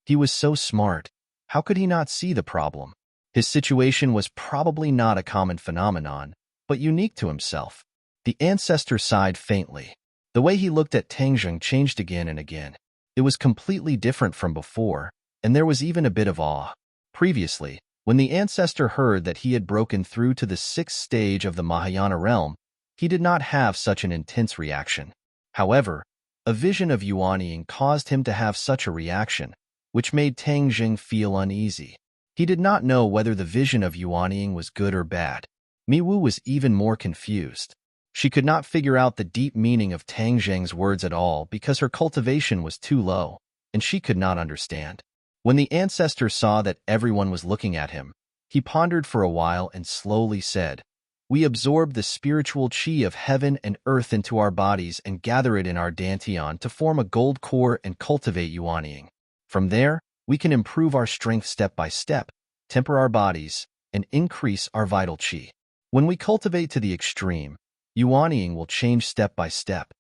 He was so smart. How could he not see the problem? His situation was probably not a common phenomenon, but unique to himself. The ancestor sighed faintly. The way he looked at Tang Zheng changed again and again. It was completely different from before, and there was even a bit of awe. Previously, when the ancestor heard that he had broken through to the 6th stage of the Mahayana realm, he did not have such an intense reaction. However, a vision of Yuanying caused him to have such a reaction, which made Tang Zheng feel uneasy. He did not know whether the vision of Yuanying was good or bad. Miwu was even more confused. She could not figure out the deep meaning of Tang Zheng's words at all because her cultivation was too low, and she could not understand. When the ancestor saw that everyone was looking at him, he pondered for a while and slowly said, "We absorb the spiritual qi of heaven and earth into our bodies and gather it in our dantian to form a gold core and cultivate Yuanying. From there, we can improve our strength step by step, temper our bodies, and increase our vital qi. When we cultivate to the extreme, Yuanying will change step by step.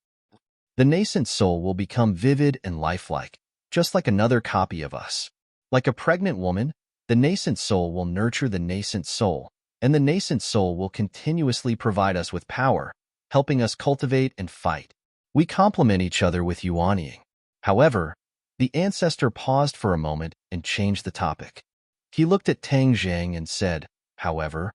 The nascent soul will become vivid and lifelike, just like another copy of us. Like a pregnant woman, the nascent soul will nurture the nascent soul, and the nascent soul will continuously provide us with power, helping us cultivate and fight. We complement each other with Yuanying." However, the ancestor paused for a moment and changed the topic. He looked at Tang Zheng and said, "However,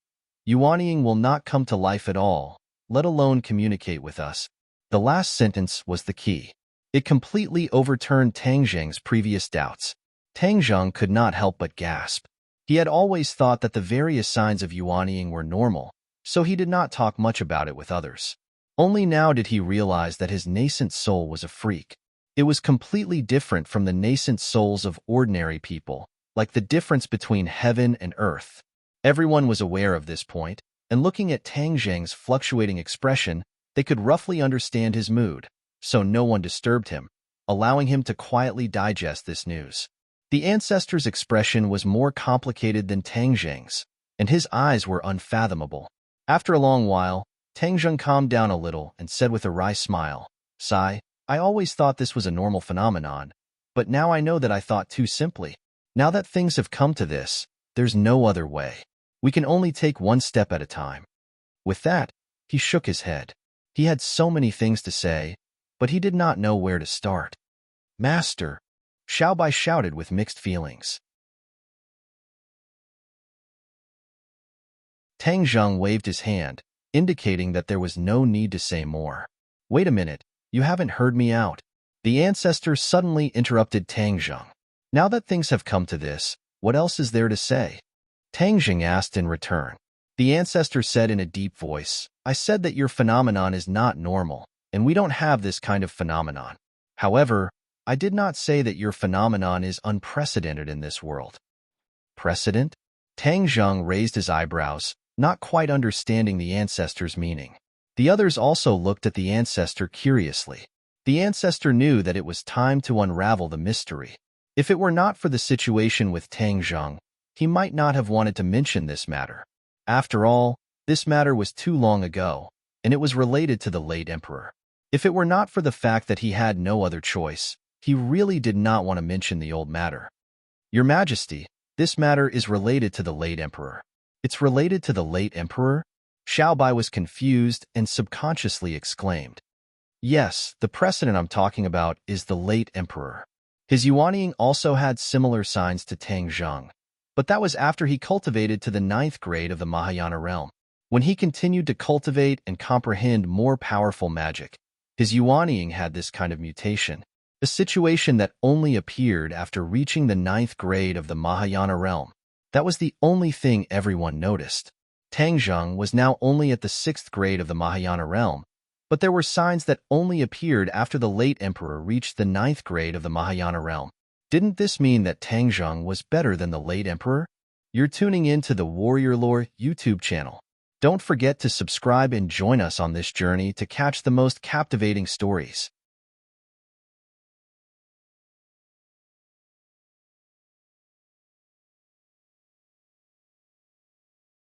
Yuanying will not come to life at all, let alone communicate with us." The last sentence was the key. It completely overturned Tang Zheng's previous doubts. Tang Zheng could not help but gasp. He had always thought that the various signs of Yuanying were normal, so he did not talk much about it with others. Only now did he realize that his nascent soul was a freak. It was completely different from the nascent souls of ordinary people, like the difference between heaven and earth. Everyone was aware of this point, and looking at Tang Zheng's fluctuating expression, they could roughly understand his mood, so no one disturbed him, allowing him to quietly digest this news. The ancestor's expression was more complicated than Tang Zheng's, and his eyes were unfathomable. After a long while, Tang Zheng calmed down a little and said with a wry smile, "Sai, I always thought this was a normal phenomenon, but now I know that I thought too simply. Now that things have come to this, there's no other way. We can only take one step at a time." With that, he shook his head. He had so many things to say, but he did not know where to start. "Master," Xiao Bai shouted with mixed feelings. Tang Zheng waved his hand, indicating that there was no need to say more. "Wait a minute, you haven't heard me out." The ancestor suddenly interrupted Tang Zheng. "Now that things have come to this, what else is there to say?" Tang Zheng asked in return. The ancestor said in a deep voice, "I said that your phenomenon is not normal, and we don't have this kind of phenomenon. However, I did not say that your phenomenon is unprecedented in this world." "Precedent?" Tang Zheng raised his eyebrows, not quite understanding the ancestor's meaning. The others also looked at the ancestor curiously. The ancestor knew that it was time to unravel the mystery. If it were not for the situation with Tang Zheng, he might not have wanted to mention this matter. After all, this matter was too long ago, and it was related to the late emperor. If it were not for the fact that he had no other choice, he really did not want to mention the old matter. Your Majesty, this matter is related to the late emperor. It's related to the late emperor? Xiaobai was confused and subconsciously exclaimed. Yes, the precedent I'm talking about is the late emperor. His yuanying also had similar signs to Tang Zheng, but that was after he cultivated to the 9th grade of the Mahayana realm. When he continued to cultivate and comprehend more powerful magic, his yuanying had this kind of mutation, a situation that only appeared after reaching the 9th grade of the Mahayana realm. That was the only thing everyone noticed. Tang Zheng was now only at the 6th grade of the Mahayana realm, but there were signs that only appeared after the late emperor reached the 9th grade of the Mahayana realm. Didn't this mean that Tang Zheng was better than the late emperor? You're tuning in to the Warrior Lore YouTube channel. Don't forget to subscribe and join us on this journey to catch the most captivating stories.